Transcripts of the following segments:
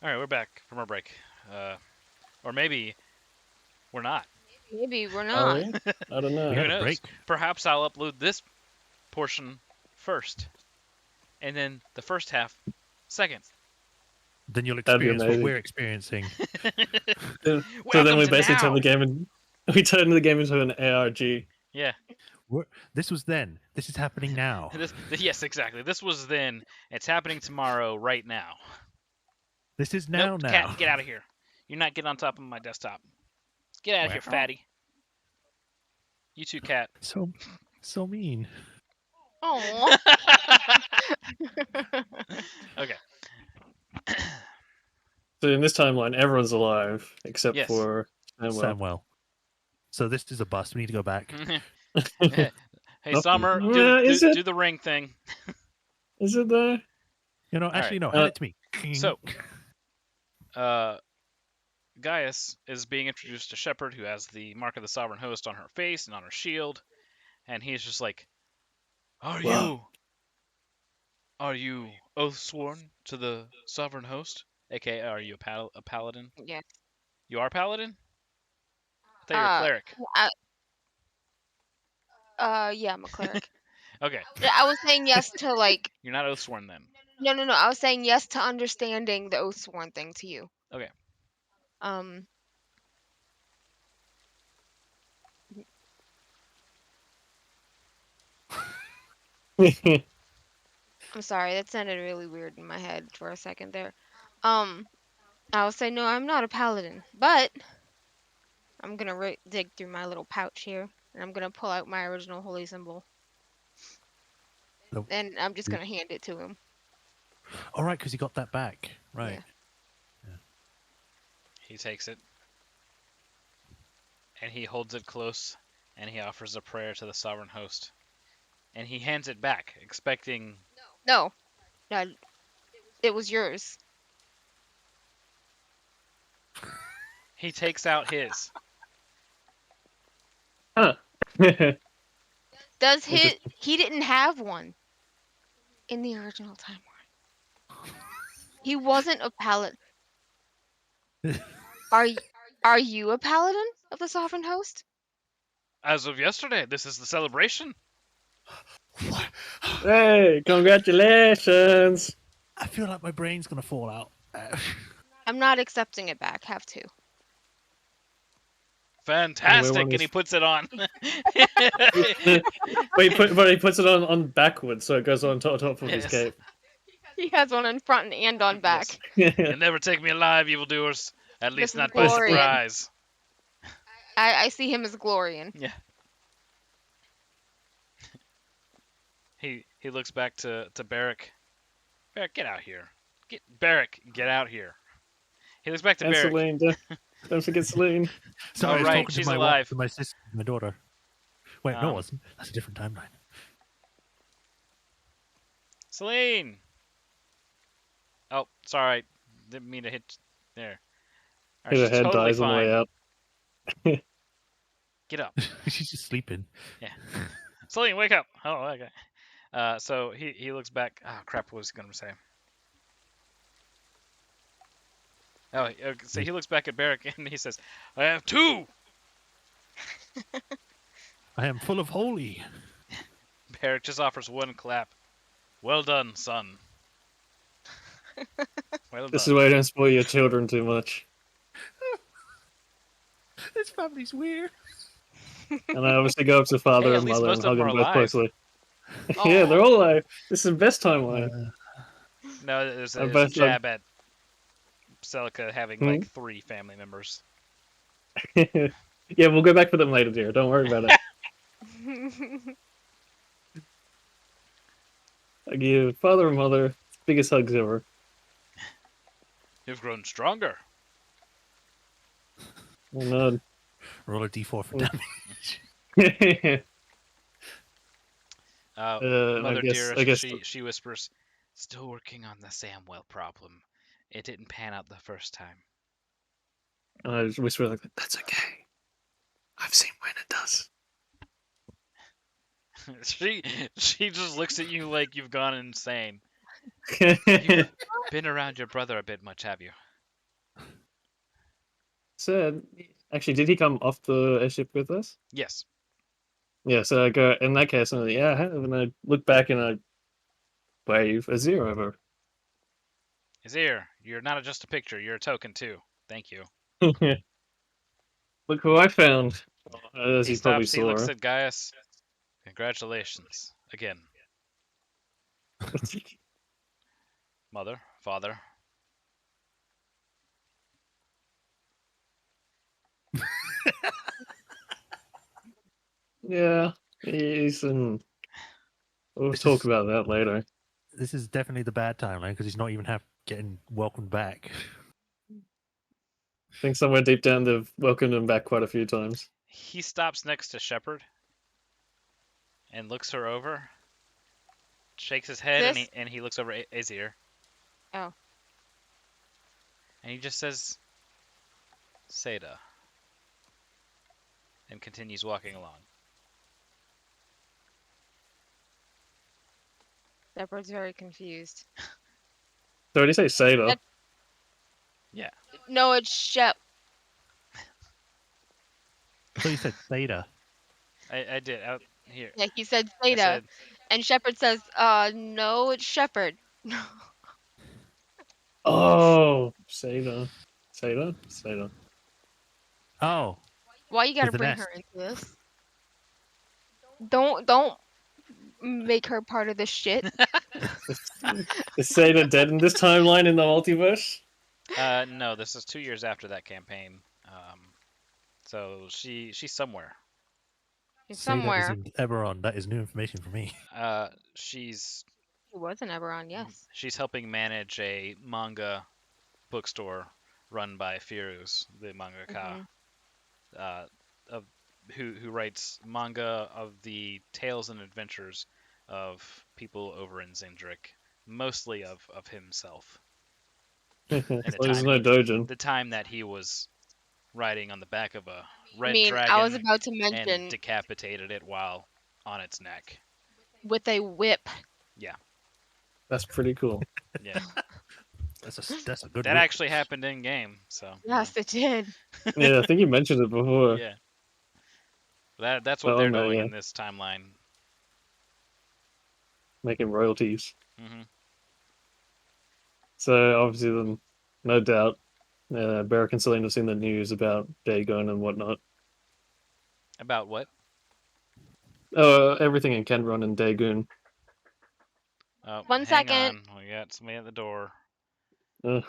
All right, we're back from our break. Or maybe we're not. Maybe we're Are not. we? I don't know. We Who had a knows? break. Perhaps I'll upload this portion first, and then the first half second. Then you'll That'd be experience what amazing. we're experiencing. So then Welcome we to basically turn now. the game in. We turn the game into an ARG. Yeah. This was then. This is happening now. Yes, exactly. This was then. It's happening tomorrow, right now. This is now. Nope, Now. cat, get out of here. You're not getting on top of my desktop. Get out of Wow. here, fatty. You too, cat. So mean. Oh. Okay. So in this timeline, everyone's alive except Yes. for Samuel. Samuel. So this is a bust. We need to go back. Hey, Nothing. Summer, Is it? do the ring thing. Is it there? Actually, right. no. Hand it to me. So, Guyus is being introduced to Shepard, who has the mark of the Sovereign Host on her face and on her shield, and he's just like, Wow. Are you oath sworn to the Sovereign Host? AKA, are you a paladin? Yes. You are paladin? I thought you were a cleric. Yeah, I'm a cleric. Okay, I was saying yes to like. you're not oath sworn then. No. I was saying yes to understanding the oath sworn thing to you. Okay. Um. I'm sorry, that sounded really weird in my head for a second there. I will say no, I'm not a paladin, but I'm gonna dig through my little pouch here, and I'm gonna pull out my original holy symbol, Nope. and I'm just gonna hand it to him. All right, because you got that back. Right. Yeah. He takes it, and he holds it close, and he offers a prayer to the Sovereign Host. And he hands it back, expecting... No, it was yours. He takes out his. Huh. Does he didn't have one in the original timeline. He wasn't a paladin. Are you a paladin of the Sovereign Host? As of yesterday, this is the celebration. Hey, congratulations! I feel like my brain's gonna fall out. I'm not accepting it back. Have to. Fantastic, and he puts it on. But he puts it on backwards, so it goes on top of his Yes. cape. He has one in front and on back. You'll never take me alive, evildoers. At least This is not by Glorian. surprise. I see him as Glorian. Yeah. He looks back to Barrick. Barrick, get out here. Barrick, get out here. He looks back to And Barrick. Celine, don't forget Celine. Sorry, I was right, talking she's to my alive. to my sister, my daughter. Wait, no, it Um, wasn't. That's a different timeline. Celine! Oh, sorry. Didn't mean to hit there. Alright, His she's head totally dies on the way fine. out. Get up. She's just sleeping. Celine, wake up! Oh, okay. So he looks back. Ah, crap, what was he going to say? Oh, okay, so he looks back at Barrick and he says, I have two! I am full of holy. Barrick just offers one clap. Well done, son. Well This is done. why you don't spoil your children too much. This family's weird. And I obviously go up to father Hey, at and least mother most and of hug them them are both alive. closely. Yeah, they're all alive. This is the best timeline. No, there's a bet- jab at Celica having like 3 family members. Yeah, we'll go back for them later, dear. Don't worry about it. I give father and mother biggest hugs ever. You've grown stronger. Oh, no. Roll a d4 for damage. Mother I guess- dearest, I guess- she whispers, still working on the Samwell problem. It didn't pan out the first time. And I just whisper like, that's okay. I've seen when it does. she just looks at you like you've gone insane. You've been around your brother a bit much, have you? said, actually, did he come off the airship with us? Yes. Yeah, so I go, in that case, I'm like, yeah, I have, and I look back and I wave a 0 over. Azir, you're not just a picture. You're a token too. Thank you. Look who I found, as He you probably stops. He looks saw. at Gaius. Congratulations again, mother, father. Yeah, he's we'll This talk is about that later. this is definitely the bad timeline because he's not even getting welcomed back. I think somewhere deep down they've welcomed him back quite a few times. He stops next to Shepard and looks her over, shakes his head, and This? he looks over at Azir, Oh, and he just says, "Seda," and continues walking along. Shepard's very confused. So did he say Seder? That- Yeah. No, it's Shep. I thought you said Theta. I did out here. Yeah, he said I Theta, said, and Shepard says, no, it's Shepard." Oh, Seder. Seder? Seder. Oh, Why you gotta with an bring S. her into this? Don't make her part of this shit. Is Seder dead in this timeline in the multiverse? no, this is 2 years after that campaign. So she's somewhere. Say that is Somewhere. in Eberron. That is new information for me. She's He was an Eberron, yes. she's helping manage a manga bookstore run by Firuz, the mangaka, of who writes manga of the tales and adventures of people over in Zindrick, mostly of himself. So And there's no Dojin. the time that he was riding on the back of a I red mean, I was dragon about to and mention decapitated it while on its neck. with a whip. That's pretty cool. Yeah, That's a good. that whip. actually happened in game. So Yes, it did. Yeah, I think you mentioned it before. yeah, that's what Oh they're no, doing yeah, in this timeline. making royalties. Hmm. So obviously, then, no doubt, Beric and Selene have seen the news about Dagon and whatnot. About what? Everything in Kenron and Dagon. Oh, One hang second. on, we got somebody at the door. Uh,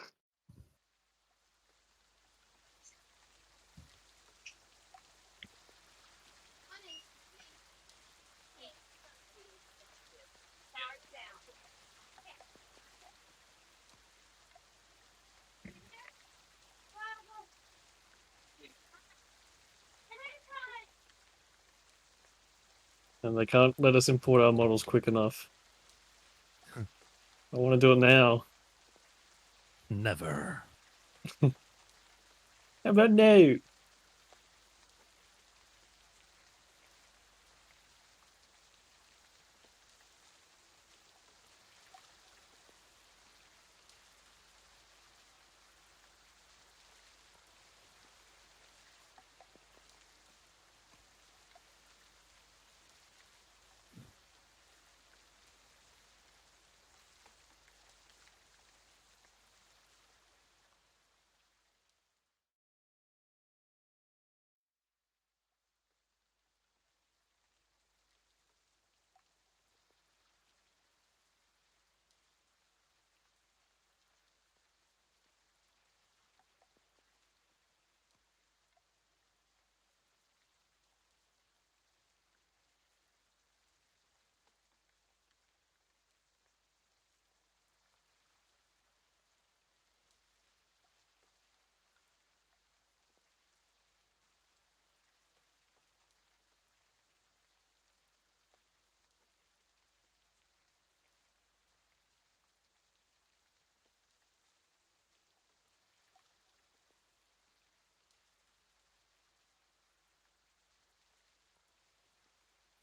and they can't let us import our models quick enough. I want to do it now. Never. How about now?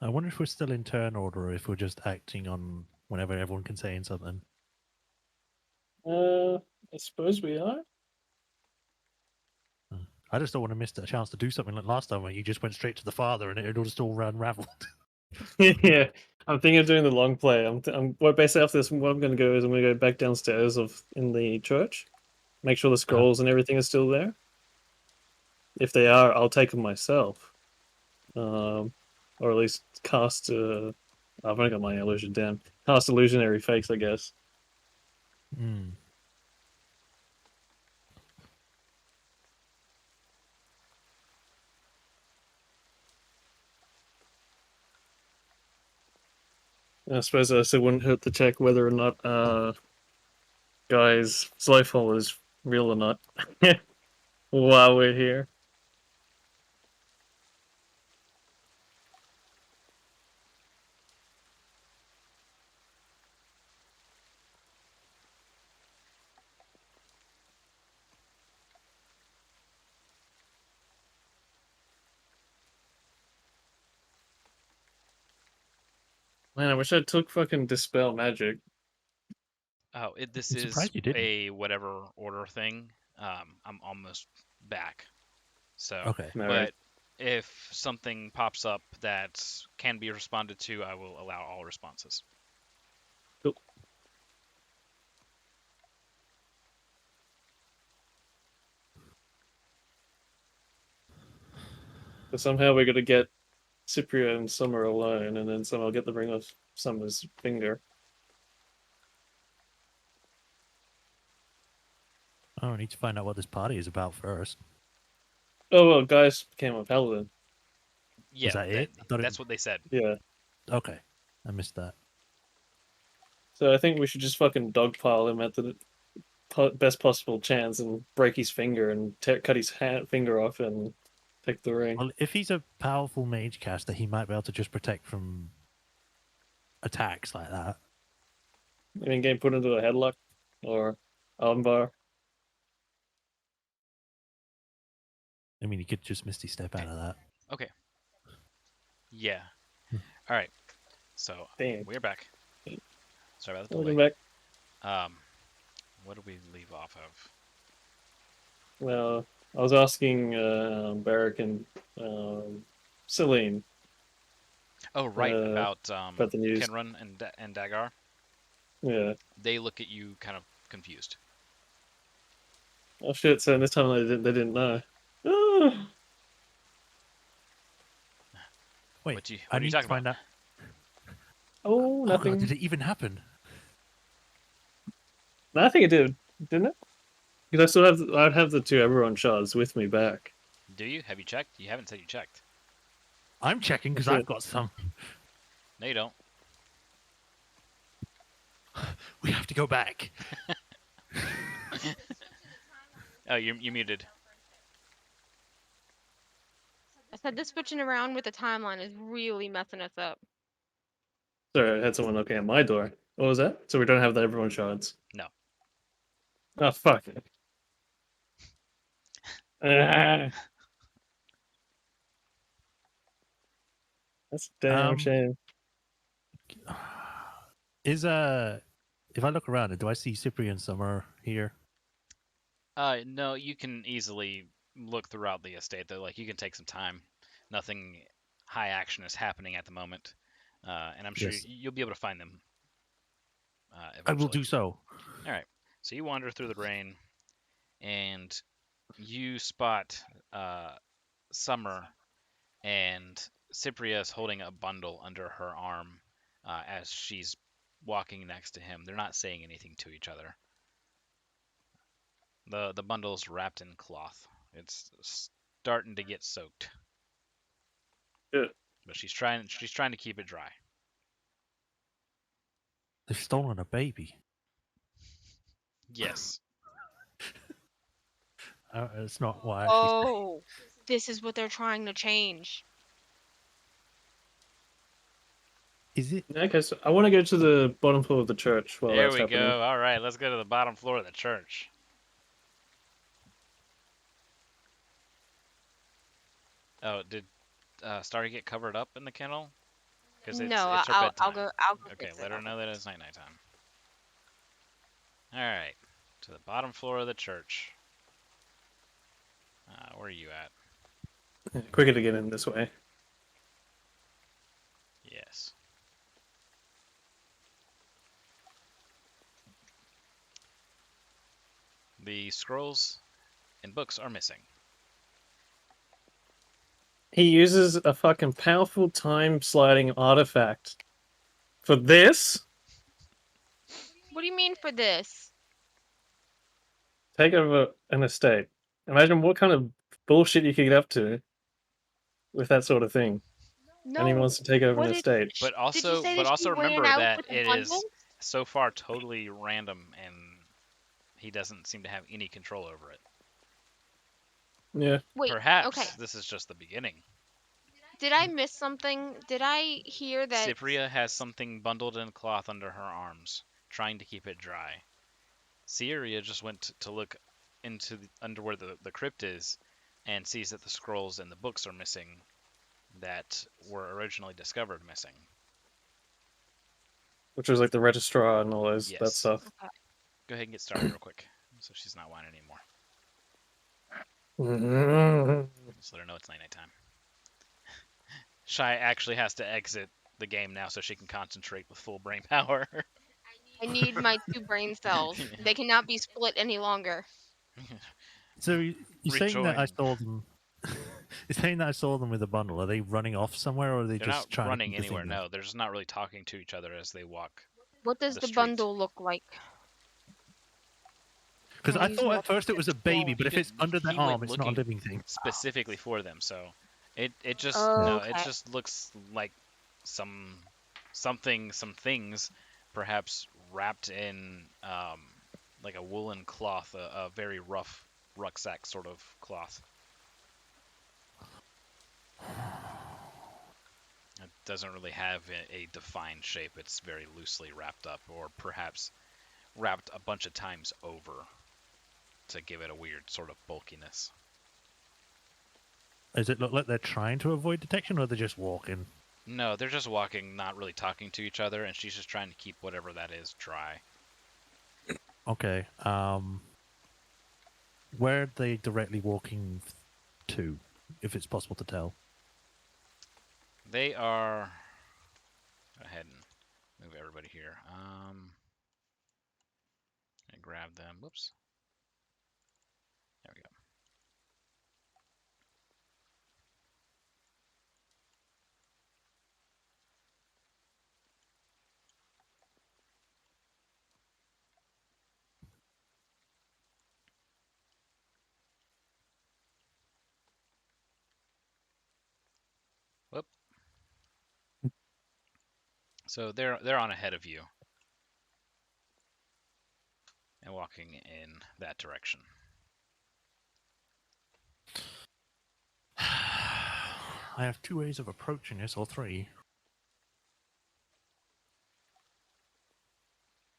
I wonder if we're still in turn order or if we're just acting on whenever everyone can say something. I suppose we are. I just don't want to miss the chance to do something like last time where you just went straight to the father and it all just all unraveled. Yeah, I'm thinking of doing the long play. Well, basically after this, what I'm going to go is I'm going to go back downstairs in the church, make sure the scrolls and everything are still there. If they are, I'll take them myself, or at least cast. I've only got my illusion down. Cast illusionary fakes, I guess. Hmm. I suppose it wouldn't hurt to check whether or not Guy's Zlofall is real or not while we're here. Man, I wish I took fucking Dispel Magic. Oh, this I'm is surprised you didn't. a whatever order thing. I'm almost back. So, Okay. Alright. but if something pops up that can be responded to, I will allow all responses. Cool. But somehow we're gonna get Cypria and Summer alone, and then somehow get the ring of Summer's finger. I need to find out what this party is about first. Oh well, Guyus became a paladin. Yeah, Was that it? I thought it. that's what they said. Yeah. Okay, I missed that. So I think we should just fucking dogpile him at the best possible chance and break his finger and cut his finger off and take the ring. Well, if he's a powerful mage caster, he might be able to just protect from attacks like that. I mean, getting put into a headlock or armbar. I mean, he could just misty step out of that. Okay. Yeah. All right. So Damn. we're back. Sorry about the Welcome delay. back. What did we leave off of? Well, I was asking Barrack and Celine Oh, right, about the news. Kenrun and Dagar. Yeah. They look at you kind of confused. Oh shit! So this time they didn't know. Ah! Wait, What are I you need talking to find about? out. Oh, Oh nothing. god, did it even happen? No, I think it did, didn't it? Because I'd have the two Eberron shards with me back. Do you? Have you checked? You haven't said you checked. I'm checking because Shit. I've got some. No, you don't. We have to go back. Oh, you muted. I said this switching around with the timeline is really messing us up. Sorry, I had someone knocking at my door. What was that? So we don't have the Eberron shards. No. Oh fuck. Ah, that's a damn shame. Is if I look around, do I see Cyprian Summer here? No, you can easily look throughout the estate though. Like you can take some time. Nothing high action is happening at the moment, and I'm sure Yes. you'll be able to find them. I will Eventually. do so. All right. So you wander through the rain, and you spot Summer and Cypria is holding a bundle under her arm as she's walking next to him. They're not saying anything to each other. The bundle's wrapped in cloth. It's starting to get soaked. Yeah. But she's trying to keep it dry. They've stolen a baby. Yes. It's not what I actually said. Oh, this is what they're trying to change. Is it? Okay, so I want to go to the bottom floor of the church while There that's we happening. go. All right, let's go to the bottom floor of the church. Oh, did Starry get covered up in the kennel? Because it's No, her I'll bedtime. go. Okay, Fix it. let her I'll know go that fix it's night time. All right, to the bottom floor of the church. Where are you at? Quicker to get in this way. Yes. The scrolls and books are missing. He uses a fucking powerful time sliding artifact for this. What do you mean for this? Take over an estate. Imagine what kind of bullshit you could get up to with that sort of thing. And he No. wants to take over an What estate. But did you also, say but that she also ran remember out that with the it is bundle? so far totally random, and he doesn't seem to have any control over it. Yeah. Wait. Perhaps Okay. this is just the beginning. Did I miss something? Did I hear that? Cypria has something bundled in cloth under her arms, trying to keep it dry. Sierra just went to look into under where the crypt is, and sees that the scrolls and the books are missing that were originally discovered missing. Which was like the registrar and all that Yes. stuff. Okay. Go ahead and get started real quick, so she's not whining anymore. Just let her know it's night time. Shy actually has to exit the game now so she can concentrate with full brain power. I need my 2 brain cells. They cannot be split any longer. So you're saying that I Rejoin. saw them? You're saying that I saw them with a bundle. Are they running off somewhere, or are they They're just not trying running to keep the anywhere, thing there? no. They're just not really talking to each other as they walk What does the the street. bundle look like? Because Can I I use thought my at first it was a baby, but if it's under their He went arm, it's not a looking living thing. specifically for them, so it just Oh, no, it okay. just looks like some things perhaps wrapped in like a woolen cloth, a very rough rucksack sort of cloth. It doesn't really have a defined shape. It's very loosely wrapped up, or perhaps wrapped a bunch of times over to give it a weird sort of bulkiness. Does it look like they're trying to avoid detection, or they're just walking? No, they're just walking, not really talking to each other, and she's just trying to keep whatever that is dry. Okay. Where are they directly walking to, if it's possible to tell? They are. Go ahead and move everybody here. And grab them. Whoops. There we go. Whoop. So they're on ahead of you and walking in that direction. I have 2 ways of approaching this, or 3.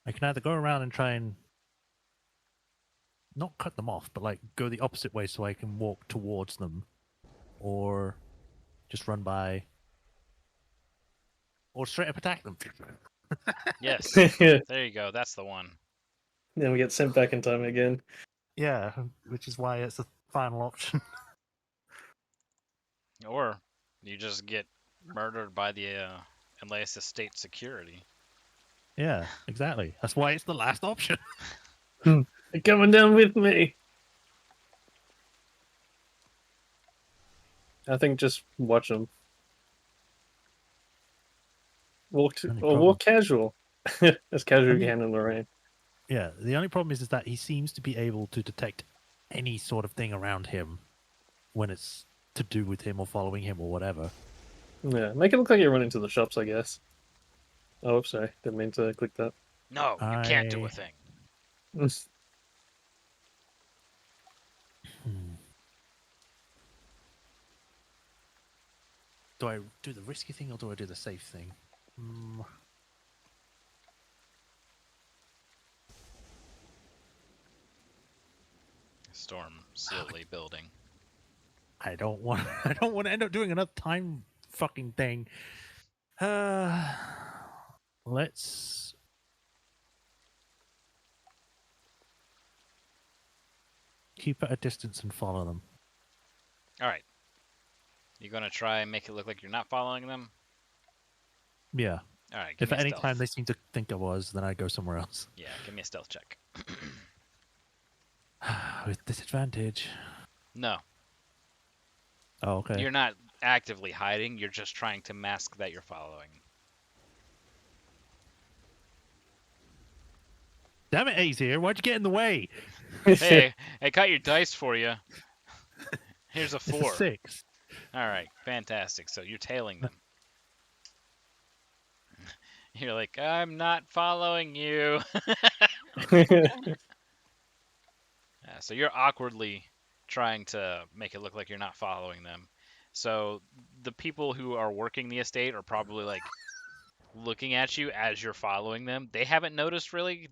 I can either go around and try and not cut them off, but like go the opposite way so I can walk towards them, or just run by, or straight up attack them. Yes. Yeah. There you go. That's the one. Then we get sent back in time again. Yeah, which is why it's the final option. Or you just get murdered by the Elias Estate security. Yeah, exactly. That's why it's the last option. You're coming down with me. I think just watch them. Walk casual. As casual as you can in the rain. Yeah, the only problem is that he seems to be able to detect any sort of thing around him when it's to do with him or following him or whatever. Yeah, make it look like you're running to the shops, I guess. Oh, oops, sorry. Didn't mean to click that. No, you can't do a thing. Do I do the risky thing or do I do the safe thing? Storm slowly building. I don't want. I don't want to end up doing another time fucking thing. Let's. Keep at a distance and follow them. All right. You gonna try and make it look like you're not following them? Yeah. All right. Give If me at a any stealth. time they seem to think I was, then I go somewhere else. Yeah, give me a stealth check. With disadvantage. No, Oh, okay. you're not actively hiding. You're just trying to mask that you're following. Damn it, Ace here. Why'd you get in the way? Hey, I got your dice for you. Here's a It's a 4. 6. All right, fantastic. So you're tailing them. You're like, I'm not following you. So you're awkwardly trying to make it look like you're not following them. So the people who are working the estate are probably like looking at you as you're following them. They haven't noticed really.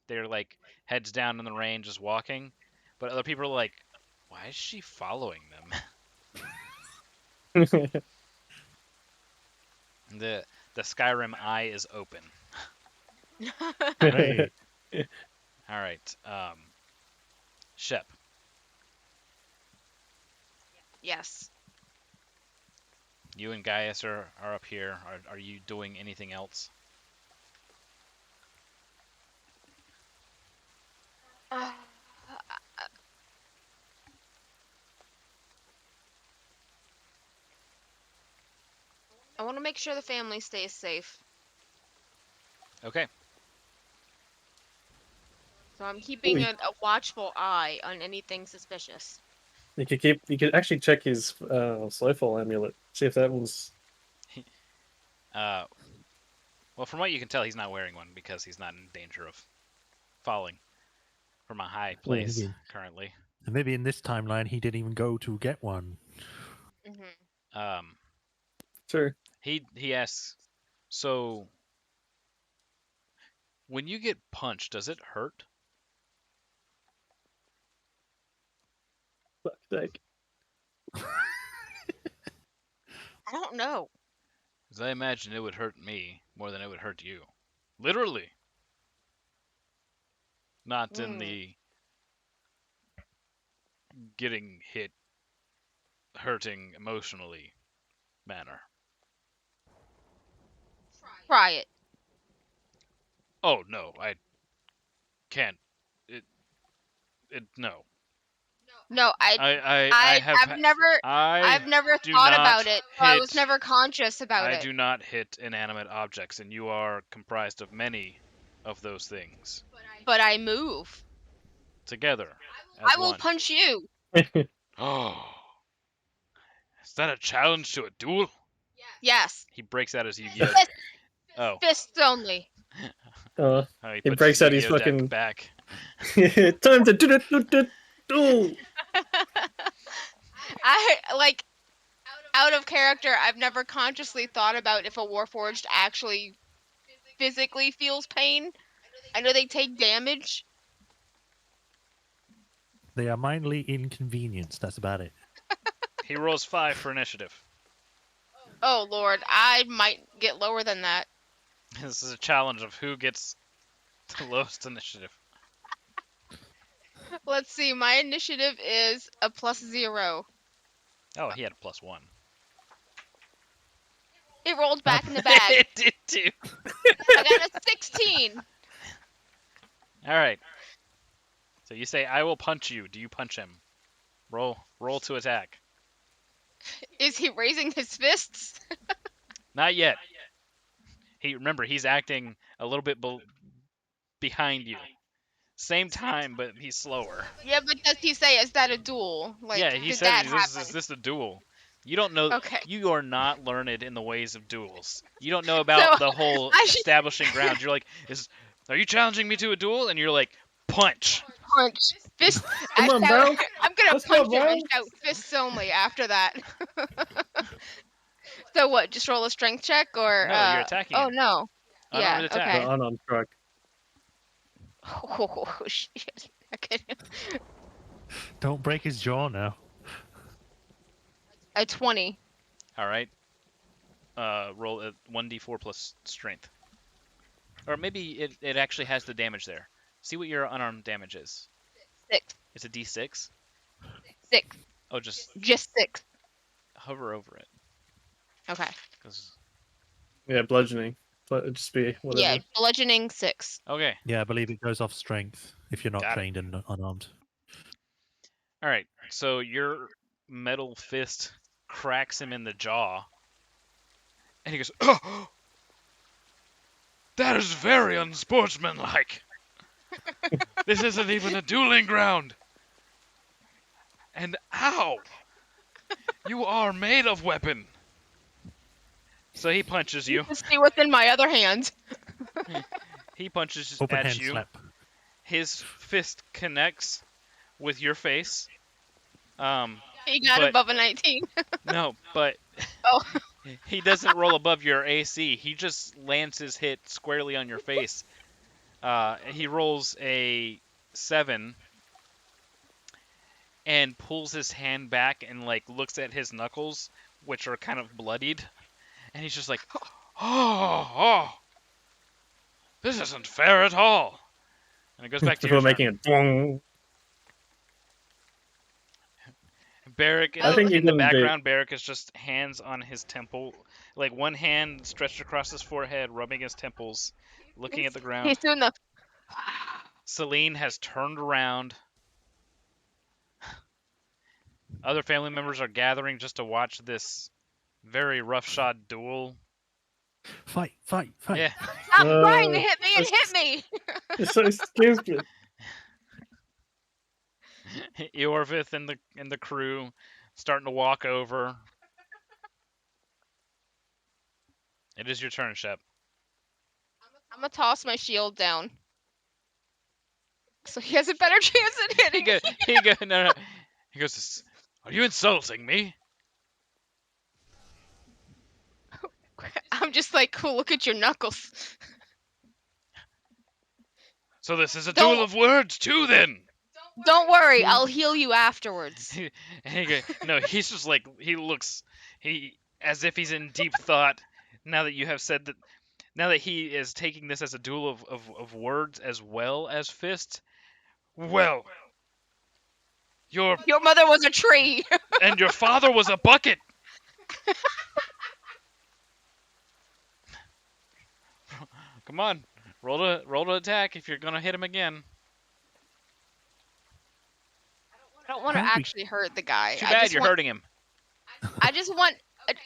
They're like heads down in the rain, just walking. But other people are like, why is she following them? The Skyrim eye is open. Hey. All right, Shep, Yes. you and Gaius are up here. Are you doing anything else? Uh, I want to make sure the family stays safe. Okay. So I'm keeping a watchful eye on anything suspicious. You could actually check his Slowfall amulet. See if that one's. Well, from what you can tell, he's not wearing one because he's not in danger of falling from a high place maybe. currently. And maybe in this timeline he didn't even go to get one. Hmm. Sure. He asks, so when you get punched, does it hurt? Fuck's sake. I don't know. Because I imagine it would hurt me more than it would hurt you. Literally. Not in the getting hit, hurting emotionally manner. Try it. Oh, no, I can't. No. No, I I've never I do thought not about it. So I was hit- never conscious about I it. do not hit inanimate objects, and you are comprised of many of those things But I move. together as I will one. punch you. Oh, is that a challenge to a duel? Yes. He breaks out his Yu-Gi-Oh. Fist, Oh, fists only. Oh, he he puts breaks his out his Yu-Gi-Oh deck fucking. back. Time to do. I like out of character. I've never consciously thought about if a Warforged actually physically feels pain. I know they take damage. They are mildly inconvenienced. That's about it. He rolls 5 for initiative. Oh lord, I might get lower than that. This is a challenge of who gets the lowest initiative. Let's see. My initiative is a +0. Oh, he had a +1. It rolled back in the bag. It did too. I got a 16. All right. So you say, "I will punch you." Do you punch him? Roll to attack. Is he raising his fists? Not yet. He's acting a little bit behind you. Same time, but he's slower. Yeah, but does he say, is that a duel? Like, Yeah, he did says, that "Is happen? this a duel?" You don't know. Okay. You are not learned in the ways of duels. You don't know about So, the whole I should- establishing ground. You're like, "Are you challenging me to a duel?" And you're like, "Punch." Punch. Fist. Come on, bro. I'm gonna Let's go, punch him bro. and shout fists only after that. So what? Just roll a strength check or? No, you're attacking Oh him. no. Unarmed Yeah. attack. Okay. The unarmed strike. Oh shit. Okay. Don't break his jaw now. A 20. All right. Roll a 1d4 plus strength. Or maybe it actually has the damage there. See what your unarmed damage is. 6. It's a d6. 6. Oh, just Just 6. hover over it. Okay. 'Cause... Yeah, bludgeoning. But it'd just be Yeah, whatever. bludgeoning 6. Okay. Yeah, I believe it goes off strength if you're not Got it. trained and unarmed. All right. So your metal fist cracks him in the jaw, and he goes, "Oh, that is very unsportsmanlike. This isn't even a dueling ground. And ow, you are made of weapon." So he punches you. To see what's in my other hand. He punches Open at hand you. slap. His fist connects with your face. He got But- above a 19. No, but Oh. he doesn't roll above your AC. He just lands his hit squarely on your face. He rolls a 7 and pulls his hand back and like looks at his knuckles, which are kind of bloodied, and he's just like, oh, this isn't fair at all. And it goes back to Before your turn. making it boing. Barrick, I think you in the can do- background, Barrick is just hands on his temple, like one hand stretched across his forehead, rubbing his temples, looking at the ground. He's doing the. Celine has turned around. Other family members are gathering just to watch this very roughshod duel. Fight, fight, fight. Yeah. Stop No, trying to hit me and that's- hit me! It's so stupid. Eorvith and the crew starting to walk over. It is your turn, Shep. I'm gonna toss my shield down. So he has a better chance at hitting me. No. He goes, "Are you insulting me?" I'm just like, cool, look at your knuckles. So this is a Don't- duel of words too, then. Don't worry, I'll heal you afterwards. No, he's just like he as if he's in deep thought. Now that you have said that, now that he is taking this as a duel of words as well as fists. Well, your Mother was a tree. and your father was a bucket. Come on, roll to attack if you're gonna hit him again. I don't want to Can't we- actually hurt the guy. Too I bad just you're want, hurting him. I just want.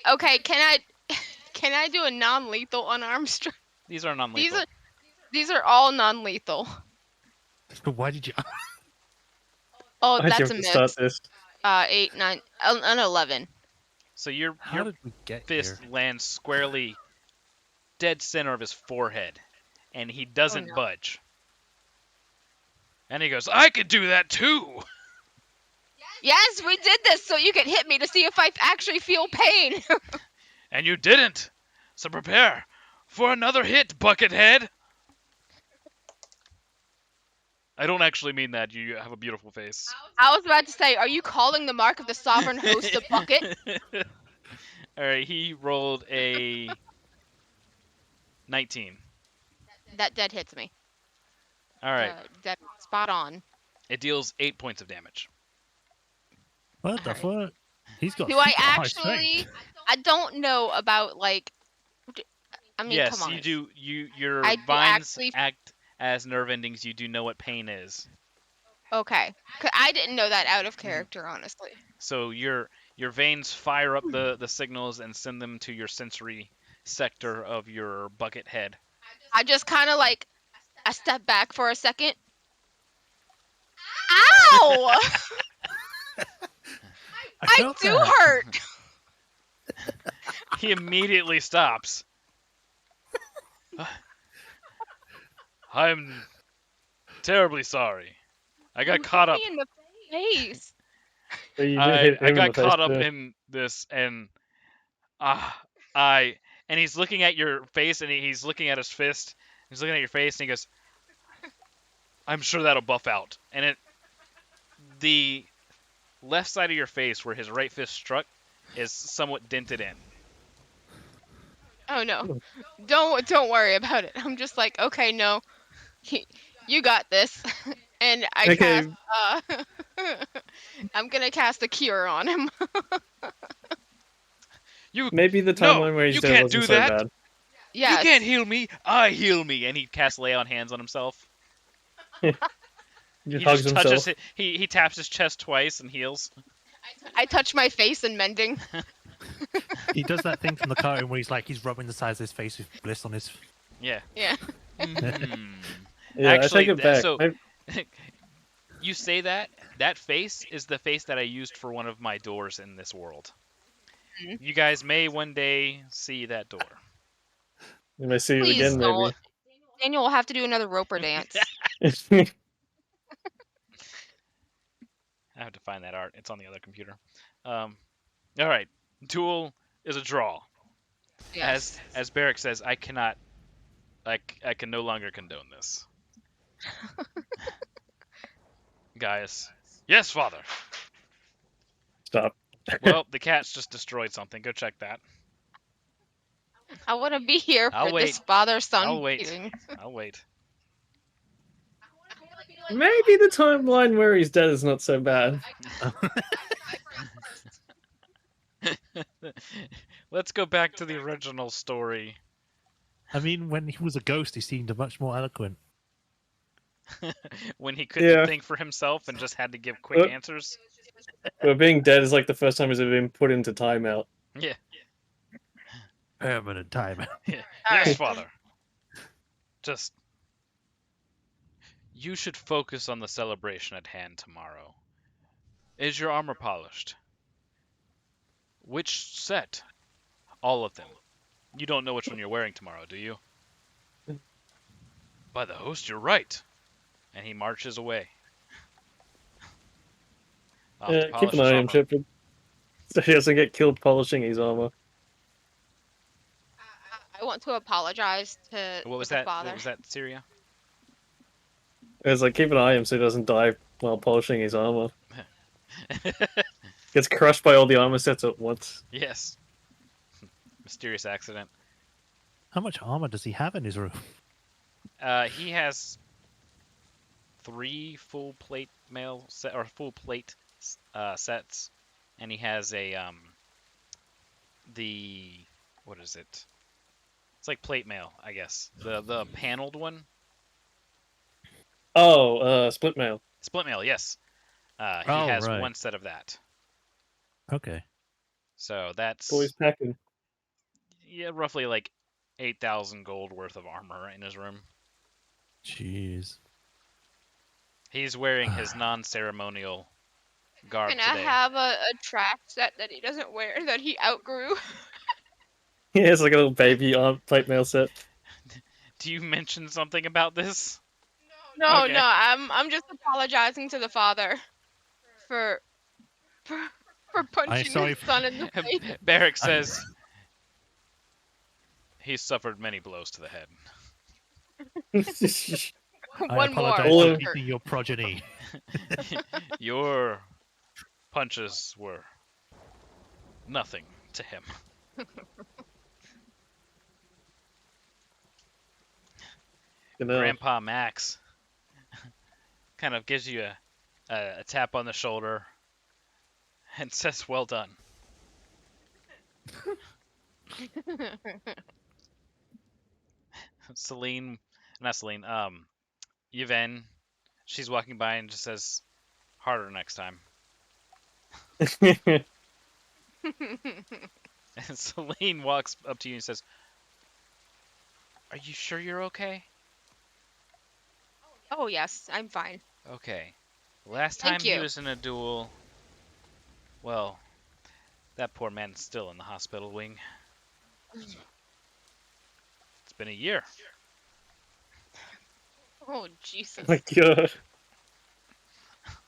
Okay, can I do a non-lethal unarmed strike? These are non-lethal. These are all non-lethal. Why did you? Oh, Why'd you that's have a to miss. start this? 8, 9, an 11. So your How did we get fist here? lands squarely dead center of his forehead, and he doesn't no. budge. And he goes, "I could do that too." Yes, we did this so you could hit me to see if I actually feel pain. And you didn't. So prepare for another hit, Buckethead. I don't actually mean that. You have a beautiful face. I was about to say, are you calling the mark of the sovereign host a bucket? All right, he rolled a 19. That dead hits me. All right, Dead spot on. it deals 8 points of damage. What the Alright. fuck? He's got. Do I he's got high actually? strength. I don't know about like. I mean, Yes, come on. you do. Your I do vines actually- act as nerve endings. You do know what pain is. Okay, 'cause I didn't know that out of character, honestly. So your veins fire up the signals and send them to your sensory sector of your bucket head. I just kind of like, I step back for a second. Ow! I felt do that. hurt. He immediately stops. I'm terribly sorry. I got caught up. Me in the face. So you did I hit him in got the face caught up too. in this, and and he's looking at your face, and he's looking at his fist. He's looking at your face, and he goes, "I'm sure that'll buff out." And the left side of your face, where his right fist struck, is somewhat dented in. Oh no, don't worry about it. I'm just like, okay, no, you got this, and I Okay. cast. I'm gonna cast a cure on him. You Maybe the no, timeline where he's you dead can't wasn't do so that. bad. You can't Yes. heal me. I heal me, and he casts lay on hands on himself. He He hugs just touches himself. it. He taps his chest twice and heals. I touch my face and mending. He does that thing from the cartoon where he's rubbing the sides of his face with bliss on his. Yeah. Yeah. Yeah, I take Actually, it back. so you say that face is the face that I used for one of my doors in this world. Mhm. You guys may one day see that door. We may see it Please again, don't. Daniel will have to do another roper dance. maybe. I have to find that art. It's on the other computer. All right. Duel is a draw. Yes. As Barrick says, I cannot. I can no longer condone this. Gaius. Yes, father. Stop. Well, the cat's just destroyed something. Go check that. I want to be here I'll for this wait. father-son I'll wait. meeting. I'll wait. Maybe the timeline where he's dead is not so bad. Let's go back to the original story. I mean, when he was a ghost, he seemed much more eloquent. When he couldn't Yeah. think for himself and just had to give quick Uh, answers. But being dead is like the first time he's ever been put into timeout. Yeah. Permanent timeout. Yes, Alright. father. Just. You should focus on the celebration at hand tomorrow. Is your armor polished? Which set? All of them. You don't know which one you're wearing tomorrow, do you? By the host, you're right. And he marches away. Off to Keep polish an his eye on him, armor. Shepard. So he doesn't get killed polishing his armor. I want to apologize to What was the that? father. What was that, Syria? It's like keep an eye on him so he doesn't die while polishing his armor. Gets crushed by all the armor sets at once. Yes. Mysterious accident. How much armor does he have in his room? He has 3 full plate mail set or full plate sets, and he has a the what is it? It's like plate mail, I guess. The paneled one. Oh, split mail. Split mail, yes. He Oh, has right. one set of that. Okay. So that's Boys packing. yeah, roughly like 8,000 gold worth of armor in his room. Jeez. He's wearing his non-ceremonial garb Can I today. have a track set that he doesn't wear that he outgrew? Yeah, it's like a little baby plate mail set. Do you mention something about this? No, Okay. no, I'm just apologizing to the father for punching sorry his son in the face. Barrick says he's suffered many blows to the head. I One more. apologize All for of- eating your progeny. Your punches were nothing to him. Grandpa Max kind of gives you a tap on the shoulder and says, "Well done." Yvonne, she's walking by and just says, "Harder next time." And Celine walks up to you and says, "Are you sure you're okay?" Oh yes, I'm fine. Okay. Last Thank time he you. was in a duel, well, that poor man's still in the hospital wing. It's been a year. Oh Jesus. Oh my god.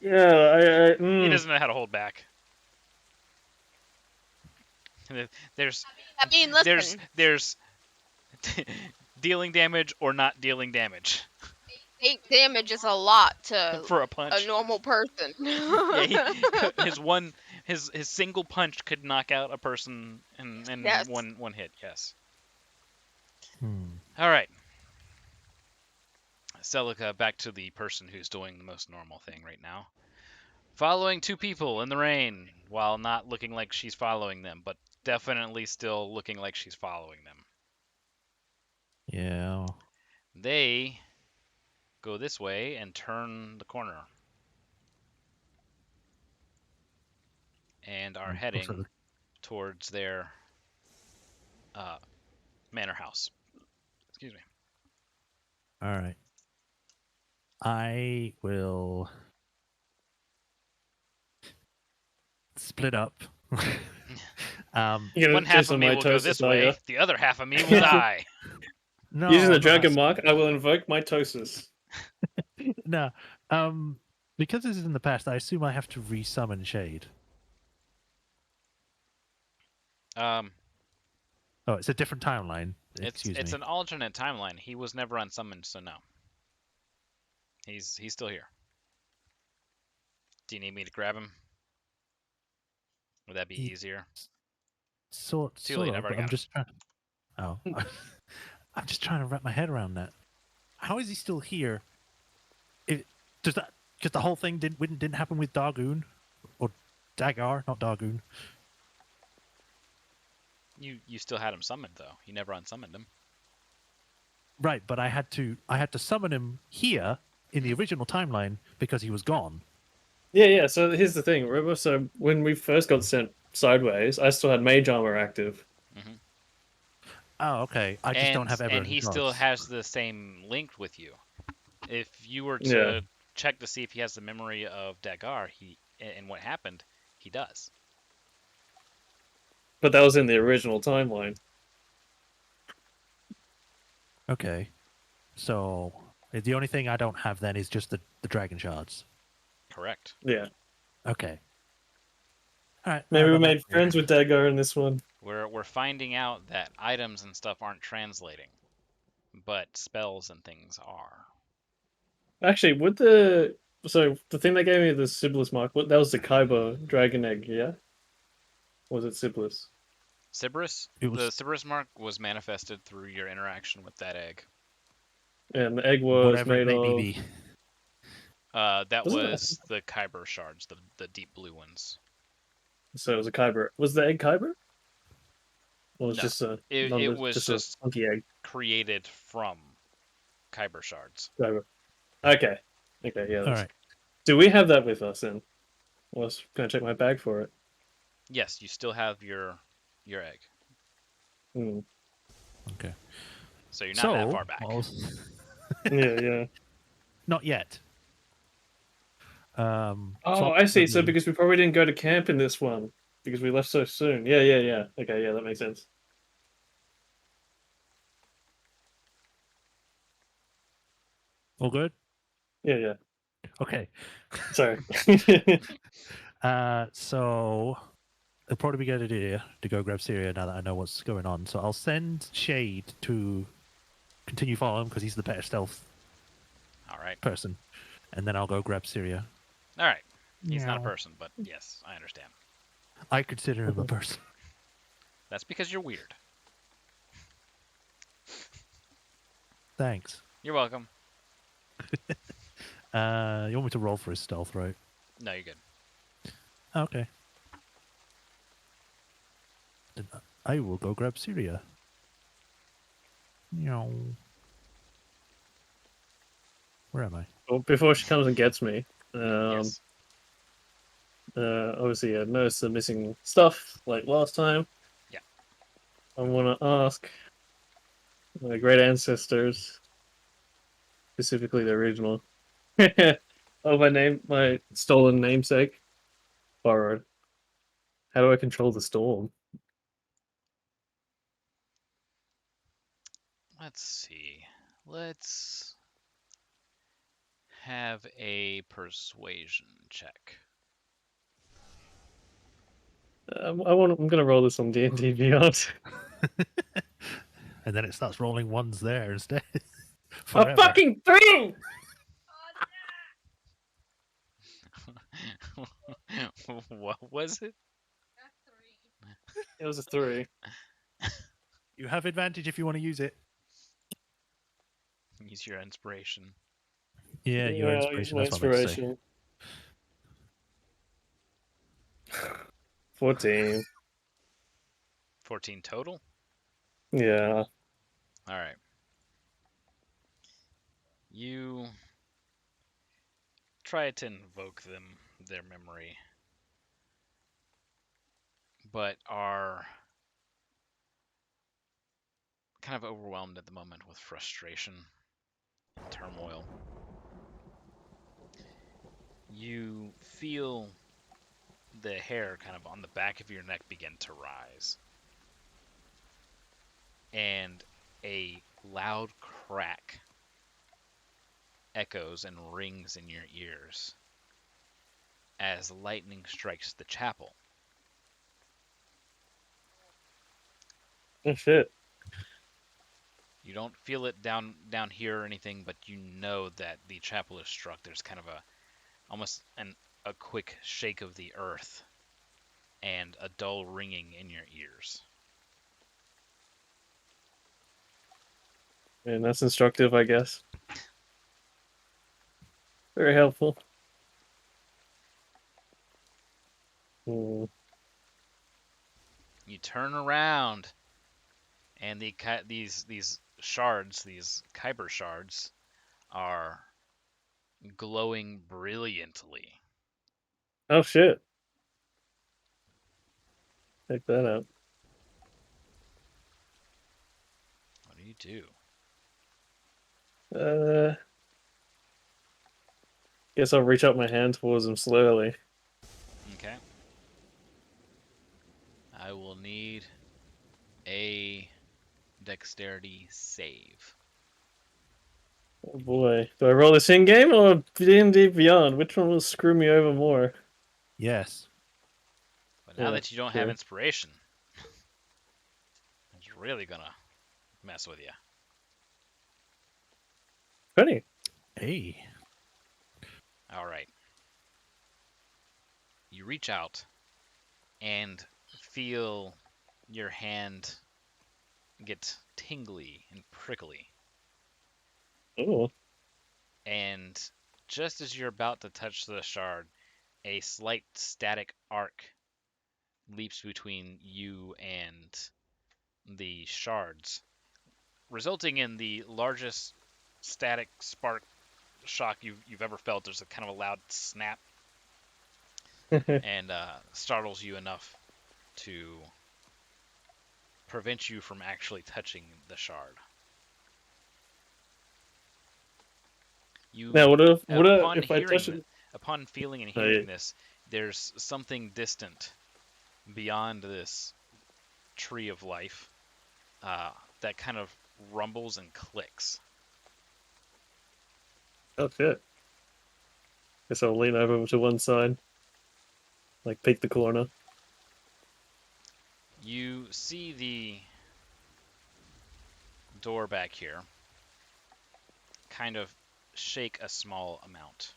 Yeah, He doesn't know how to hold back. There's I mean, listen. there's dealing damage or not dealing damage 8 damage is a lot to for a punch. a normal person. Yeah, his single punch could knock out a person in Yes. one hit. Yes. Hmm. All right. Celica, back to the person who's doing the most normal thing right now. Following two people in the rain while not looking like she's following them, but definitely still looking like she's following them. Yeah. They go this way and turn the corner and are Looks like heading towards their manor house. Excuse me. All right. I will split up. You're One gonna do half of some me will go mitosis, this are way. you? The other half of me will die. No, Using the I'm not dragon asking- mark, I will invoke mitosis. No. Because this is in the past, I assume I have to resummon Shade. Um, Oh, it's a different timeline. it's Excuse me. an alternate timeline. He was never unsummoned, so no. He's still here. Do you need me to grab him? Would that be He- easier? Sort Too late, of, I've already but I'm got him. just trying. Oh, I'm just trying to wrap my head around that. How is he still here? Does that because the whole thing didn't happen with Dargoon or Dagar, not Dargoon. You still had him summoned though. You never unsummoned him. Right, but I had to summon him here in the original timeline because he was gone. Yeah. So here's the thing. Remember, so when we first got sent sideways, I still had mage armor active. Oh, okay. I just don't have And Ever. he still has the same link with you. If you were to Yeah. check to see if he has the memory of Dagar, and what happened, he does. But that was in the original timeline. Okay. So the only thing I don't have then is just the dragon shards. Correct. Yeah. Okay. All right. Maybe I we got that made clear. friends with Dagar in this one. We're finding out that items and stuff aren't translating, but spells and things are. Actually, so the thing that gave me the Siblis mark, that was the Kaiba dragon egg, yeah? Or was it Siblis? Sybaris? It was The Sybaris mark was manifested through your interaction with that egg. And the egg was whatever it made may of. be. That Wasn't it- was the Kyber shards, the deep blue ones. So it was a Kyber. Was the egg Kyber? Or was No, just a it was just just a funky egg created from Kyber shards. Kyber? Okay. Okay, yeah. All right. Do we have that with us then? I was gonna check my bag for it. Yes, you still have your egg, Hmm. Okay. so you're not that far back. Yeah. Not yet. Oh, I see. So because we probably didn't go to camp in this one because we left so soon. Yeah. Okay, yeah, that makes sense. All good. Yeah. Okay. Sorry. So it'll probably be a good idea to go grab Syria now that I know what's going on. So I'll send Shade to continue following because he's the better stealth All right. person, and then I'll go grab Syria. All right. He's not a Meow. person, but yes, I understand. I consider him a person. That's because you're weird. Thanks. You're welcome. You want me to roll for his stealth, right? No, you're good. Okay. Then I will go grab Syria. Meow. Where am I? Well, before she comes and gets me, Yes. obviously I noticed the missing stuff like last time. Yeah. I want to ask my great ancestors, specifically the original, oh my stolen namesake, borrowed. How do I control the storm? Let's see. Let's have a persuasion check. I'm gonna roll this on D&D Beyond. And then it starts rolling ones there instead. A Forever. fucking 3! What was it? It was a 3. You have advantage if you want to use it. Use your inspiration. Yeah, your I'll use inspiration. my That's what I meant to say. inspiration. 14. 14 total? Yeah. Alright. You try to invoke their memory, but are kind of overwhelmed at the moment with frustration and turmoil. You feel the hair kind of on the back of your neck begin to rise, and a loud crack echoes and rings in your ears as lightning strikes the chapel. Oh shit. You don't feel it down here or anything, but you know that the chapel is struck. There's kind of a quick shake of the earth and a dull ringing in your ears. And that's instructive, I guess. Very helpful. Hmm. You turn around, and these shards, these kyber shards, are glowing brilliantly. Oh shit. Check that out. What do you do? Guess I'll reach out my hand towards him slowly. Okay. I will need a dexterity save. Oh boy. Do I roll this in-game or D&D Beyond? Which one will screw me over more? Yes. But now Yeah, that you don't true. have inspiration, it's really gonna mess with you. 20. Hey. All right. You reach out and feel your hand get tingly and prickly. Oh. And just as you're about to touch the shard, a slight static arc leaps between you and the shards, resulting in the largest static spark shock you've ever felt. There's a kind of a loud snap, and startles you enough to prevent you from actually touching the shard. Now, You, upon if I touch hearing, it? upon feeling and Oh, hearing yeah. this, there's something distant beyond this tree of life that kind of rumbles and clicks. Oh shit. Guess I'll lean over to one side. Like, peek the corner. You see the door back here kind of shake a small amount.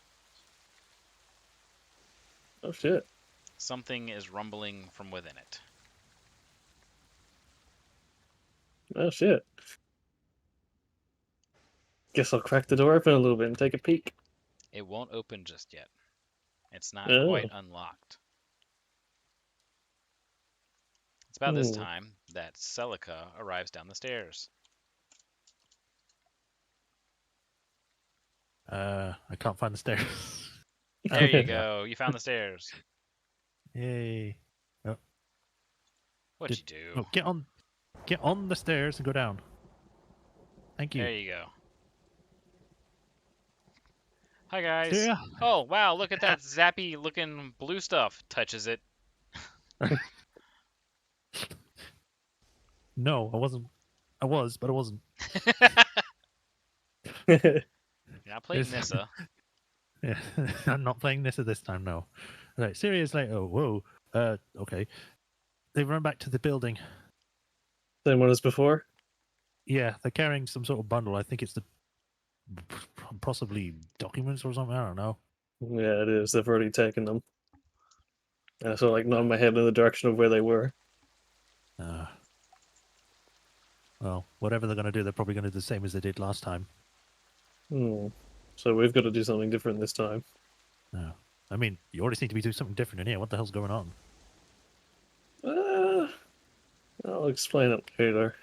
Oh shit. Something is rumbling from within it. Oh shit. Guess I'll crack the door open a little bit and take a peek. It won't open just yet. It's not Oh. quite unlocked. It's about this Hmm. time that Celica arrives down the stairs. I can't find the stairs. There you Yeah. go. You found the stairs. Yay. Oh, What'd you do? oh, get on the stairs and go down. Thank you. There you go. Hi, guys. See ya. Oh, wow, look at that zappy looking blue stuff. Touches it. No, I wasn't. I was, but I wasn't. You're not playing It's- Nissa. Yeah, I'm not playing this at this time. No. Right, Sirius like, oh, whoa. Okay. They run back to the building. Same one as before? Yeah, they're carrying some sort of bundle. I think it's the possibly documents or something. I don't know. Yeah, it is. They've already taken them. And I sort of like nod my head in the direction of where they were. Well, whatever they're going to do, they're probably going to do the same as they did last time. Hmm. So we've got to do something different this time. I mean, you already seem to be doing something different in here. What the hell's going on? I'll explain it later.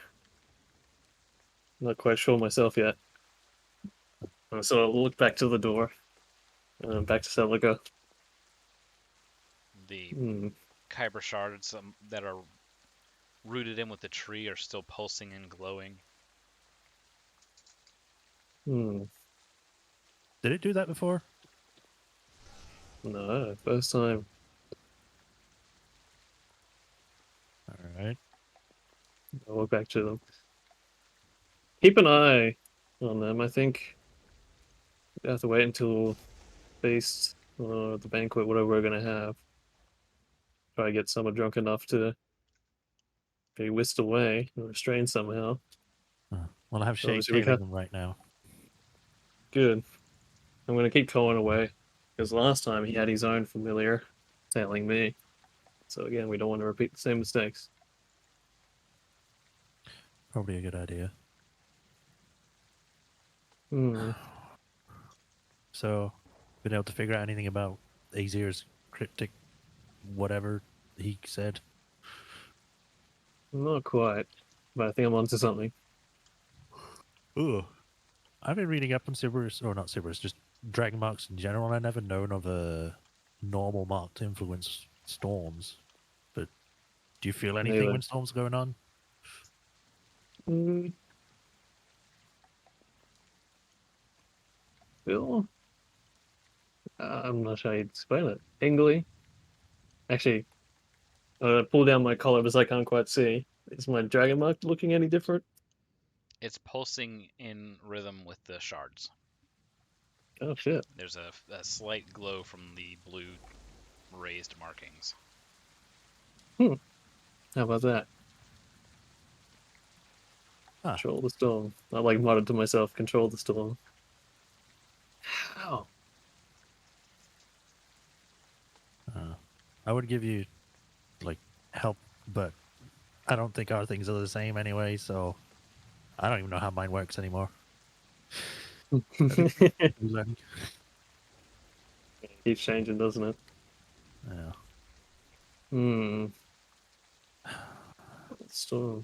Not quite sure myself yet. So I'll look back to the door, and then back to Celica. The Hmm. kyber shards that are rooted in with the tree are still pulsing and glowing. Hmm. Did it do that before? No, first time. All right. I'll look back to them. Keep an eye on them. I think we have to wait until feast or the banquet, whatever we're gonna have. Try to get someone drunk enough to be whisked away or restrained somehow. Well, I have Shay Obviously, we tailing can't. them right now. Good. I'm gonna keep Cohen away because last time he had his own familiar tailing me. So again, we don't want to repeat the same mistakes. Probably a good idea. Hmm. So, been able to figure out anything about Azir's cryptic whatever he said? Not quite, but I think I'm onto something. Ooh. I've been reading up on Cerberus, or not Cerberus, just dragon marks in general. I never known of a normal mark to influence storms. But do you feel anything Neither. when storms are going on? Hmm. Bill? I'm not sure how you'd explain it. Tingly? Actually, pull down my collar because I can't quite see. Is my dragon mark looking any different? It's pulsing in rhythm with the shards. Oh shit. There's a slight glow from the blue raised markings. Hmm. How about that? Ah, Control the storm. I like muttered to myself, control the storm. How? I would give you, like, help, but I don't think our things are the same anyway, so I don't even know how mine works anymore. Learning. Keeps changing, doesn't it? Yeah. Hmm. Storm.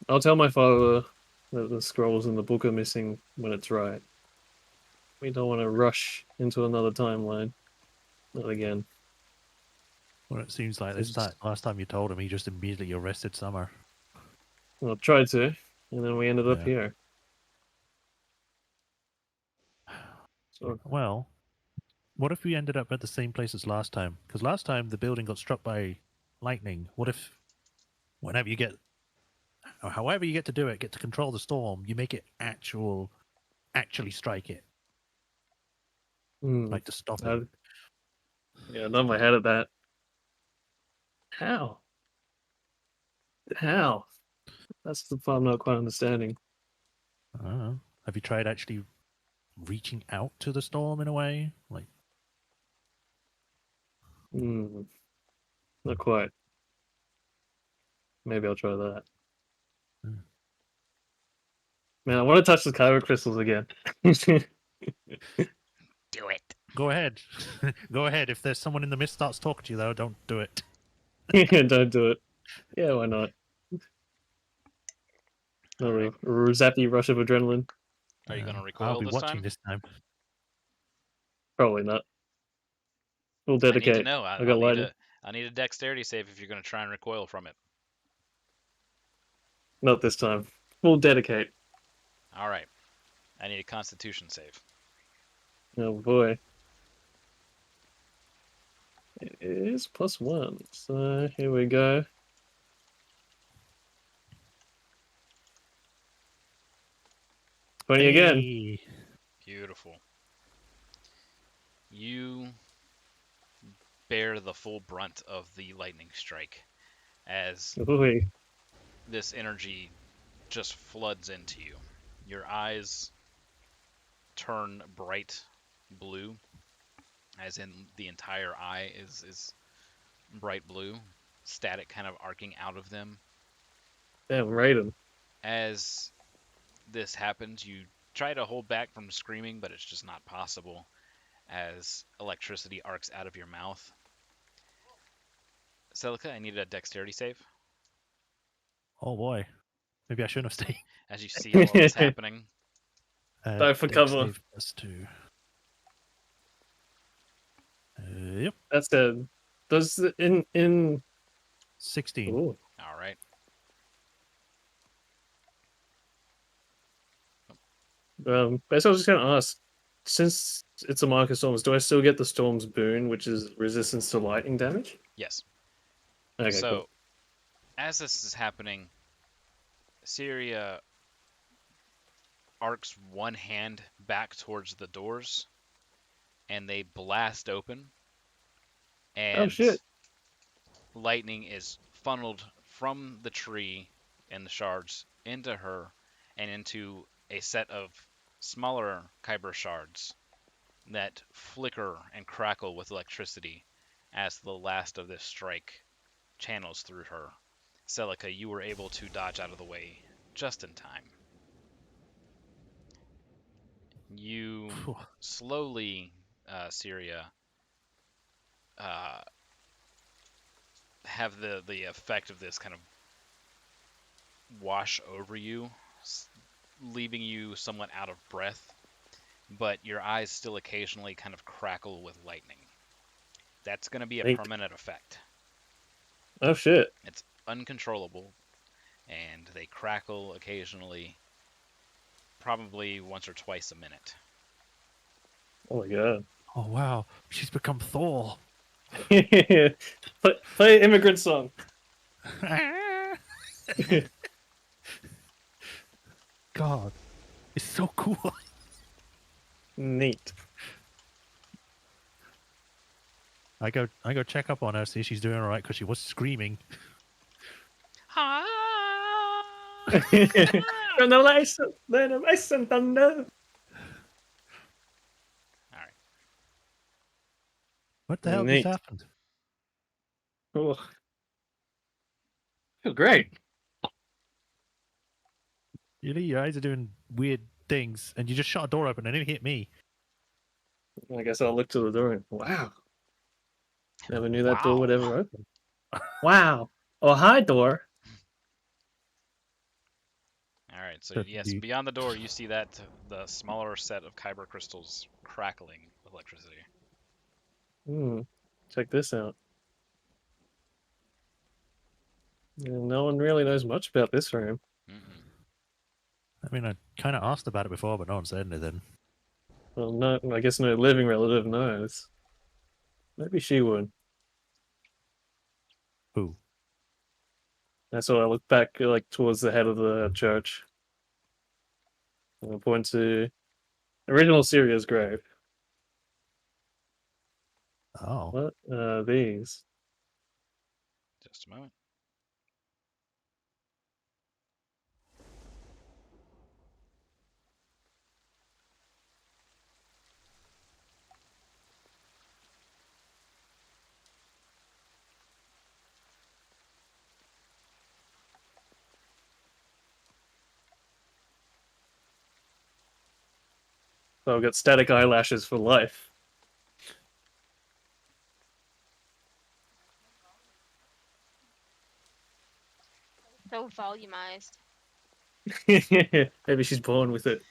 I'll tell my father that the scrolls in the book are missing when it's right. We don't want to rush into another timeline. Not again. Well, it seems like this time, Just, last time you told him, he just immediately arrested Summer. well, tried to, and then we ended up Yeah. here. So, Well, what if we ended up at the same place as last time? Because last time the building got struck by lightning. What if, whenever you get, or however you get to do it, get to control the storm, you make it actually strike it, hmm. like to stop it? I, yeah, nod my head at that. How? How? That's the part I'm not quite understanding. I don't know. Have you tried actually reaching out to the storm in a way? Like, Hmm. Not quite. Maybe I'll try that. hmm. Man, I want to touch the kyber crystals again. Do it. Go ahead. Go ahead. If there's someone in the mist starts talking to you, though, don't do it. Don't do it. Yeah, why not? Not really. Zappy rush of adrenaline. Are you going to I'll recoil be this watching time? this time. Probably not. We'll I need to dedicate. know. I got lightning. I need a dexterity save if you're going to try and recoil from it. Not this time. We'll dedicate. All right. I need a Constitution save. Oh boy. It is +1. So here we go. 20 again. Hey. Beautiful. You bear the full brunt of the lightning strike as Ooh. this energy just floods into you. Your eyes turn bright blue, as in the entire eye is bright blue, static kind of arcing out of them. Damn, Raiden. As this happens, you try to hold back from screaming, but it's just not possible as electricity arcs out of your mouth. Celica, I need a dexterity save Oh boy. Maybe I shouldn't have stayed. as you see all of this happening. Dive for Dex cover. save +2. Yep. That's a does in 16. ooh. All right. Basically, I was just gonna ask, since it's a mark of storms, do I still get the storm's boon, which is resistance to lightning damage? Yes. Okay, So, cool. as this is happening, Syria arcs one hand back towards the doors, and they blast open, Oh and shit! lightning is funneled from the tree and the shards into her and into a set of smaller kyber shards that flicker and crackle with electricity as the last of this strike channels through her. Celica, you were able to dodge out of the way just in time. You Phew. slowly, Syria, uh, have the effect of this kind of wash over you, leaving you somewhat out of breath, but your eyes still occasionally kind of crackle with lightning. That's going to be a Neat. permanent effect. Oh shit! It's uncontrollable, and they crackle occasionally, probably once or twice a minute. Oh my god! Oh wow. She's become Thor. play immigrant song. God. It's so cool. Neat. I go check up on her, see if she's doing all right because she was screaming. From the ice and thunder. All right. What the hell just Neat. happened? Oh, feel great. You know, your eyes are doing weird things, and you just shot a door open and it hit me. I guess I'll look to the door and wow. Never knew that door would Wow. ever open. Wow. Oh, hi, door. All right. So But yes, you- beyond the door, you see that the smaller set of kyber crystals crackling with electricity. Check this out. Yeah, no one really knows much about this room. Mm-mm. I mean, I kind of asked about it before, but no one said anything. Well, no, I guess no living relative knows. Maybe she would. Who? That's why I look back, like towards the head of the church. And I point to original Syria's grave. Oh. What are these? Just a moment. So I've got static eyelashes for life. So volumized. Maybe she's born with it.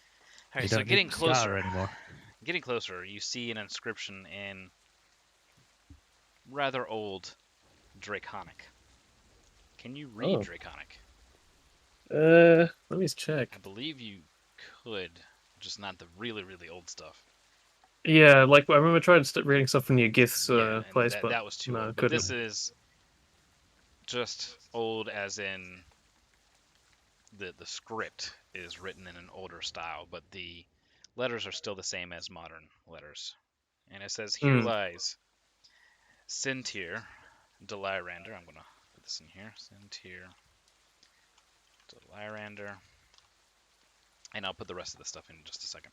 All You right. So don't need getting mascara closer, anymore. you see an inscription in rather old Draconic. Can you read Oh. Draconic? Let me just check. I believe you could, just not the really, really old stuff. Yeah, like I remember trying to start reading stuff from your Gith's Yeah, and place, but that was too no, old. But couldn't. this is just old as in the script is written in an older style, but the letters are still the same as modern letters. And it says, "Here lies Sintir Delirander." I'm gonna put this in here. Sintir Delirander. And I'll put the rest of the stuff in just a second.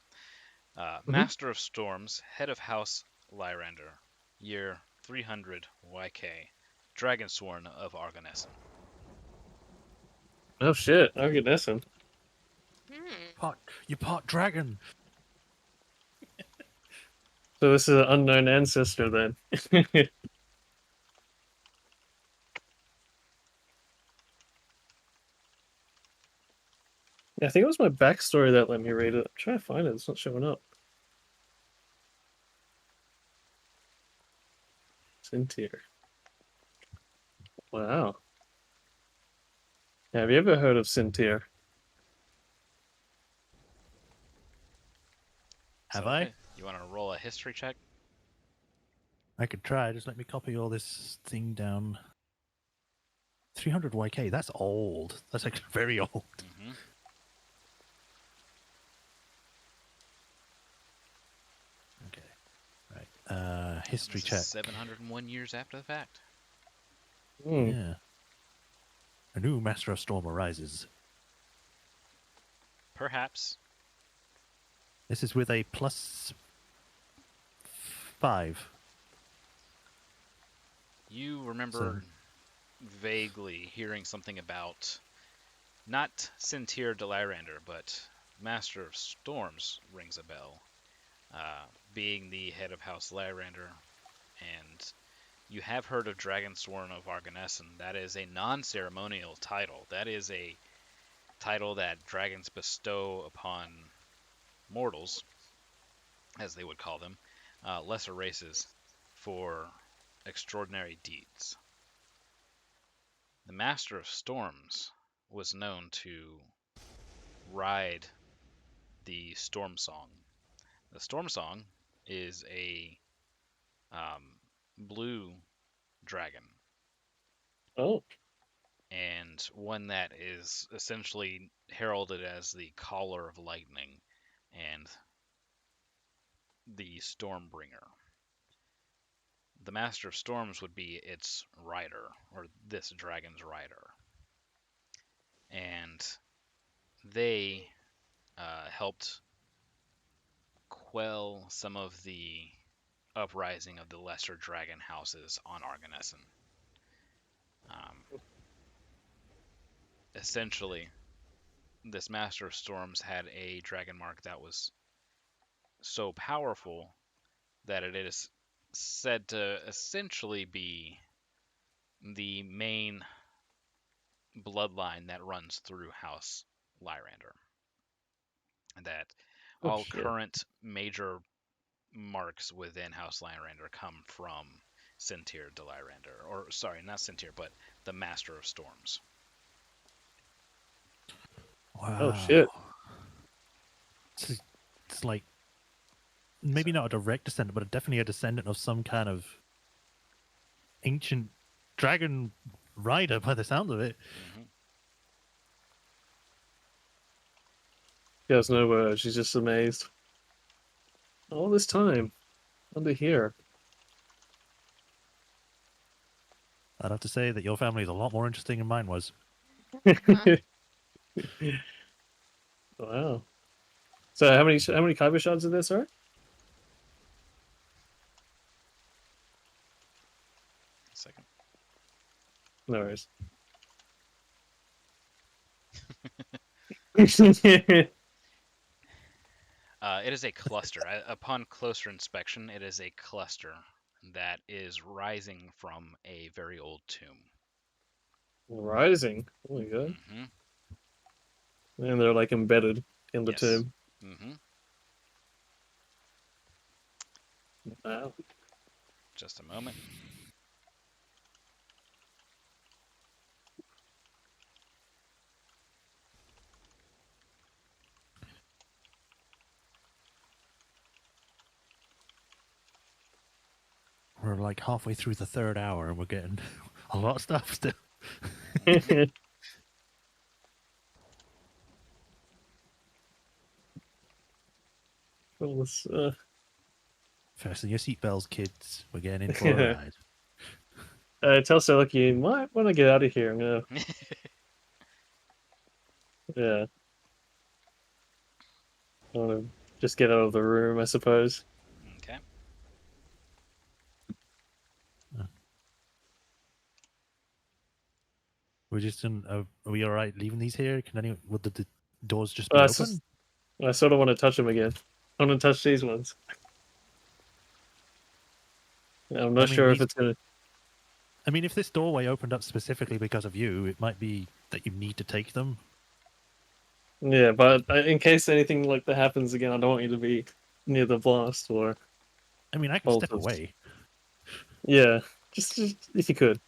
Master of Storms, head of House Lyrander, year 300 YK, Dragonsworn of Argonessen. Oh shit, Argonessen. You part dragon. So this is an unknown ancestor then. I think it was my backstory that let me read it. I'm trying to find it. It's not showing up. Sintir. Wow. Have you ever heard of Sintir? So, Have I? You want to roll a history check? I could try. Just let me copy all this thing down. 300 YK. That's old. That's actually very old. Mm-hmm. Okay. Right. History This is check. 701 years after the fact. Hmm. Yeah. A new Master of Storm arises. Perhaps. This is with a +5. You remember vaguely hearing something about not Sintir de Lyrander, but Master of Storms rings a bell. Being the head of House Lyrander, and you have heard of Dragonsworn of Argonessen. That is a non-ceremonial title. That is a title that dragons bestow upon mortals, as they would call them, lesser races, for extraordinary deeds. The Master of Storms was known to ride the Storm Song. The Storm Song is a blue dragon, Oh. and one that is essentially heralded as the caller of lightning and the Stormbringer. The Master of Storms would be its rider, or this dragon's rider. And they helped quell some of the uprising of the lesser dragon houses on Argonessen. Essentially, this Master of Storms had a dragon mark that was so powerful that it is said to essentially be the main bloodline that runs through House Lyrander. That Oh all shit. current major marks within House Lyrander come from Sintir de Lyrander. Or, sorry, not Sintir, but the Master of Storms. Wow. Oh shit. It's like maybe not a direct descendant, but definitely a descendant of some kind of ancient dragon rider by the sound of it. Mm-hmm. She has no words. She's just amazed. All this time. Under here. I'd have to say that your family is a lot more interesting than mine was. Wow. So how many Kyber shards are there, sorry? Second. No worries. It is a cluster. Upon closer inspection, it is a cluster that is rising from a very old tomb. Rising. Oh my god. Mm-hmm. And they're like embedded in the Yes. tomb. Mm-hmm. Wow. Just a moment. We're like halfway through the 3rd hour and we're getting a lot of stuff still. Well, this, Fasten your seatbelts, kids. We're getting in for a ride. tell Selleck you might want to get out of here. I'm gonna. Yeah. I want to just get out of the room, I suppose. Okay. We're just in. Are we all right leaving these here? Can anyone? Would the doors just be I, open? I sort of want to touch them again. I want to touch these ones. I'm not sure if it's gonna. I mean, if this doorway opened up specifically because of you, it might be that you need to take them. Yeah, but in case anything like that happens again, I don't want you to be near the blast or I mean, I can step bolters. away. Yeah, just if you could,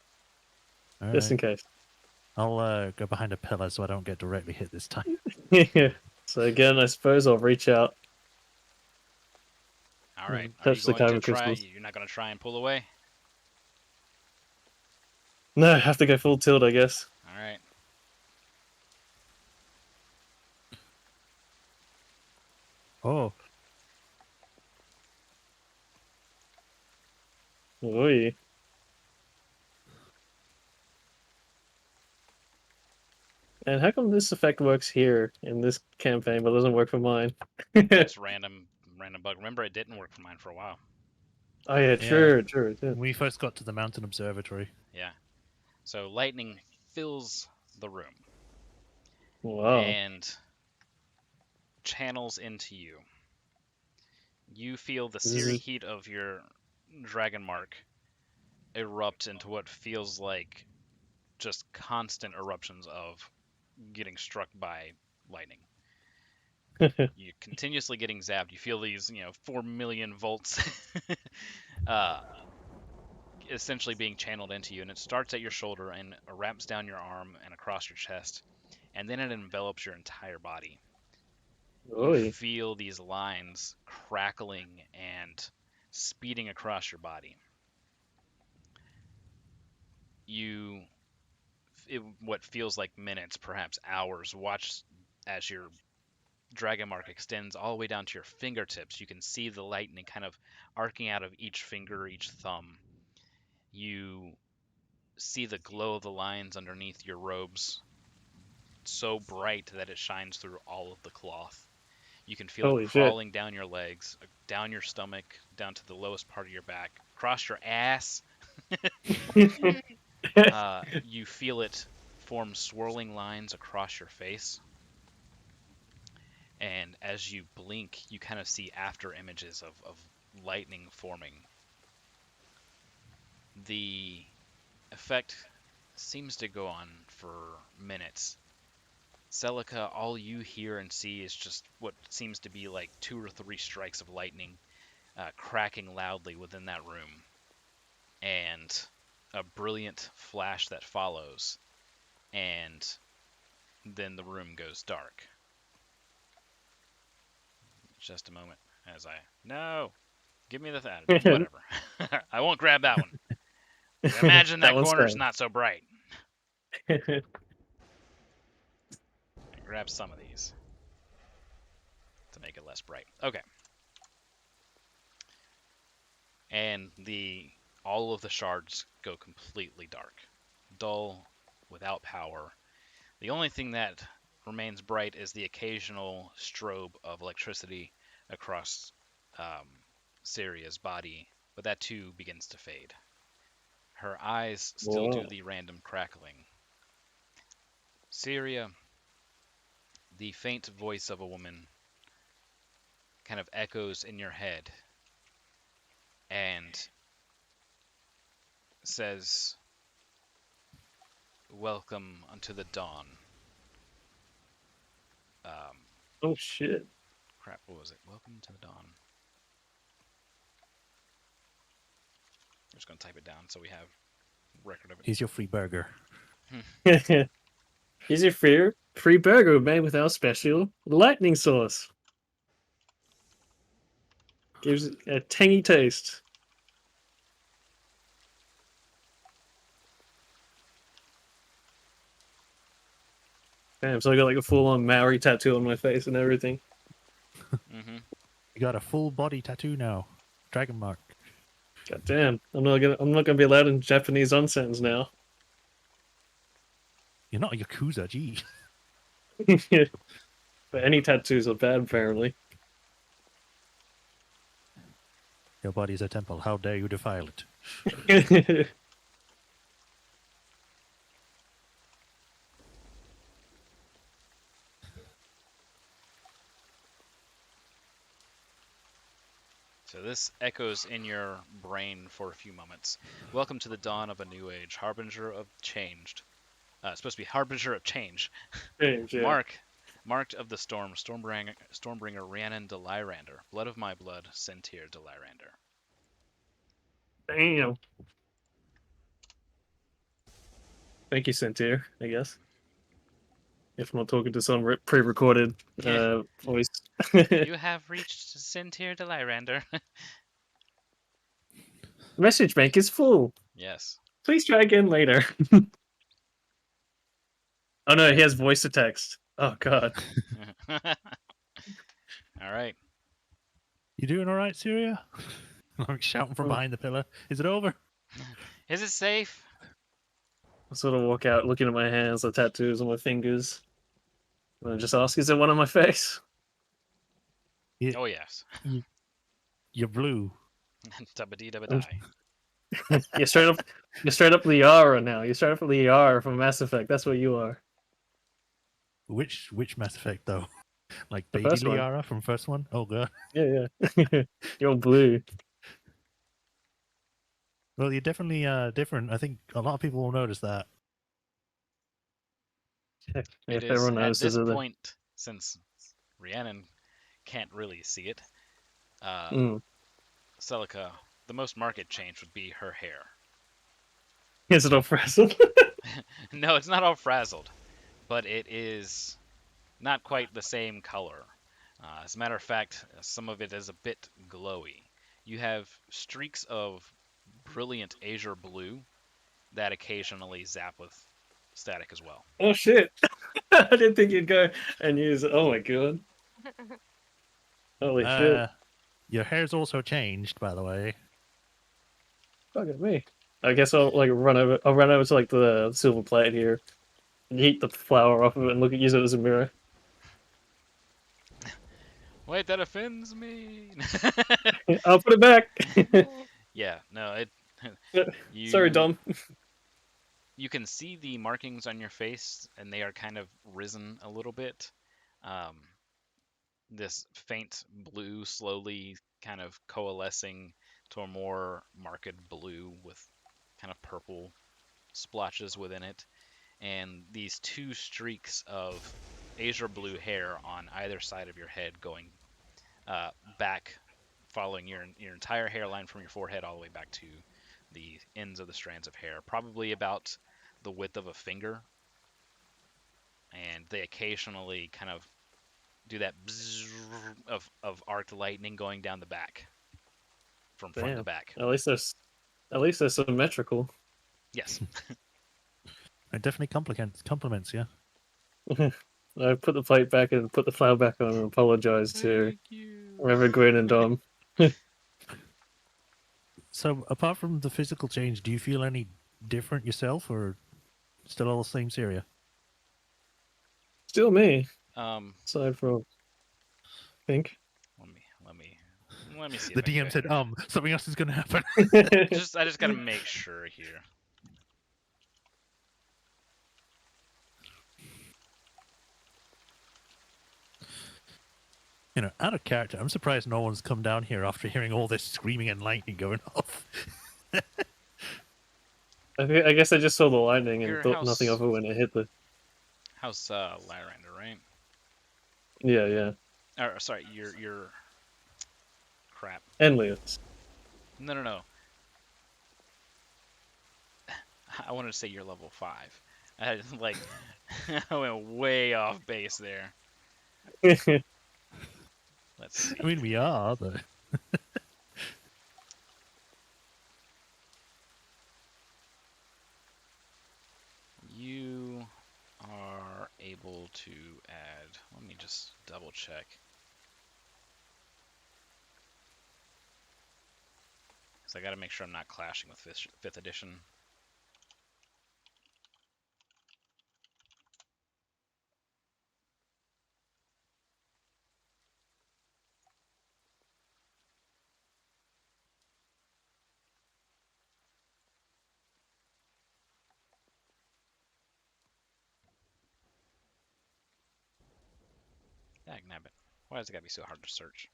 All just right. in case. I'll go behind a pillar so I don't get directly hit this time. Yeah. So again, I suppose I'll reach out All right. and Are you touch the going to kyber try? crystals. You're not going to try and pull away? No, I have to go full tilt, I guess. All right. Oh, Oi. And how come this effect works here in this campaign, but doesn't work for mine? That's random bug. Remember, it didn't work for mine for a while. Oh yeah, yeah. true. When we first got to the mountain observatory. Yeah. So lightning fills the room Wow. and channels into you. You feel the This searing is heat of your dragon mark erupt into what feels like just constant eruptions of getting struck by lightning. You're continuously getting zapped. You feel these, 4 million volts uh, essentially being channeled into you, and it starts at your shoulder and wraps down your arm and across your chest, and then it envelops your entire body. You Oi. feel these lines crackling and speeding across your body. You, what feels like minutes, perhaps hours, watch as your dragon mark extends all the way down to your fingertips. You can see the lightning kind of arcing out of each finger, each thumb. You see the glow of the lines underneath your robes so bright that it shines through all of the cloth. You can feel it Holy shit. crawling down your legs, down your stomach, down to the lowest part of your back, across your ass. You feel it form swirling lines across your face. And as you blink, you kind of see after images of lightning forming. The effect seems to go on for minutes. Celica, all you hear and see is just what seems to be like 2 or 3 strikes of lightning cracking loudly within that room, and a brilliant flash that follows, and then the room goes dark. Just a moment as no, give me the whatever. I won't grab that one. Imagine That that one's corner's fine. not so bright. Grab some of these to make it less bright. Okay. And all of the shards go completely dark, dull, without power. The only thing that remains bright is the occasional strobe of electricity across Syria's body, but that too begins to fade. Her eyes still do Wow. the random crackling. Syria, the faint voice of a woman, kind of echoes in your head and says, "Welcome unto the dawn." Um, Oh shit. Crap, what was it? Welcome to the dawn. I'm just gonna type it down so we have record of it. Here's your free burger. Here's your free burger made with our special lightning sauce. Gives it a tangy taste. Damn, so I got like a full-on Maori tattoo on my face and everything. Mm-hmm. You got a full body tattoo now. Dragon mark. God damn, I'm not gonna be allowed in Japanese onsens now. You're not a Yakuza, gee. But any tattoos are bad, apparently. Your body is a temple. How dare you defile it? So this echoes in your brain for a few moments. Welcome to the dawn of a new age, harbinger of changed. It's supposed to be harbinger of change. James, yeah. Marked of the storm, Stormbringer Rhiannon de Lyrander. Blood of my blood, Sentir de Lyrander. Damn. Thank you, Sentir, I guess. If I'm not talking to some pre-recorded voice. You have reached Sentir de Lyrander. Message bank is full. Yes. Please try again later. Oh no, he has voice to text. Oh god. All right. You doing all right, Syria? I'm shouting from behind the pillar. Is it over? Is it safe? I sort of walk out looking at my hands, the tattoos on my fingers. And I just ask, is there one on my face? Oh, yes. You're blue. Dabba-dee dabba-die. You're straight up Liara now. You're straight up Liara from Mass Effect. That's what you are. Which Mass Effect though? Like The baby first one. Liara from first one? Oh god. Yeah. You're blue. Well, you're definitely different. I think a lot of people will notice that. If It is everyone at notices this it. point, since Rhiannon can't really see it, Celica, the most marked change would be her hair. Is it all frazzled? No, it's not all frazzled, but it is not quite the same color. As a matter of fact, some of it is a bit glowy. You have streaks of brilliant azure blue that occasionally zap with static as well. Oh shit. I didn't think you'd go and use it. Oh my god. Holy shit. Your hair's also changed, by the way. Fuck at me. I guess I'll run over to like the silver plate here and heat the flower off of it and use it as a mirror. Wait, that offends me. I'll put it back. Yeah, no, it. Sorry, Dom. You can see the markings on your face, and they are kind of risen a little bit. This faint blue slowly kind of coalescing to a more marked blue with kind of purple splotches within it, and these two streaks of azure blue hair on either side of your head going back, following your entire hairline from your forehead all the way back to the ends of the strands of hair, probably about the width of a finger. And they occasionally kind of do that bzzz of arc lightning going down the back, from front to back. At least they're symmetrical. Yes. It definitely compliments you. I put the plate back and put the flower back on and apologize to Reverend Gwen and Dom. So, apart from the physical change, do you feel any different yourself, or still all the same Syria? Still me. Aside from Pink. Let me see. The DM said, something else is going to happen. I just gotta make sure here. You know, out of character, I'm surprised no one's come down here after hearing all this screaming and lightning going off. I guess I just saw the lightning and Your thought house- nothing of it when it hit the. How's Lyrander, right? Yeah. Or sorry, your crap. Enlius. No. I wanted to say you're level 5. I had I went way off base there. Let's see. I mean, we are, but You are able to add. Let me just double check. Because I got to make sure I'm not clashing with 5th edition. Dagnabbit. Why does it gotta be so hard to search?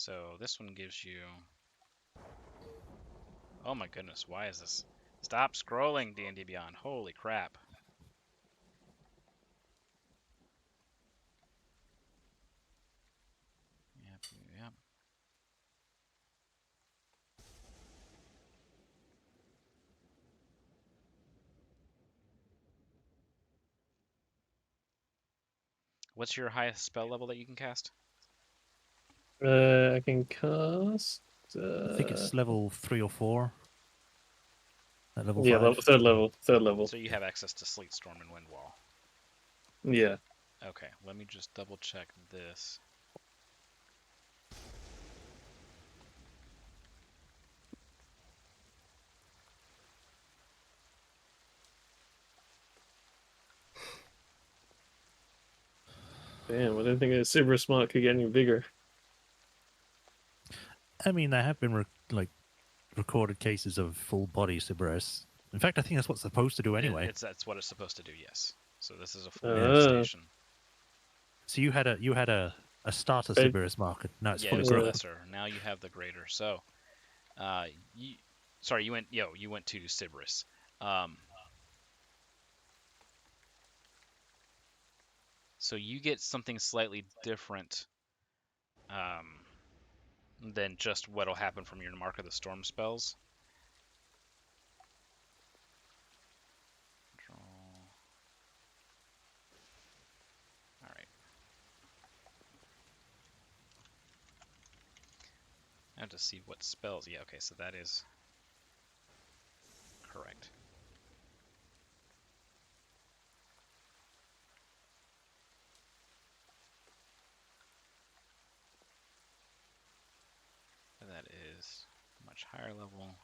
So this one gives you. Oh my goodness, why is this? Stop scrolling, D&D Beyond. Holy crap. Yep, yep. What's your highest spell level that you can cast? I can cast. I think it's level 3 or 4. At level Yeah, 5. third level. Third level. So you have access to Sleet Storm and Wind Wall. Yeah. Okay, let me just double check this. Damn, I didn't think a super smart could get any bigger. I mean, there have been recorded cases of full body Cerberus. In fact, I think that's what's supposed to do anyway. That's what it's supposed to do. Yes. So this is a full Ah. manifestation. So you had a starter Right. Cerberus market. Now it's Yeah, it fully was the grown. lesser. Now you have the greater. So, you, sorry, you went to Sybaris. So you get something slightly different than just what'll happen from your Mark of the Storm spells. All right. I have to see what spells. Yeah, okay, so that is correct. That is much higher level.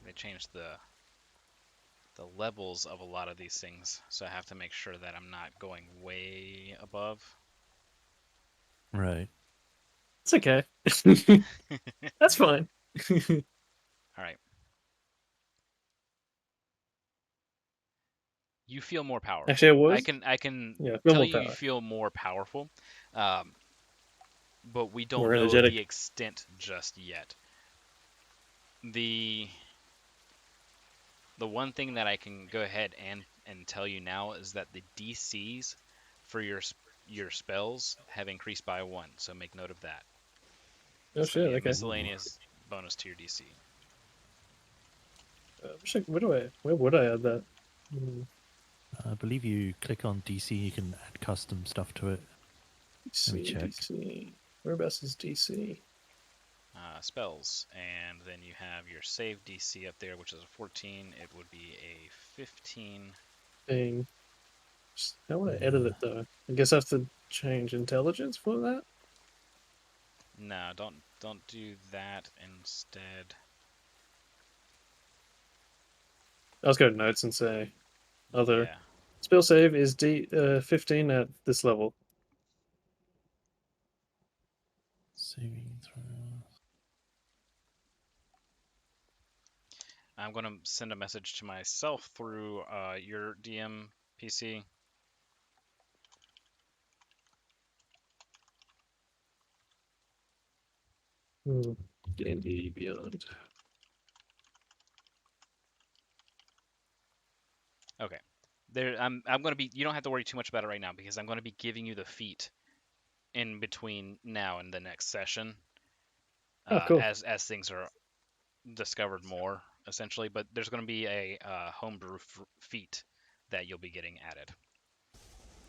They changed the levels of a lot of these things, so I have to make sure that I'm not going way above. Right. It's okay. That's fine. All right. You feel more powerful. Actually, it was. I can Yeah, feel tell more you power. feel more powerful, but we don't More know energetic. the extent just yet. The one thing that I can go ahead and tell you now is that the DCs for your spells have increased by 1, so make note of that. Oh It's going to shit. be a Okay. miscellaneous bonus to your DC. Where would I add that? Hmm, I believe you click on DC, you can add custom stuff to it. Let me DC, check. DC. Whereabouts is DC? Spells, and then you have your save DC up there, which is a 14. It would be a 15. Thing. How would I edit it though? I guess I have to change intelligence for that. No, don't do that instead. Let's go to notes and say other Yeah. spell save is D 15 at this level. Saving throw. I'm going to send a message to myself through your DM PC. D&D Beyond. Okay. I'm going to be. You don't have to worry too much about it right now because I'm going to be giving you the feat in between now and the next session. Oh, cool. As things are discovered more, essentially. But there's going to be a homebrew feat that you'll be getting added.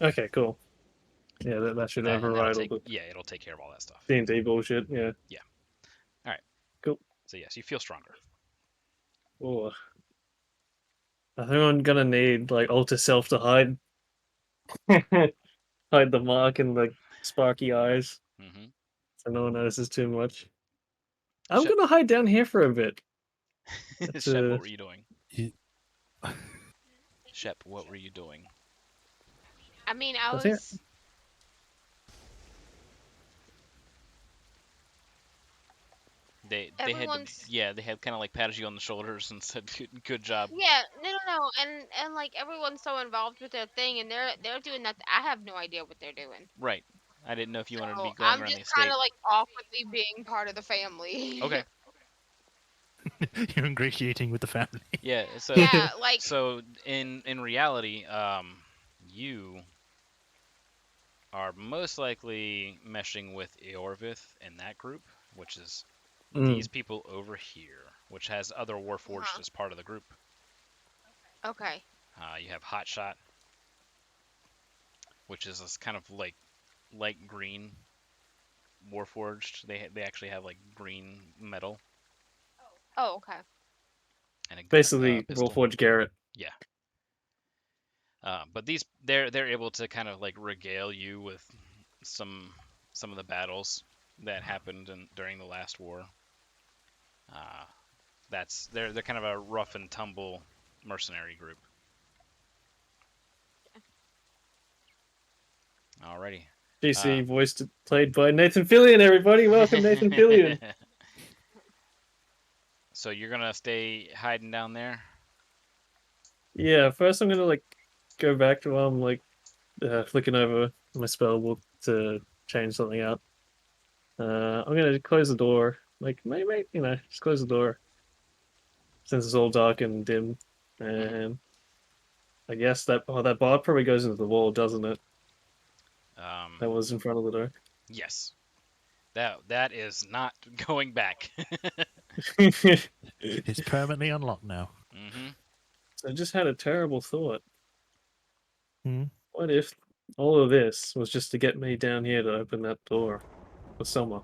Okay, cool. Yeah, that should And that'll override all take the it'll take care of all that stuff. D&D bullshit. Yeah. Yeah. All right. Cool. So yes, you feel stronger. Oh, I think I'm gonna need like alter self to hide hide the mark and the sparky eyes, Mm-hmm. so no one notices too much. I'm Shep, gonna hide down here for a bit. Shep, what were you doing? You- Shep, what were you doing? I mean, I I think was. They had to, Everyone's yeah, they had kind of like patted you on the shoulders and said good job. yeah, no, and like everyone's so involved with their thing, and they're doing that. I have no idea what they're doing. Right. I didn't know if you wanted to So be going I'm around the just kind estate. of like awkwardly being part of the family. Okay. You're ingratiating with the family. Yeah. Yeah, like So in reality, you are most likely meshing with Eorvith in that group, which is these Mm. people over here, which has other Warforged uh as part of the group. okay, You have Hotshot, which is this kind of like light green Warforged. They actually have like green metal oh okay, and a Basically, pistol. Warforged Garrett. Yeah. But these they're able to kind of like regale you with some some of the battles that happened during the last war. Uh, they're kind of a rough and tumble mercenary group. Alrighty. GC played by Nathan Fillion. Everybody, welcome Nathan Fillion. So you're gonna stay hiding down there? Yeah, first I'm gonna like go back to flicking over my spell book to change something out. I'm gonna close the door. Like maybe just close the door since it's all dark and dim. And I guess that bar probably goes into the wall, doesn't it? Um, That was in front of the door. yes. That is not going back. It's permanently unlocked now. hmm I just had a terrible thought. Hmm? What if all of this was just to get me down here to open that door for summer?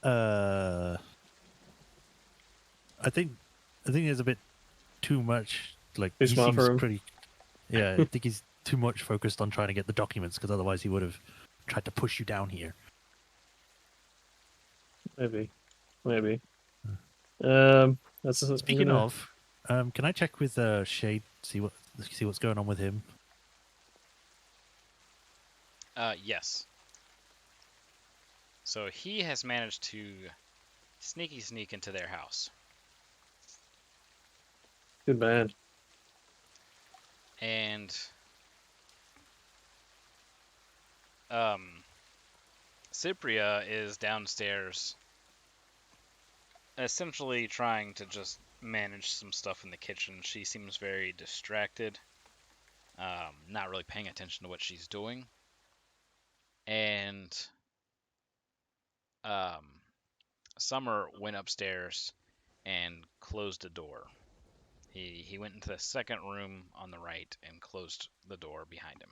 Uh, I think there's a bit too much. Like Too he smart seems for him. pretty. Yeah, I think he's too much focused on trying to get the documents because otherwise he would have tried to push you down here. Maybe. I'm Speaking gonna. of, can I check with Shade see what's going on with him? Yes. So he has managed to sneak into their house. Good man. And Cypria is downstairs essentially trying to just manage some stuff in the kitchen. She seems very distracted, not really paying attention to what she's doing. And um, Summer went upstairs and closed the door. He went into the second room on the right and closed the door behind him.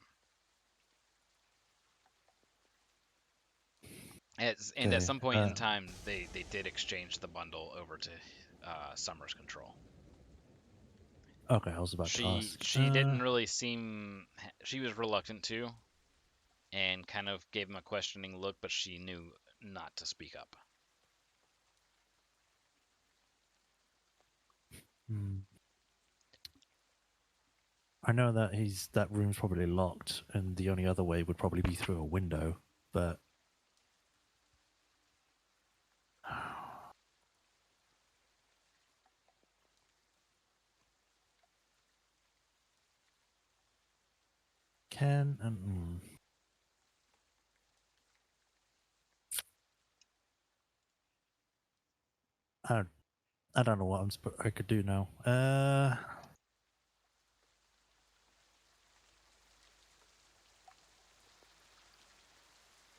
And at Okay. some point in time, they did exchange the bundle over to Summer's control. Okay, I was about to ask. She didn't really seem, she was reluctant to, and kind of gave him a questioning look, but she knew not to speak up. I know that that room's probably locked, and the only other way would probably be through a window. But can and I don't know what I could do now.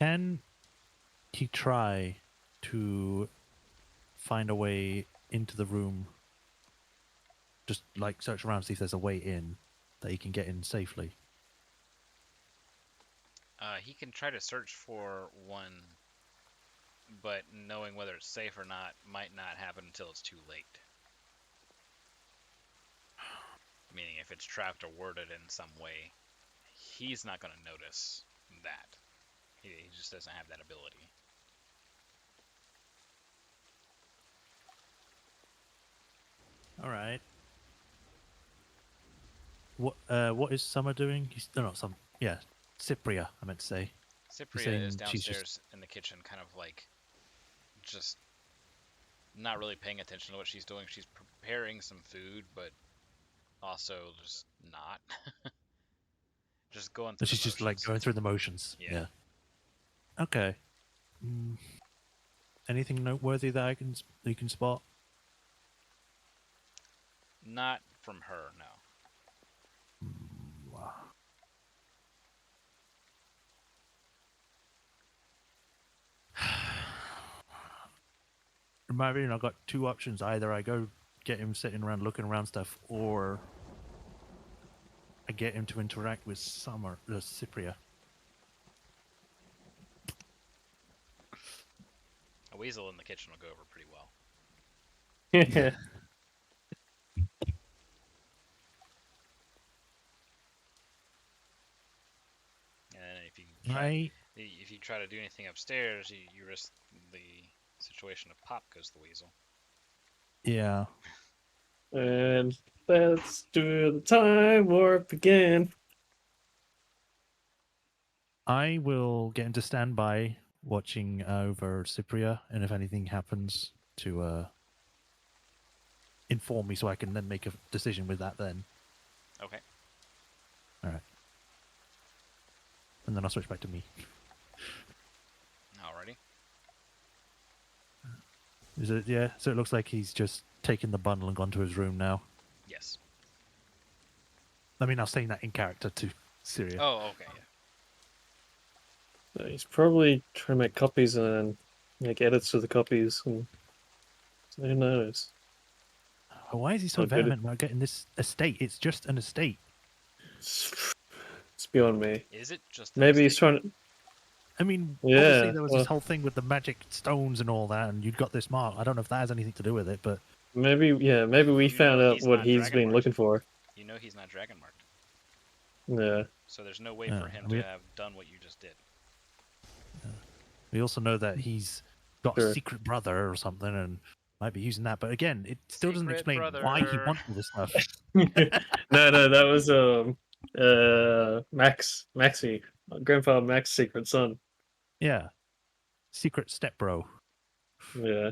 Can he try to find a way into the room? Just like search around, see if there's a way in that he can get in safely. He can try to search for one, but knowing whether it's safe or not might not happen until it's too late. Meaning, if it's trapped or worded in some way, he's not going to notice that. He just doesn't have that ability. All right. What is Summer doing? He's no, not some. Yeah, Cypria. I meant to say. You're Cypria is saying she's just. downstairs in the kitchen, kind of like just not really paying attention to what she's doing. She's preparing some food, but also just not. Just going through the She's just like motions. going through the motions. Yeah. Yeah. Okay. Mm, anything noteworthy that you can spot? Not from her, no. Wow. In my opinion, I've got two options. Either I go get him sitting around looking around stuff, or I get him to interact with Summer, Cypria. A weasel in the kitchen will go over pretty well. Yeah. And if you try to do anything upstairs, you risk the situation of pop goes the weasel. Yeah. And let's do the time warp again. I will get him to stand by watching over Cypria, and if anything happens, to inform me so I can then make a decision with that then. Okay. Alright. And then I'll switch back to me. Alrighty. Is it? Yeah. So it looks like he's just taken the bundle and gone to his room now. Yes. I mean, I was saying that in character to Syria. Oh, okay, yeah. He's probably trying to make copies and make edits to the copies, and who knows? Why is he so How good vehement about getting this estate? It's just an estate. It's beyond me. Is it just Maybe he's trying to. I mean, Yeah, obviously there was well- this whole thing with the magic stones and all that, and you'd got this mark. I don't know if that has anything to do with it, but Maybe we You found know out he's what not he's dragon been marked. looking for. You know he's not dragon marked. Yeah. So there's no way Yeah, for him I mean- to have done what you just did. we also know that he's got Sure. a secret brother or something, and might be using that. But again, it still doesn't Secret explain why he brother. wants all this stuff. No, that was Maxie, grandfather Max's secret son. Yeah, secret stepbro. Yeah.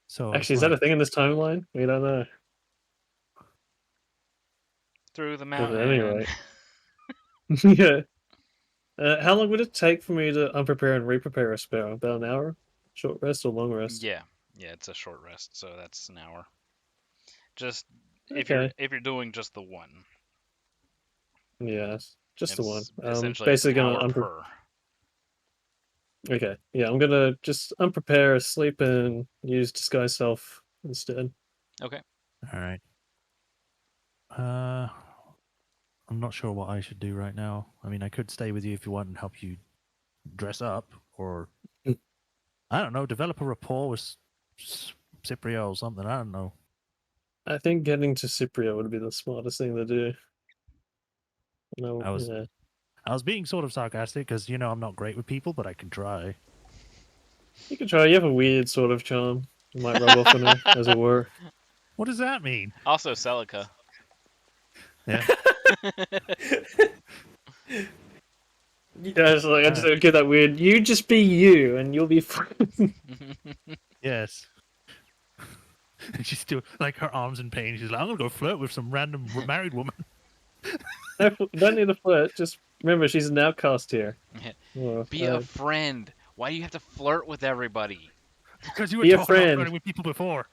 So Actually, is it's that a like, thing in this timeline? We don't know. Through the But mountain. anyway. Yeah. How long would it take for me to unprepare and reprepare a spell? About an hour? Short rest or long rest? Yeah, it's a short rest, so that's an hour. Just Okay. if you're doing just the one, Yeah, just the one. Essentially, Basically it's an gonna hour per. Okay. Yeah, I'm gonna just unprepare, sleep, and use disguise self instead. Okay. all right. I'm not sure what I should do right now. I mean, I could stay with you if you want and help you dress up, or I don't know, develop a rapport with Cypria or something. I don't know. I think getting to Cypria would be the smartest thing to do. No, I was- yeah. I was being sort of sarcastic because I'm not great with people, but I can try. You could try. You have a weird sort of charm. You might rub off on her, as it were. What does that mean? Also, Celica. Yeah. Yeah, it's like I just get that weird. You just be you, and you'll be fine. Yes. And she's still like her arms in pain. She's like, I'm gonna go flirt with some random married woman. No, don't need to flirt. Just remember, she's an outcast here. Well, Be a friend. Why do you have to flirt with everybody? Because you were Be a talking about friend. flirting with people before.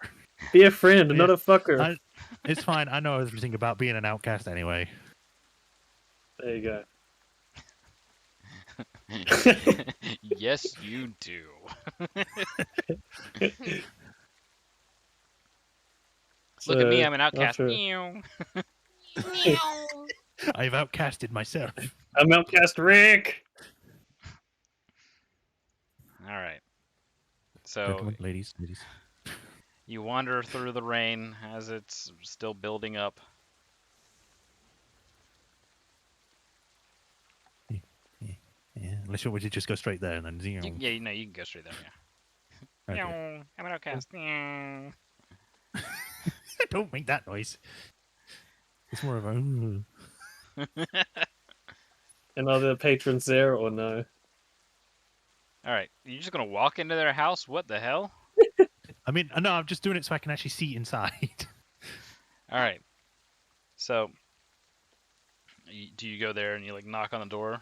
be a friend, Yeah. not a fucker. It's fine. I know everything about being an outcast anyway. There you go. Yes, you do. Look at me, I'm an outcast. after- Meow. I've outcasted myself. I'm outcast Rick. All right. So Gentlemen, ladies. you wander through the rain as it's still building up. Yeah, unless you want me to just go straight there and then You can go straight there. Yeah. Okay. Meow. I'm an outcast. Meow. Don't make that noise. It's more of a. And are the patrons there or no? All right, you're just gonna walk into their house? What the hell? I mean, no, I'm just doing it so I can actually see inside. All right. So, do you go there and you like knock on the door?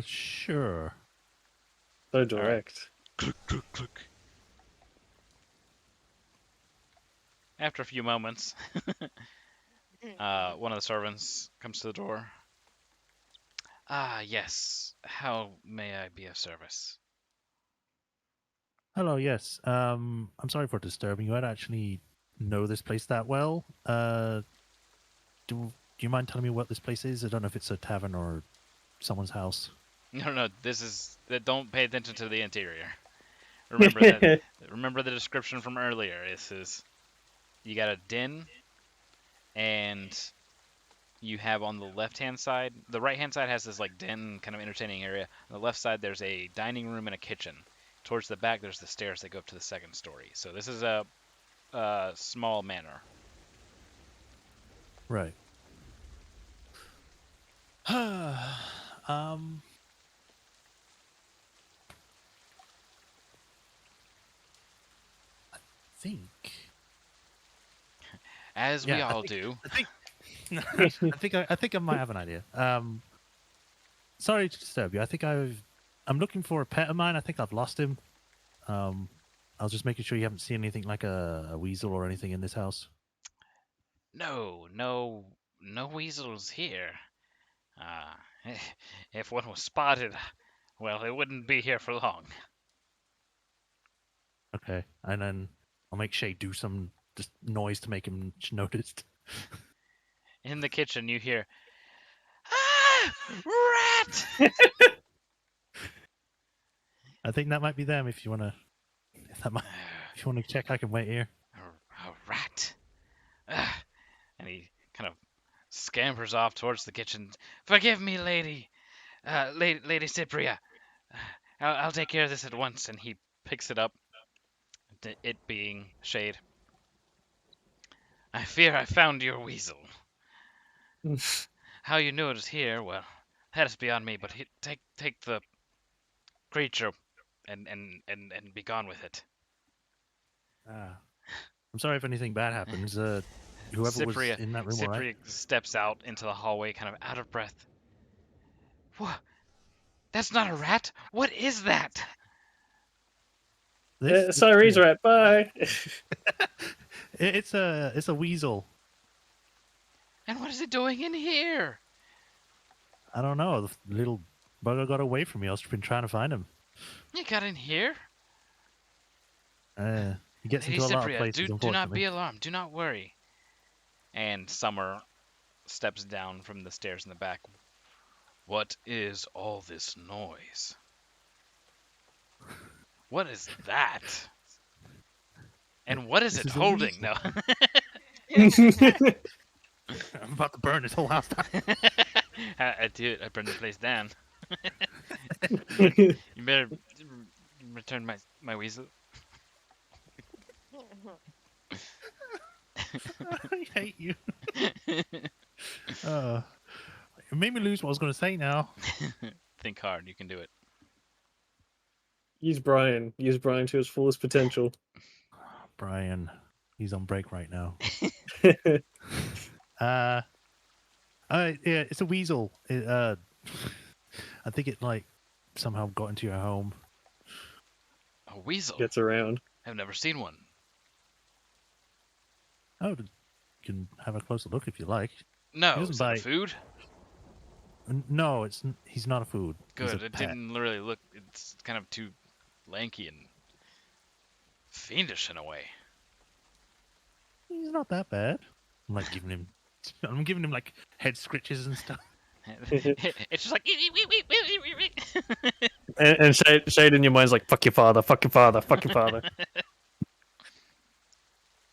Sure. So All right. direct. Click, click, click. After a few moments, one of the servants comes to the door. Ah, yes. How may I be of service? Hello, yes. I'm sorry for disturbing you. I don't actually know this place that well. Do you mind telling me what this place is? I don't know if it's a tavern or someone's house. No, this is. Don't pay attention to the interior. Remember that. Remember the description from earlier. This is. You got a den, and you have on the left-hand side. The right-hand side has this like den kind of entertaining area. On the left side, there's a dining room and a kitchen. Towards the back, there's the stairs that go up to the second story. So this is a small manor. Right. um. I think. As we all do. I think. I think I might have an idea. Sorry to disturb you. I think I'm looking for a pet of mine. I think I've lost him. I was just making sure you haven't seen anything like a weasel or anything in this house. No weasels here. If one was spotted, well, it wouldn't be here for long. Okay, and then I'll make Shay do some just noise to make him noticed. In the kitchen, you hear, "Ah, rat!" I think that might be them. If you wanna, if you wanna check, I can wait here. A rat. And he kind of scampers off towards the kitchen. Forgive me, lady. Lady Cypria. I'll take care of this at once. And he picks it up, it being Shade. I fear I found your weasel. How you knew it was here, well, that is beyond me, but take the creature and be gone with it. I'm sorry if anything bad happens. Whoever was in that room, all right? Cypria steps out into the hallway, kind of out of breath. What? That's not a rat. What is that? Cyrese rat, bye. It's a weasel. And what is it doing in here? I don't know. The little bugger got away from me. I've been trying to find him. You got in here? He gets Lady into a lot of Cypria, places, do not unfortunately. be alarmed. Do not worry. And Summer steps down from the stairs in the back. What is all this noise? What is that? And what is This it is a holding? weasel. No. I'm about to burn this whole house down. I do it. I burn the place down. You better return my weasel. I hate you. It made me lose what I was going to say now. Think hard. You can do it. Use Brian. Use Brian to his fullest potential. Brian, he's on break right now. Yeah, it's a weasel. I think it like somehow got into your home. A weasel? Gets around. I've never seen one. Oh, you can have a closer look if you like. No, He doesn't is it a bite. food? No, he's not a food. He's Good. a It pet. didn't really look. It's kind of too lanky and fiendish in a way. He's not that bad. I'm giving him like head scritches and stuff. It's just like. And Shade in your mind's like, fuck your father, fuck your father, fuck your father.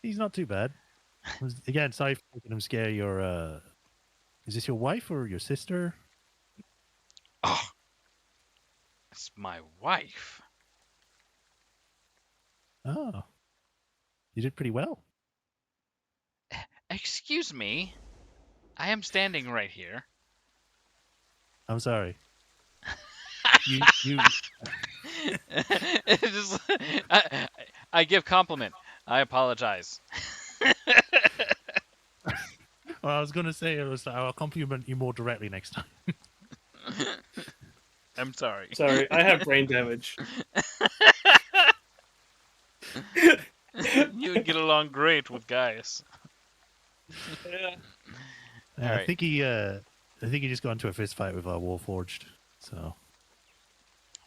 He's not too bad. Again, sorry for making him scare your. Is this your wife or your sister? Oh, it's my wife. Oh, you did pretty well. Excuse me. I am standing right here. I'm sorry. You. It's just, I give compliment. I apologize. Well, I was gonna say I'll compliment you more directly next time. I'm sorry. Sorry, I have brain damage. You would get along great with Guyus. Yeah. All I right. think he just got into a fist fight with our Warforged. So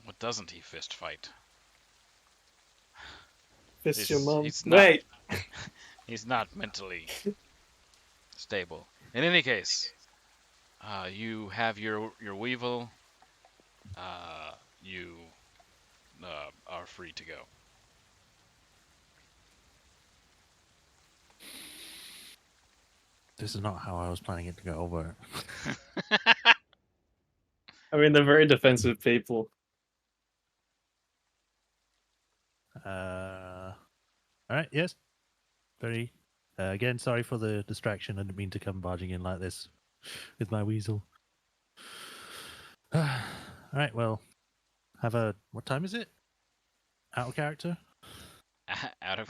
What doesn't he fist fight? Fist your mum. He's not. Wait. He's not mentally stable. In any case, you have your weevil. You are free to go. this is not how I was planning it to go, but I mean, they're very defensive people. all right, yes, very. Again, sorry for the distraction. I didn't mean to come barging in like this with my weasel. All right, well, have a. What time is it? Out of character. Out of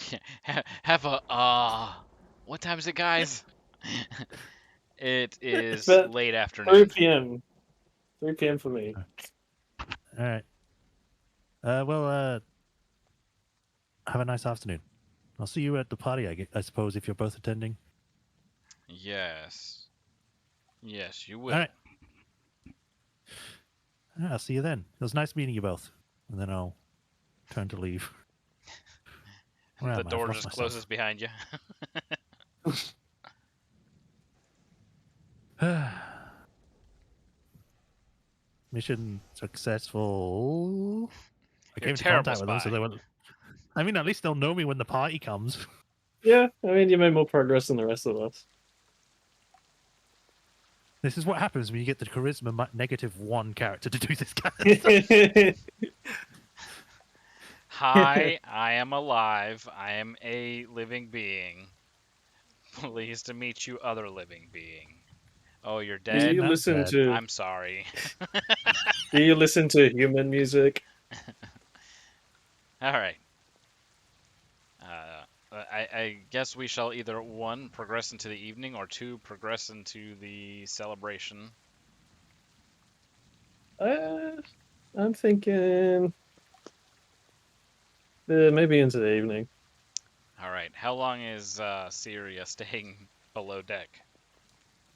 have a what time is it, guys? It It's is about late 3 afternoon. p.m. 3 p.m. for me. All right. Well, have a nice afternoon. I'll see you at the party, I suppose, if you're both attending. Yes. Yes, you will. All right. Yeah, I'll see you then. It was nice meeting you both. And then I'll turn to leave. Where The am I? I've door lost just myself. closes behind you. Mission successful. I You're a came into terrible contact with them, so spy. they were. I mean, at least they'll know me when the party comes. Yeah, I mean, you made more progress than the rest of us. This is what happens when you get the charisma -1 character to do this kind of stuff. Hi, I am alive. I am a living being. Pleased to meet you, other living being. Oh, you're Do dead? you Not listen bad. to I'm sorry. Do you listen to human music? All right. I guess we shall either one progress into the evening or two progress into the celebration. I'm thinking maybe into the evening. All right. How long is Syria staying below deck?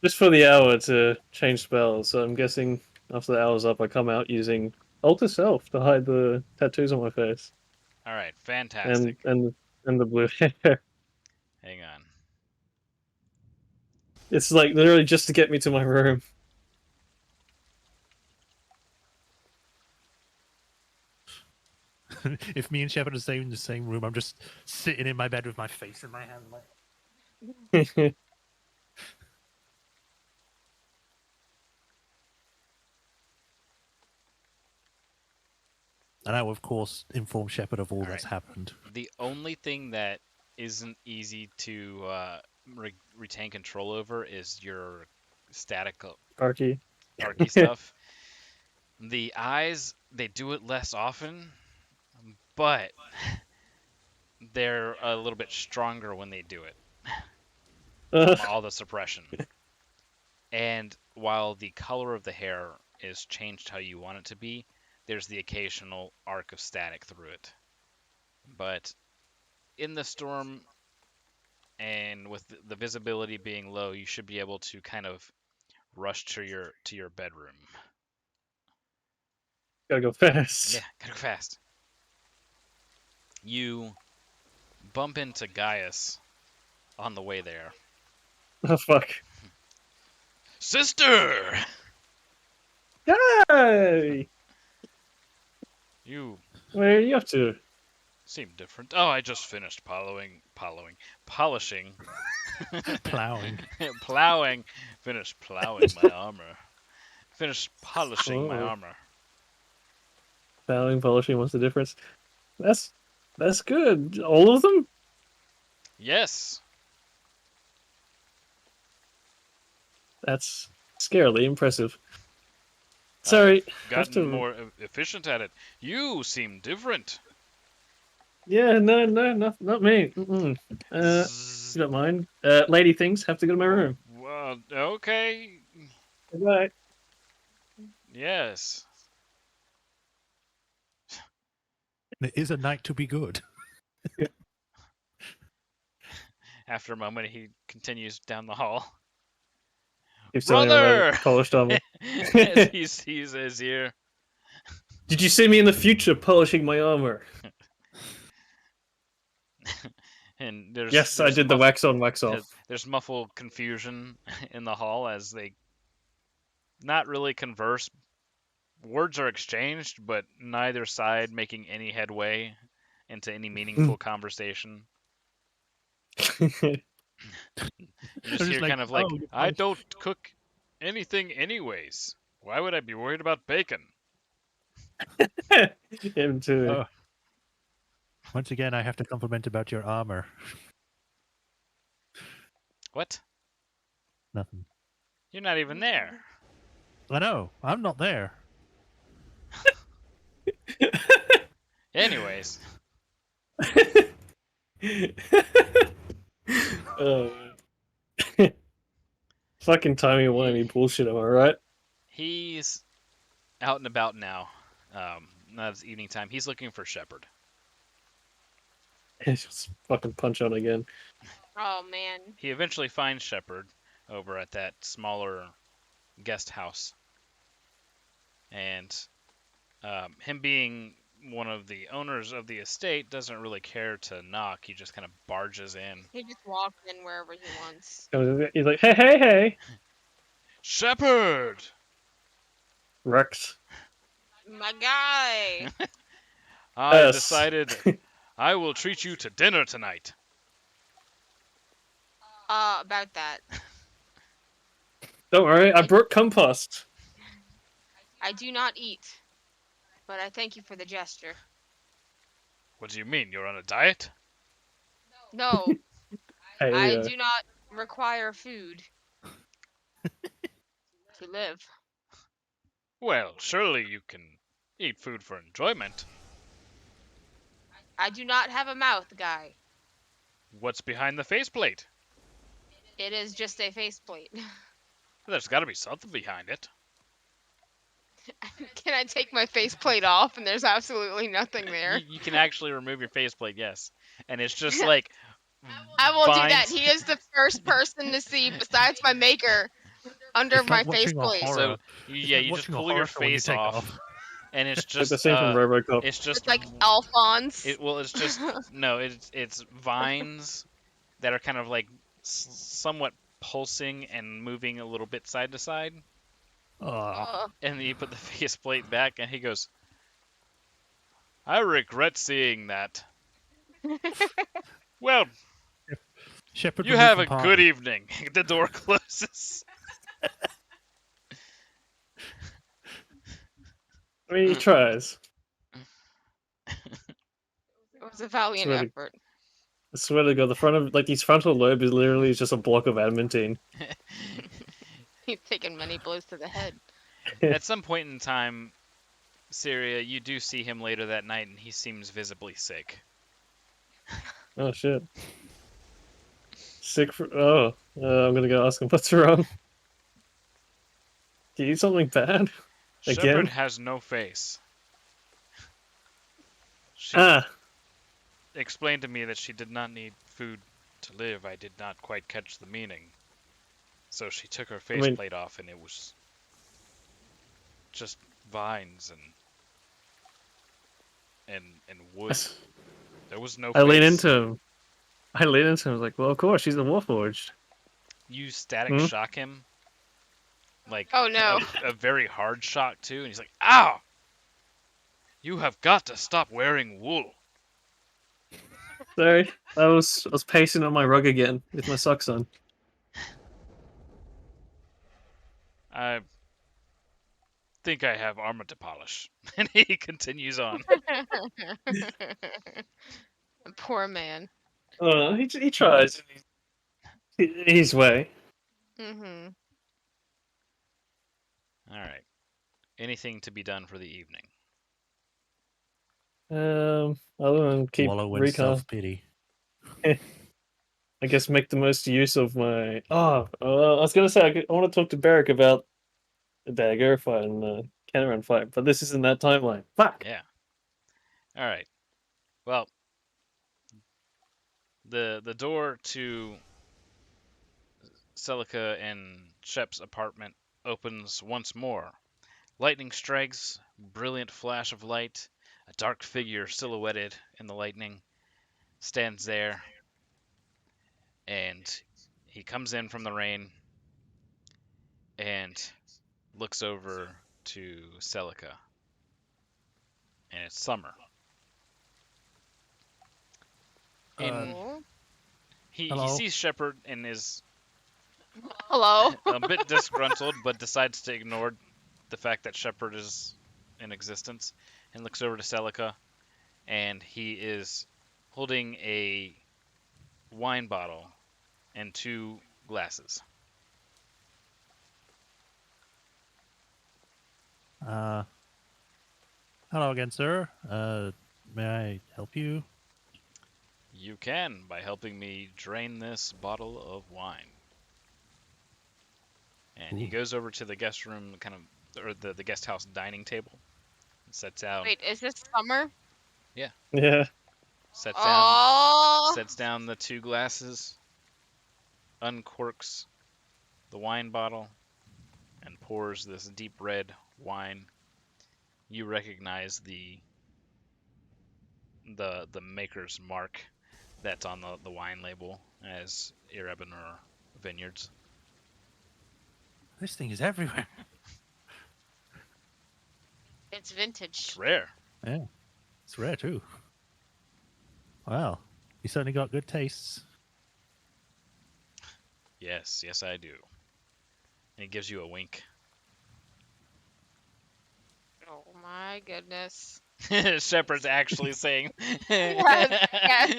Just for the hour to change spells. So I'm guessing after the hour's up, I come out using Alter Self to hide the tattoos on my face All right. Fantastic. and the blue hair. Hang on. It's like literally just to get me to my room. If me and Shepard are in the same room, I'm just sitting in my bed with my face in my hand. Like... And I will, of course, inform Shepard of all that's happened. The only thing that isn't easy to retain control over is your static Arky. arky stuff. The eyes, they do it less often, but they're a little bit stronger when they do it from all the suppression. And while the color of the hair is changed how you want it to be, there's the occasional arc of static through it. But in the storm and with the visibility being low, you should be able to kind of rush to your bedroom. Gotta go fast. Yeah, gotta go fast. You bump into Gaius on the way there. Oh fuck. Sister! Hey! You Where are you up to? seem different. Oh, I just finished polishing. Plowing. Plowing. Finished plowing my armor. Finished polishing my Oh. armor. Bowing, polishing, what's the difference? That's good. All of them? Yes. That's scarily impressive. Sorry, have Gotten to. more efficient at it. You seem different. Yeah, no, not me. Mm-mm. Zzz. You don't mind. Lady things have to go to my room. Well, okay. Goodbye. Yes. It is a night to be good. After a moment, he continues down the hall. Keeps telling her about Brother! polished armor. As he sees his ear. Did you see me in the future polishing my armor? And there's Yes, I there's did the wax on, wax off. there's muffled confusion in the hall as they not really converse. Words are exchanged, but neither side making any headway into any meaningful conversation. You just They're hear just like, kind of like, "Oh, you I polished-" don't cook anything anyways. Why would I be worried about bacon? Him too. Oh. Once again, I have to compliment about your armor. What? Nothing. You're not even there. I know. I'm not there. Anyways, Oh, fucking timey-wimey bullshit, am I right? he's out and about now. Now it's evening time. He's looking for Shepard. Just fucking punch on again. Oh man. He eventually finds Shepard over at that smaller guest house. And him being one of the owners of the estate doesn't really care to knock. He just kind of barges in. He just walks in wherever he wants. He's like, hey, Shepard! Rex. My guy. I Yes. decided I will treat you to dinner tonight. About that. Don't worry, I brought compost. I do not eat, but I thank you for the gesture. What do you mean? You're on a diet? No, Hey, I do not require food to live. Well, surely you can eat food for enjoyment. I do not have a mouth, guy. What's behind the faceplate? It is just a faceplate. There's got to be something behind it. Can I take my faceplate off and there's absolutely nothing there? You can actually remove your faceplate, yes. And it's just like I will do that. vines. He is the first person to see, besides my maker, under It's my like watching a faceplate. horror. So yeah, It's you like just watching a pull your horror film when you face take off, and it's like just the same from RoboCop. it's just It's like Alphonse. it's just no, it's vines that are kind of like somewhat pulsing and moving a little bit side to side. And then you put the faceplate back, and he goes, "I regret seeing that." Well, Shepard you removed have from a party. good evening. The door closes. I mean, he tries. It was a valiant Swear to- effort. I swear to God, the front of his frontal lobe is literally just a block of adamantine. He's taken many blows to the head. At some point in time, Syria, you do see him later that night, and he seems visibly sick. Oh shit. Sick for. Oh, I'm gonna go ask him what's wrong. Did you eat something bad? Shepard Again? has no face. She Ah, explained to me that she did not need food to live. I did not quite catch the meaning. So she took her mean- faceplate off, and it was just vines and wood. There was no I face. lean into him. I was like, well, of course, she's a Warforged. You static Hmm? shock him. Like, Oh, no. a very hard shock, too. And he's like, ow! You have got to stop wearing wool. Sorry, I was pacing on my rug again with my socks on. I think I have armor to polish. And he continues on. Poor man. Oh, he tries. His way. Mm-hmm. All right. Anything to be done for the evening? Other than keep Wallow in Rika, self pity. I guess make the most use of my. I was gonna say I want to talk to Beric about the Dagger fight and the Canaran fight, but this isn't that timeline. Fuck. Yeah. All right. Well, the door to Celica and Shep's apartment opens once more. Lightning strikes, brilliant flash of light. A dark figure silhouetted in the lightning stands there, and he comes in from the rain and looks over to Celica, and it's summer. In Oh. he Hello. sees Shepard and is Hello. a bit disgruntled, but decides to ignore the fact that Shepard is in existence, and looks over to Celica, and he is holding a wine bottle and two glasses. Uh, hello again, sir. May I help you? You can by helping me drain this bottle of wine. And he Ooh. goes over to the guest room, or the guest house dining table, and sets down, Wait, is this summer? Yeah. sets down, Oh. sets down the two glasses, uncorks the wine bottle, and pours this deep red wine. You recognize the maker's mark that's on the wine label as Erebinor Vineyards. This thing is everywhere. It's vintage. It's rare. Yeah, it's rare too. Wow, you certainly got good tastes. Yes, yes, I do. And he gives you a wink. Oh my goodness. Shepard's actually saying. Yes, yes.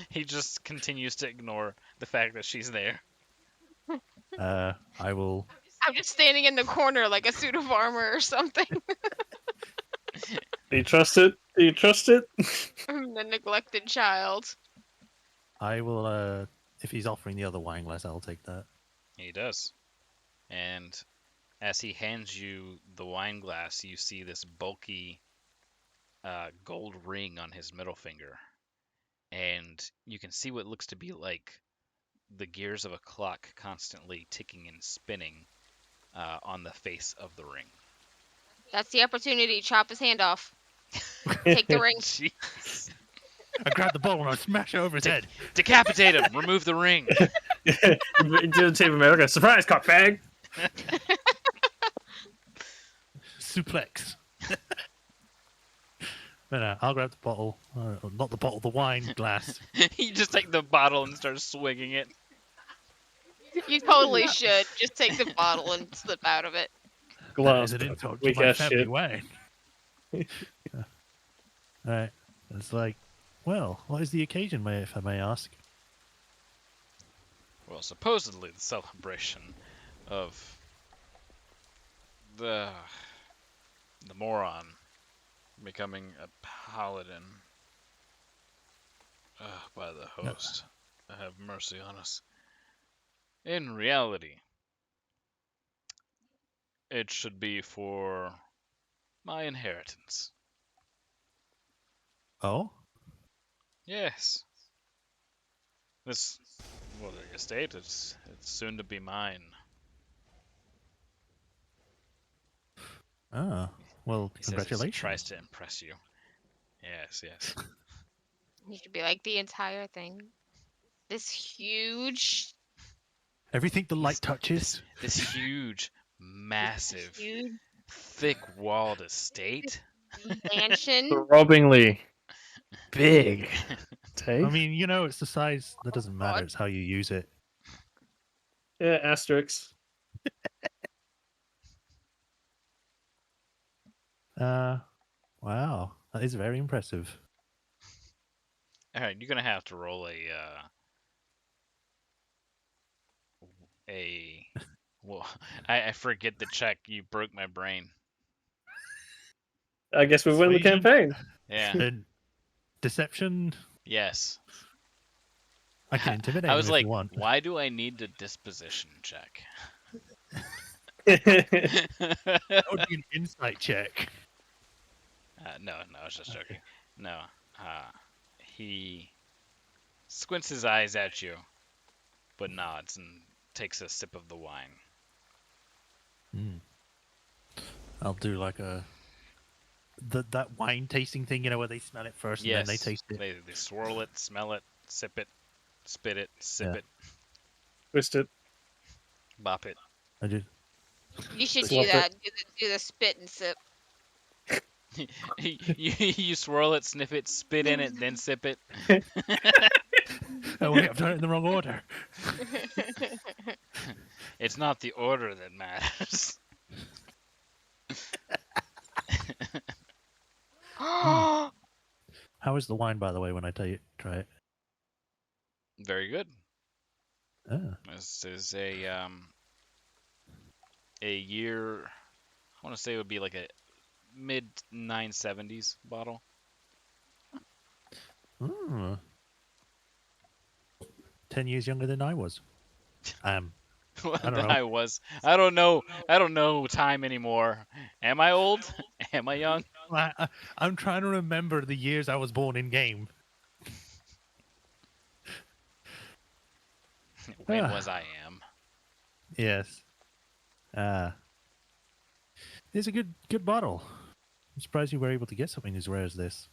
He just continues to ignore the fact that she's there. I will. I'm just standing in the corner like a suit of armor or something. Do you trust it? Do you trust it? I'm the neglected child. I will. If he's offering the other wine glass, I'll take that. He does. And as he hands you the wine glass, you see this bulky gold ring on his middle finger. And you can see what looks to be like the gears of a clock constantly ticking and spinning on the face of the ring. That's the opportunity. Chop his hand off. Take the ring. Jeez. I grab the bowl and I smash it over his head. Decapitate him! Remove the ring! Do Team America. Surprise, cockbag! Suplex. No, I'll grab the bottle. Not the bottle, the wine glass. You just take the bottle and start swinging it. You totally should. Just take the bottle and slip out of it. That Glass. is an insult to Weak my ass family shit. wine. Alright. It's like, well, what is the occasion, if I may ask? Well, supposedly the celebration of the moron becoming a paladin by the host. Have mercy on us. In reality, it should be for my inheritance. Oh? Yes. The estate, it's soon to be mine. Ah. Well, He says congratulations. he tries to impress you. Yes, yes. You should be like the entire thing. This huge, Everything the light touches. This huge, massive, huge thick-walled estate. mansion. Throbbingly big. Take? I mean, it's the size that doesn't matter. God. It's how you use it. Yeah, asterisks. Wow. That is very impressive. All right, you're gonna have to roll a Well, I forget the check. You broke my brain. I guess we win the Persuasion? campaign. Yeah. And deception. Yes. I can intimidate I him was if like, you want. why do I need the disposition check? That would be an insight check. No, I was just joking. No. He squints his eyes at you, but nods and takes a sip of the wine. I'll do like that wine tasting thing, where they smell it first and then they Yes. taste it. They swirl it, smell it, sip it, spit it, sip Yeah. it, Twist it. bop it. I do. You should Swap do it. that. Do the spit and sip. you swirl it, sniff it, spit in it, then sip it. Oh wait, I've done it in the wrong order. It's not the order that matters. How is the wine, by the way, when I try it? Very good. Ah. This is a year. I want to say it would be like a mid 970s bottle. Hmm. 10 years younger than I was. I don't know. I don't know. I don't know time anymore. Am I old? Am I young? I'm trying to remember the years I was born in game. When Ah. was I am? Yes. It's a good bottle. I'm surprised you were able to get something as rare as this.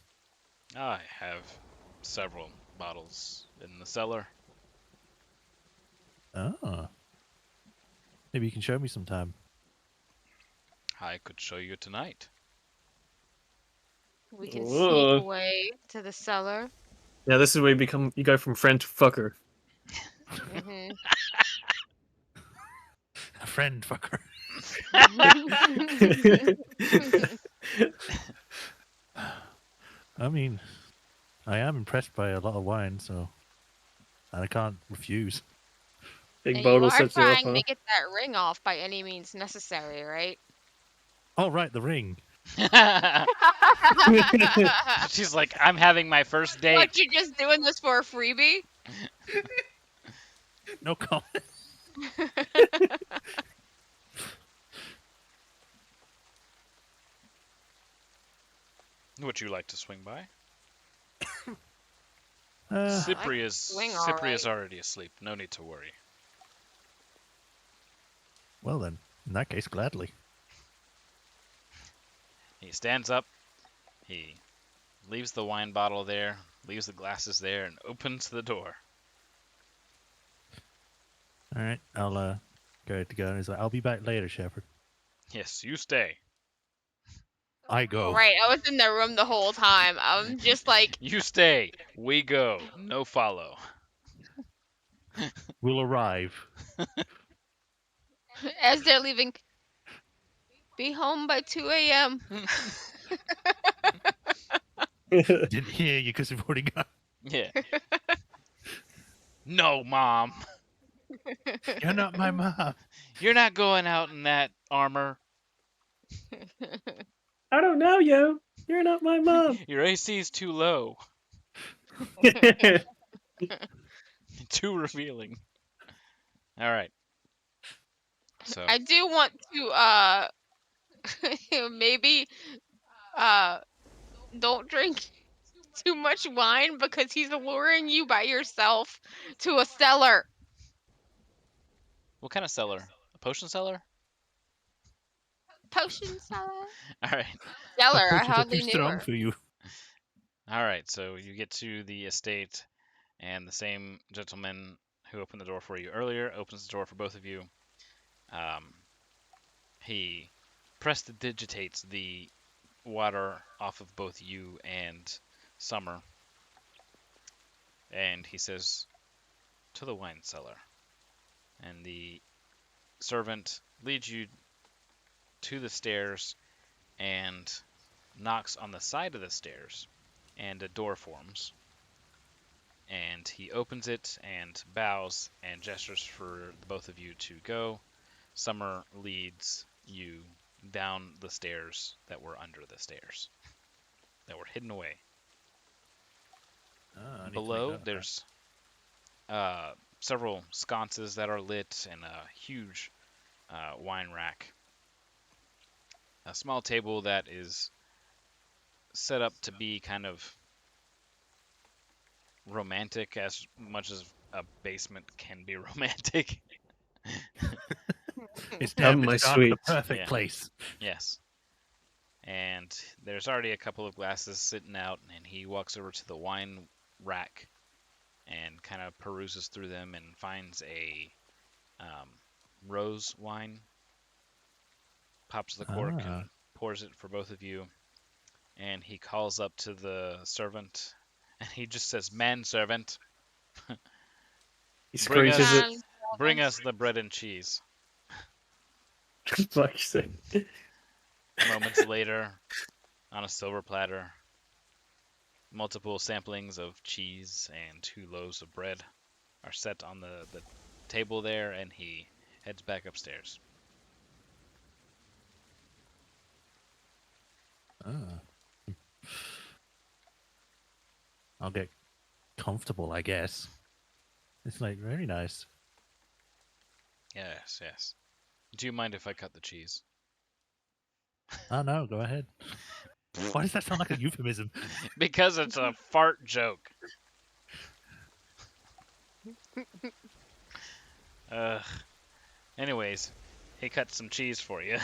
I have several bottles in the cellar. Ah. Maybe you can show me sometime. I could show you tonight. We can Whoa. sneak away to the cellar. Yeah, this is where you go from friend to fucker. hmm A friend fucker. I mean, I am impressed by a lot of wine, so I can't refuse. Big And you bottle are sets you off, trying huh? to get that ring off by any means necessary, right? Oh, right, the ring. She's like, I'm having my first date. What, you're just doing this for a freebie? No comment. Would you like to swing by? Uh, swing all Cypria's right. already asleep. No need to worry. well then, in that case, gladly. He stands up. He leaves the wine bottle there, leaves the glasses there, and opens the door. All right, I'll go to go. He's like, I'll be back later, Shepard. Yes, you stay. I go. Right, I was in the room the whole time. I'm just like, You stay. We go. No follow. We'll arrive. as they're leaving, be home by 2 a.m. Didn't hear you because we've already gone. Yeah. No, Mom. You're not my mom. You're not going out in that armor. I don't know, yo. You're not my mom. Your AC is too low. Too revealing. All right. So I do want to maybe don't drink too much wine because he's luring you by yourself to a cellar. what kind of cellar? A potion cellar? Potion cellar? All right. Cellar, I Potions are hardly too knew strong her. for you. All right. So you get to the estate, and the same gentleman who opened the door for you earlier opens the door for both of you. He prestidigitates the water off of both you and Summer, and he says, "To the wine cellar." And the servant leads you to the stairs and knocks on the side of the stairs, and a door forms. And he opens it and bows and gestures for the both of you to go. Summer leads you down the stairs that were under the stairs, that were hidden away. I need to make Below, note of that. there's several sconces that are lit and a huge wine rack. A small table that is set up to be kind of romantic as much as a basement can be romantic. It's Come, damn, my it's dark, the sweet. perfect Yeah. place. Yes. And there's already a couple of glasses sitting out, and he walks over to the wine rack and kind of peruses through them and finds a rose wine, pops the cork Ah. and pours it for both of you. And he calls up to the servant, and he just says, "Manservant, He bring screeches it. us, bring us the bread and cheese." Fuck's sake. Moments later, on a silver platter, multiple samplings of cheese and 2 loaves of bread are set on the table there, and he heads back upstairs. Ah. I'll get comfortable, I guess. It's like very nice. Yes, yes. Do you mind if I cut the cheese? Oh no, go ahead. Why does that sound like a euphemism? Because it's a fart joke. Ugh. Anyways, he cut some cheese for you.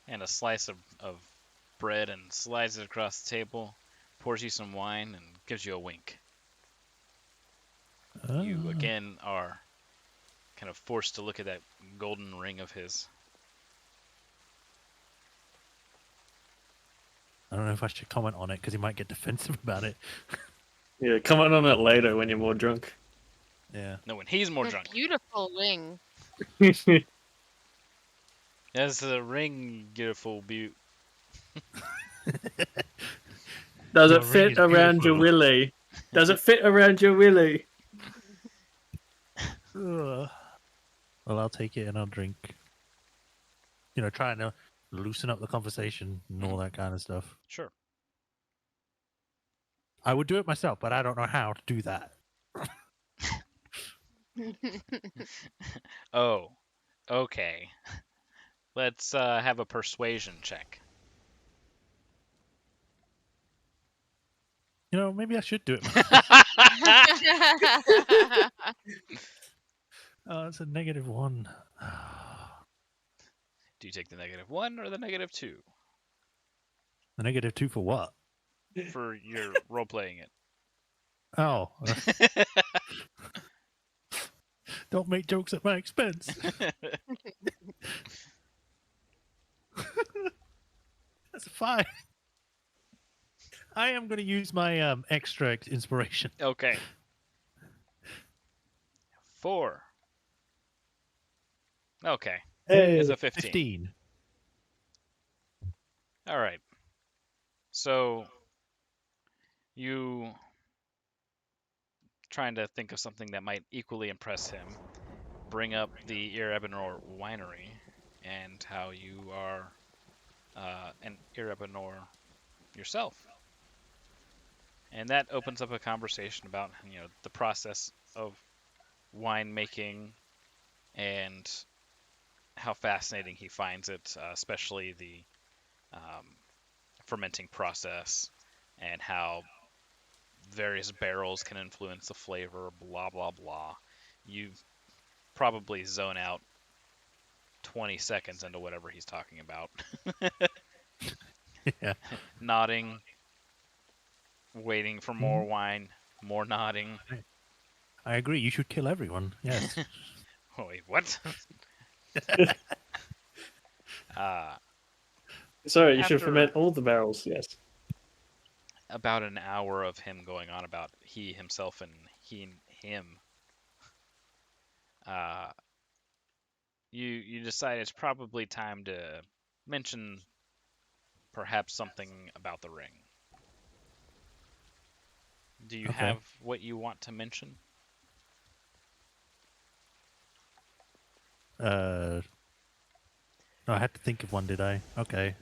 And a slice of bread and slides it across the table, pours you some wine, and gives you a wink. You Ah. again are kind of forced to look at that golden ring of his. I don't know if I should comment on it because he might get defensive about it. Yeah, comment on it later when you're more drunk. Yeah. No, when he's more A drunk. beautiful ring. That's the ring, beautiful beaut. Does Your it ring fit is around your beautiful. willy? Does it fit around your willy? Ugh. Well, I'll take it and I'll drink. You know, trying to loosen up the conversation and all that kind of stuff. Sure. I would do it myself, but I don't know how to do that. Oh, okay. Let's have a persuasion check. You know, maybe I should do it. Oh, it's a -1. Do you take the -1 or the -2 A -2 for what? for your role playing it? Oh, don't make jokes at my expense. That's fine. I am going to use my extra inspiration. Okay. 4. Okay. It's Hey, a 15. 15. All right. So you trying to think of something that might equally impress him. Bring up the Erebinor winery and how you are an Erebinor yourself. And that opens up a conversation about, the process of winemaking and how fascinating he finds it, especially the fermenting process and how various barrels can influence the flavor, blah, blah, blah. You probably zone out 20 seconds into whatever he's talking about. Yeah. Nodding, waiting for more wine, more nodding. I agree. You should kill everyone. Yes. Wait, what? sorry, you should After ferment all the barrels. Yes. about an hour of him going on about he, himself, and him, you decide it's probably time to mention perhaps something about the ring. Do you Okay. have what you want to mention? No, I had to think of one, did I? Okay.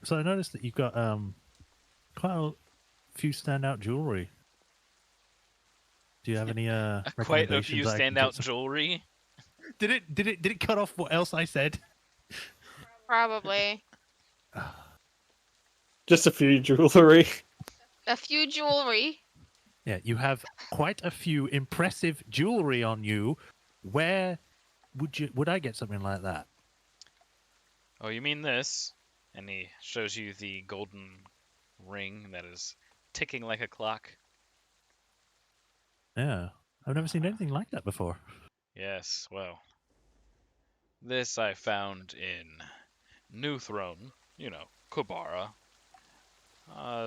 So I noticed that you've got quite a few standout jewelry. Do you have any Quite a few recommendations I can get standout some? jewelry. Did it cut off what else I said? Probably. Just a few jewelry. A few jewelry. Yeah, you have quite a few impressive jewelry on you. Where would I get something like that? Oh, you mean this? And he shows you the golden ring that is ticking like a clock. Yeah, I've never seen anything like that before. Yes, well, this I found in New Throne, Kobara.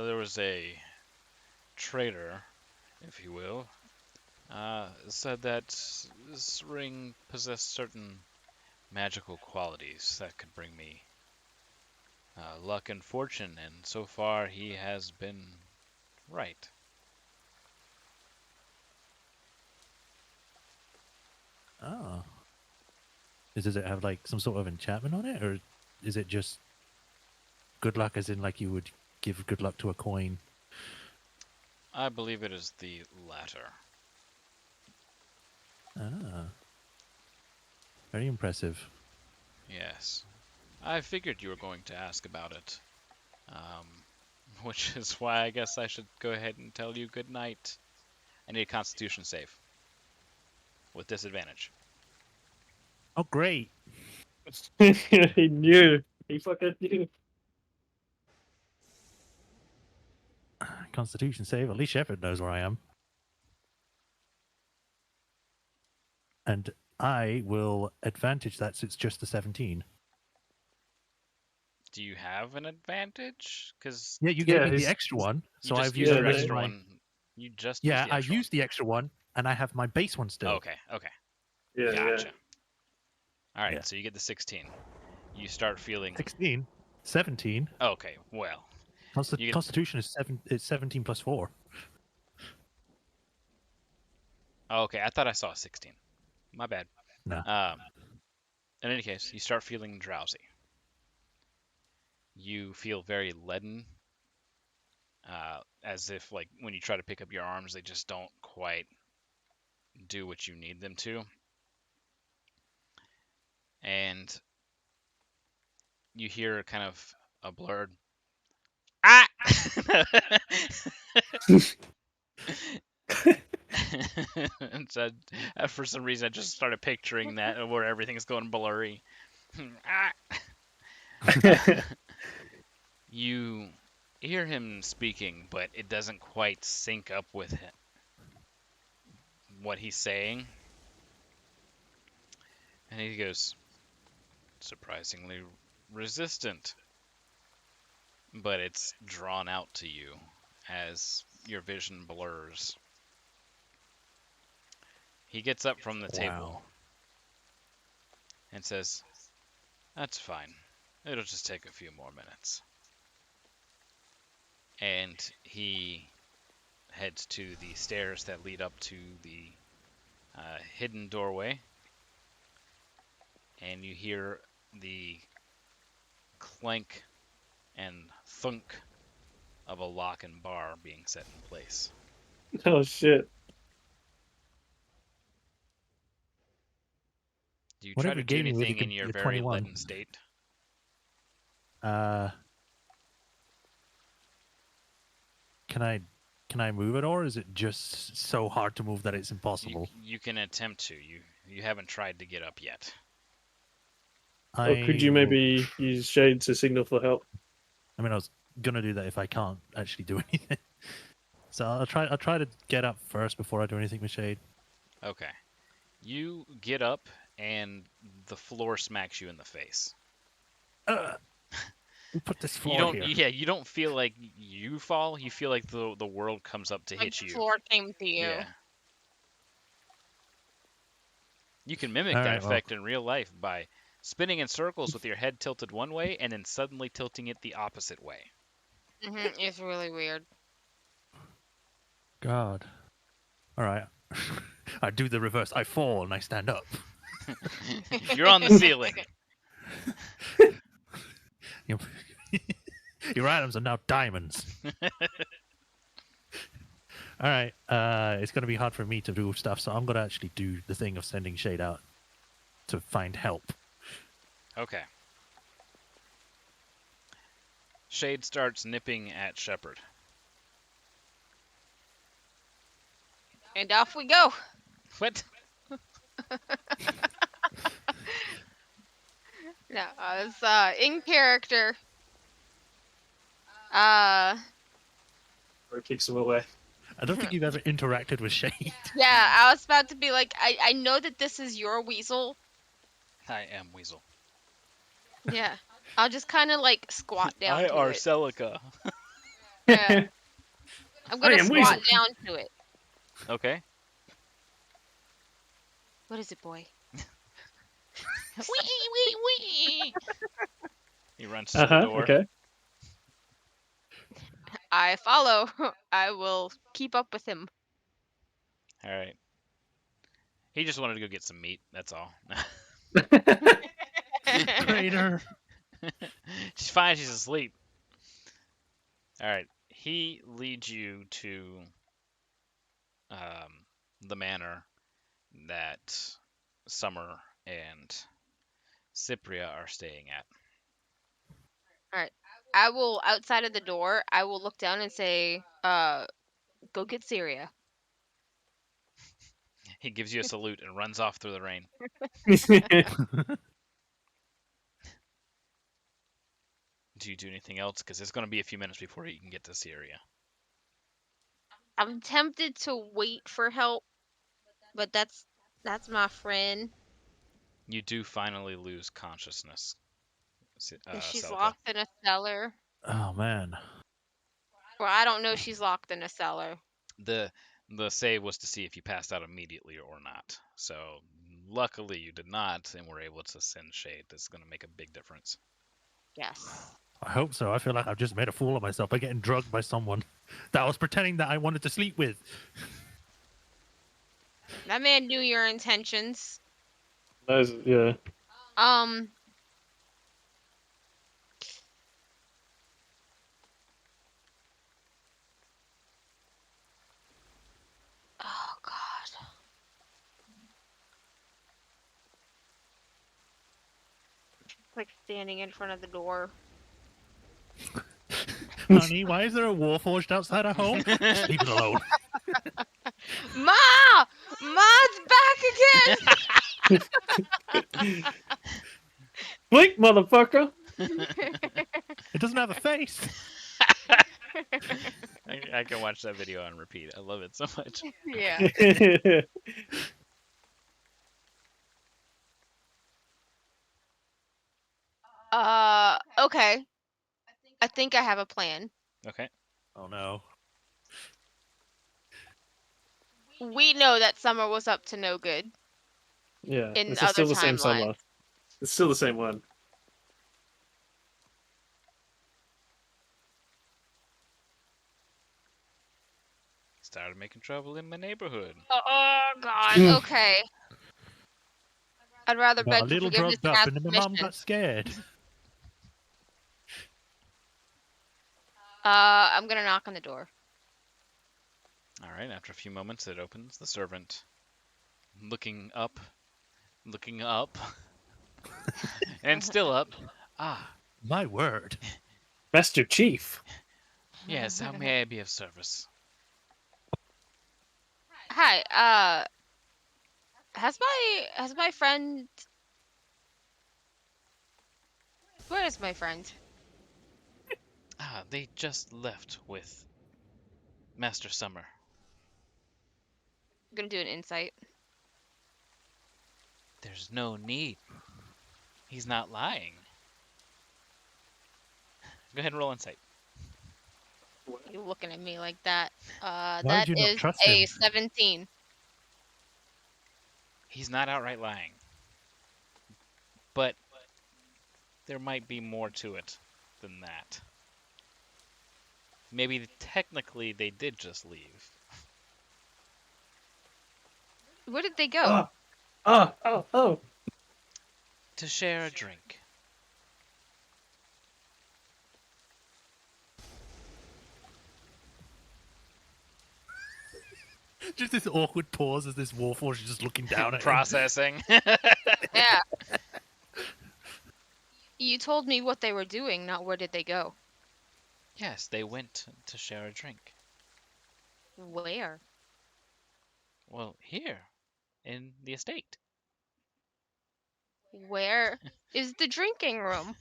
There was a trader, if you will, said that this ring possessed certain magical qualities that could bring me luck and fortune, and so far he has been right. Oh, does it have like some sort of enchantment on it, or is it just good luck, as in like you would give good luck to a coin? I believe it is the latter. Ah, very impressive. Yes. I figured you were going to ask about it. Um, which is why I guess I should go ahead and tell you good night. I need a Constitution save. With disadvantage. Oh, great! He knew. He fucking knew. Constitution save. At least Shepard knows where I am. And I will advantage that, so it's just a 17. Do you have an advantage? Because Yeah, you gave me the he's- extra one, so you just I've used used your the- extra my... one. You just Yeah, used the I extra used the extra one, and I have my base one still. one. Okay, okay. Yeah, Gotcha. Alright, Yeah. so you get the 16. You start feeling... 16, 17. Okay, well. You get... Constitution is 17 plus 4. Okay, I thought I saw 16. My bad. No. In any case, you start feeling drowsy. You feel very leaden, as if like when you try to pick up your arms, they just don't quite do what you need them to. And you hear kind of a blurred ah. And so, for some reason, I just started picturing that where everything's going blurry. yeah. You hear him speaking, but it doesn't quite sync up with him, what he's saying. And he goes, surprisingly resistant. But it's drawn out to you as your vision blurs. He gets up from the table and says, that's fine. It'll just take a few more minutes. And he heads to the stairs that lead up to the hidden doorway. And you hear the clank and thunk of a lock and bar being set in place. Oh shit. Do you Whatever try to do gave me with anything in your your very 21. leaden state? Can I move it, or is it just so hard to move that it's impossible? You can attempt to. You haven't tried to get up yet. Or could you maybe use Shade to signal for help? I mean, I was gonna do that if I can't actually do anything. So I'll try to get up first before I do anything with Shade. Okay. You get up and the floor smacks you in the face. We put this You floor don't here. yeah, you don't feel like you fall. You feel like the world comes up to Like hit the you. floor came to you. Yeah. You can mimic All that right, well. effect in real life by spinning in circles with your head tilted one way and then suddenly tilting it the opposite way. It's really weird. God. All right. I do the reverse. I fall and I stand up. You're on the ceiling. Your your items are now diamonds. All right. It's going to be hard for me to do stuff, so I'm going to actually do the thing of sending Shade out to find help. Okay. Shade starts nipping at Shepard. And off we go. What? No, it's in character. Uh, Or kicks him away. I don't think you've ever interacted with Shade. yeah, I was about to be like, I know that this is your weasel. I am Weasel. Yeah, I'll just kind of like squat down I to are it. Celica. Yeah, I'm I gonna am squat Weasel. down to it. Okay. What is it, boy? Wee. He runs to the door. Okay. I follow. I will keep up with him. All right. He just wanted to go get some meat. That's all. Traitor. She's fine. She's asleep. All right. He leads you to the manor that Summer and Cypria are staying at. Alright. I will, outside of the door, I will look down and say, go get Syria. He gives you a salute and runs off through the rain. Do you do anything else? Because it's going to be a few minutes before you can get to Syria. I'm tempted to wait for help, but that's my friend. You do finally lose consciousness, She's Celica. locked in a cellar. Oh, man. Well, I don't know she's locked in a cellar. The save was to see if you passed out immediately or not. So luckily you did not, and were able to send Shade. That's going to make a big difference. Yes. I hope so. I feel like I've just made a fool of myself by getting drugged by someone that I was pretending that I wanted to sleep with. That man knew your intentions. Yeah. Um. Oh, God. Like standing in front of the door. Honey, why is there a warforged outside our home? Just leave it alone. Ma! Ma's back again! Blink, motherfucker! It doesn't have a face. I can watch that video on repeat. I love it so much. Yeah. Okay. I think I have a plan. Okay. Oh, no. We know that Summer was up to no good Yeah. in This is other still the same timelines. summer. It's still the same one. Started making trouble in my neighborhood. Oh, God. Okay. I'd rather Got a beg for little forgiveness drugged than up, ask and then my mom permission. got scared. I'm gonna knock on the door. All right. After a few moments, it opens. The servant, looking up, and still up. Ah, My word. Master Chief. yes. How may I be of service? Hi. Has my friend? Where is my friend? Ah, they just left with Master Summer. I'm gonna do an insight. There's no need. He's not lying. Go ahead and roll insight. You looking at me like that? Why That would you not is trust a him? 17. He's not outright lying. But there might be more to it than that. Maybe technically they did just leave. Where did they go? Oh, oh, oh, oh. To share a drink. Just this awkward pause as this warforged is just looking down at him. Processing. Yeah. You told me what they were doing, not where did they go. Yes, they went to share a drink. Where? Well, here, in the estate. Where is the drinking room?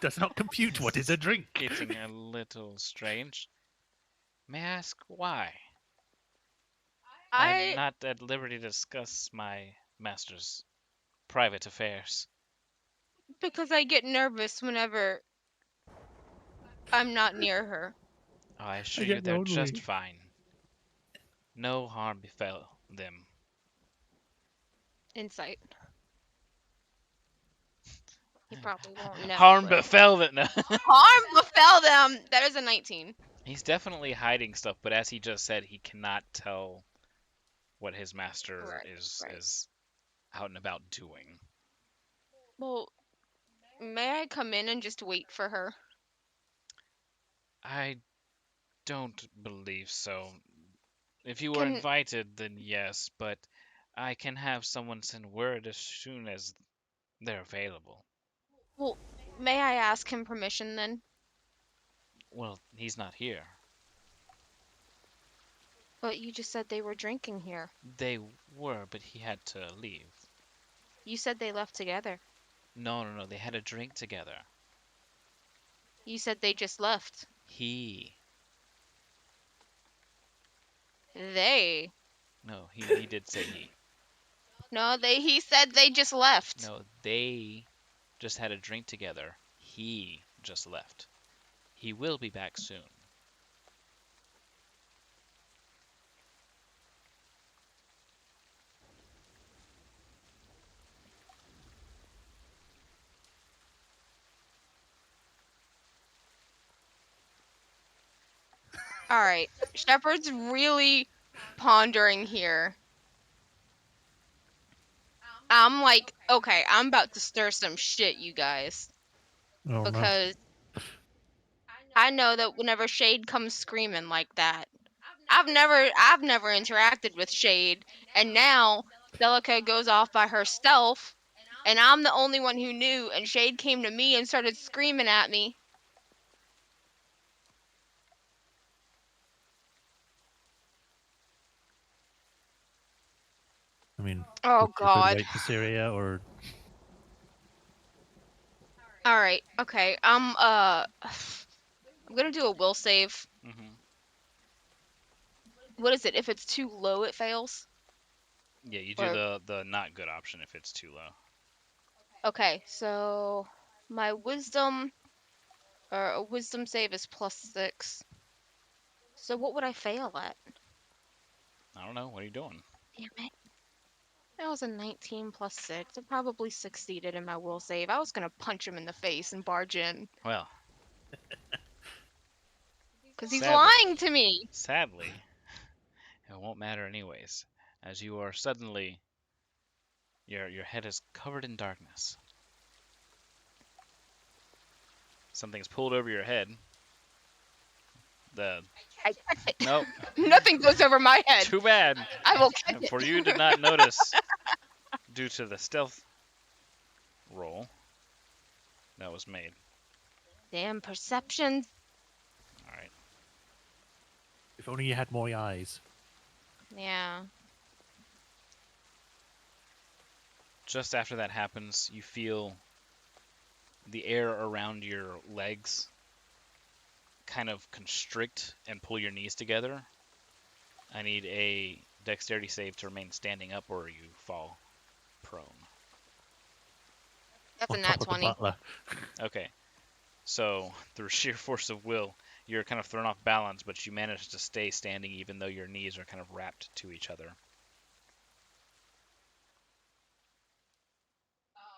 Does not compute what is a drink. Getting a little strange. May I ask why? I'm not at liberty to discuss my master's private affairs. Because I get nervous whenever I'm not near her. Oh, I assure I you get they're just lonely. fine. No harm befell them. Insight. He probably won't know. Harm but- befell them. No. Harm befell them. That is a 19. He's definitely hiding stuff, but as he just said, he cannot tell what his master Right, is out and about doing. Well, may I come in and just wait for her? I don't believe so. If you were Can- invited, then yes, but I can have someone send word as soon as they're available. Well, may I ask him permission then? Well, he's not here. But you just said they were drinking here. They were, but he had to leave. You said they left together. No, they had a drink together. You said they just left. He. They. No, he did say he. No, he said they just left. No, they just had a drink together. He just left. He will be back soon. All right. Shepard's really pondering here. I'm like, okay, I'm about to stir some shit, you guys. Oh, Because I know that whenever Shade comes screaming like that, I've never interacted with Shade, and now Celica goes off by herself, and I'm the only one who knew, and Shade came to me and started screaming at me. I mean, Oh would you God. wait for Syria or All right. Okay. I'm gonna do a will save. Mm-hmm. What is it? If it's too low, it fails. Yeah, you do Or- the not good option if it's too low. Okay. So my wisdom, or a wisdom save is +6. So what would I fail at? I don't know. What are you doing? Damn it. That was a 19 +6. I probably succeeded in my will save. I was gonna punch him in the face and barge in. Well, Because he's Sadly. lying to me. sadly, it won't matter anyways, as you are suddenly your head is covered in darkness. Something's pulled over your head. The I catch it. nope, Nothing goes over my head. too bad. I will catch it. For you did not notice due to the stealth roll that was made. Damn perception. All right. if only you had more eyes? Yeah. Just after that happens, you feel the air around your legs kind of constrict and pull your knees together. I need a dexterity save to remain standing up or you fall prone. That's On a top nat of the 20. butler. Okay. So, through sheer force of will, you're kind of thrown off balance, but you manage to stay standing even though your knees are kind of wrapped to each other.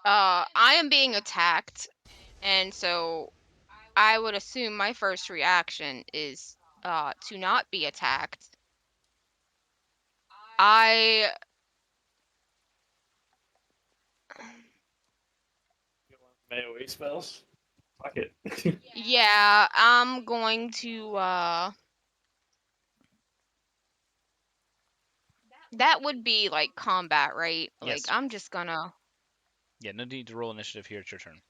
I am being attacked, and so I would assume my first reaction is to not be attacked. I AoE spells. Fuck it. yeah, I'm going to that would be like combat, right? Like Yes. I'm just gonna Yeah, no need to roll initiative here. It's your turn.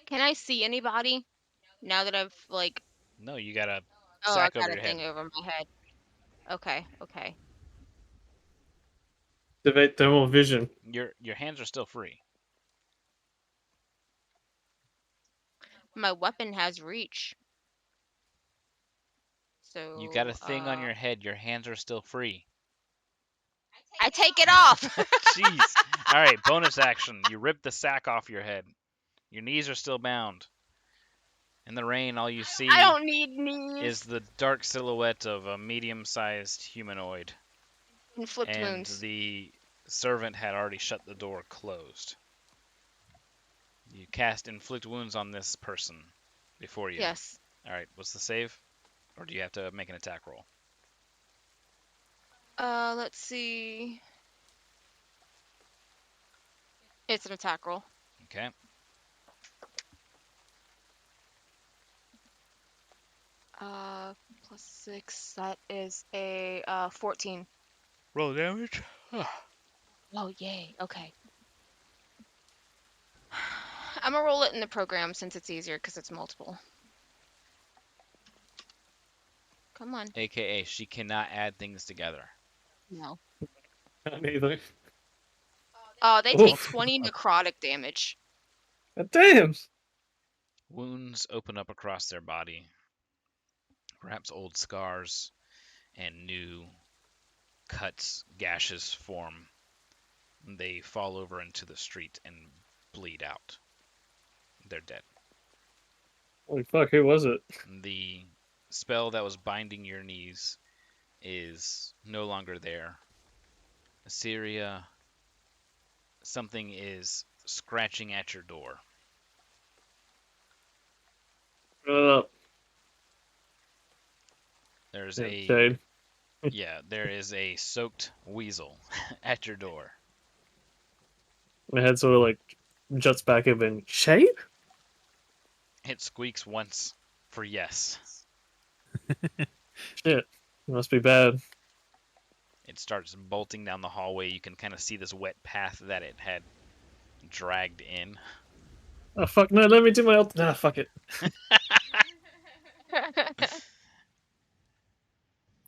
Can I see anybody now that I've like No, you got a oh, I sack over got a your head. thing over my head. Okay, okay. Activate thermal vision. Your hands are still free. My weapon has reach. You got a So thing on your head. Your hands are still free. I take it off. Jeez. All right, bonus action. You rip the sack off your head. Your knees are still bound. In the rain, all you I see don't need knees. is the dark silhouette of a medium-sized humanoid, Inflict and wounds. the servant had already shut the door closed. You cast inflict wounds on this person before you. Yes. All right, what's the save? Or do you have to make an attack roll? Let's see. It's an attack roll. Okay. Plus 6. That is a 14. Roll damage. Oh, yay. Okay. I'm gonna roll it in the program since it's easier because it's multiple. Come on. AKA, she cannot add things together. No. Can't either. Oh, they Oh. take 20 necrotic damage. God damn. Wounds open up across their body. Perhaps old scars and new cuts, gashes form. They fall over into the street and bleed out. They're dead. Holy fuck, who was it? The spell that was binding your knees is no longer there. Assyria, something is scratching at your door. There's a Shade. there is a soaked weasel at your door. My head sort of like juts back a bit. Shade? It squeaks once for yes. Shit. Must be bad. It starts bolting down the hallway. You can kind of see this wet path that it had dragged in. Oh fuck, no, let me do my ult. Nah, fuck it.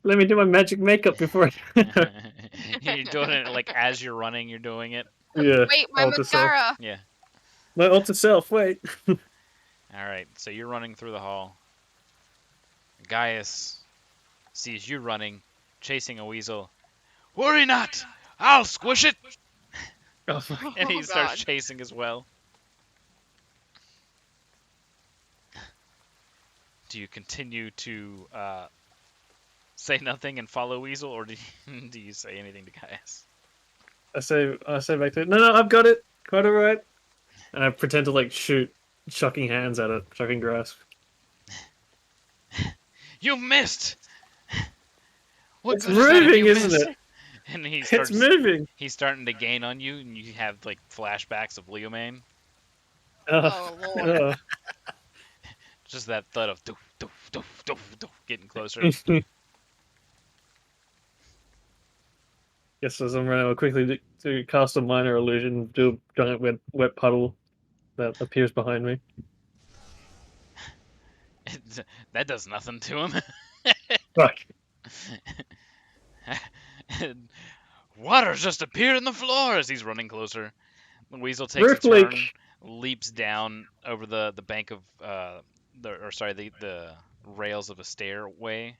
Let me do my magic makeup before You're doing it like as you're running, you're doing it. Yeah. Wait, my Alter self. mascara. Yeah. My alter self, wait. Alright, so you're running through the hall. Guyus sees you running, chasing a weasel. Worry not! I'll squish it! Oh fuck. And he Oh, starts God. chasing as well. Do you continue to say nothing and follow Weasel, or do you say anything to Gaius? I say back to it, no, I've got it. Quite alright. And I pretend to like shoot shocking hands at it, shocking grasp. You missed! What It's good is that if moving, you isn't missed? it? And he It's starts. moving. He's starting to gain on you, and you have like flashbacks of Leomane. Oh, Lord. Just that thud of doof, doof, doof, doof, doof, getting closer. Guess as I'm running, I'll quickly to cast a minor illusion, do a giant wet puddle that appears behind me. That does nothing to him. Fuck. Water's just appeared on the floor as he's running closer. The weasel takes Roof a turn, leak. leaps down over the bank of the rails of a stairway.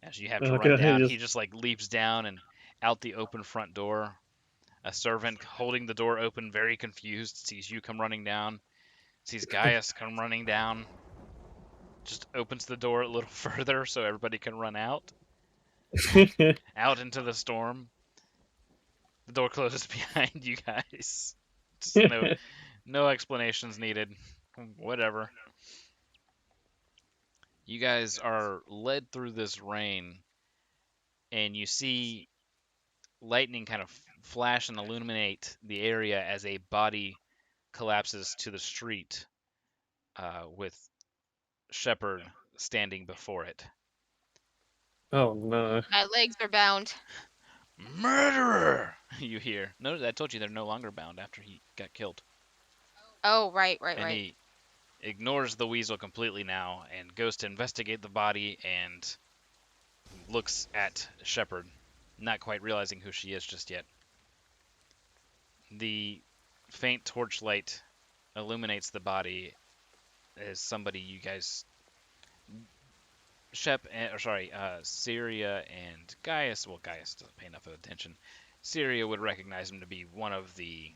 As you have to run Okay, down, just... he just like leaps down and out the open front door. A servant holding the door open, very confused, sees you come running down, sees Gaius come running down, just opens the door a little further so everybody can run out into the storm. The door closes behind you guys. Just no explanations needed. Whatever. You guys are led through this rain, and you see lightning kind of flash and illuminate the area as a body collapses to the street, with Shepard standing before it. Oh no. My legs are bound. Murderer! You hear. No, I told you they're no longer bound after he got killed. Oh, right. And he ignores the weasel completely now and goes to investigate the body and looks at Shepard, not quite realizing who she is just yet. The faint torchlight illuminates the body as somebody you guys, Syria and Guyus. Well, Guyus doesn't pay enough attention. Syria would recognize him to be one of the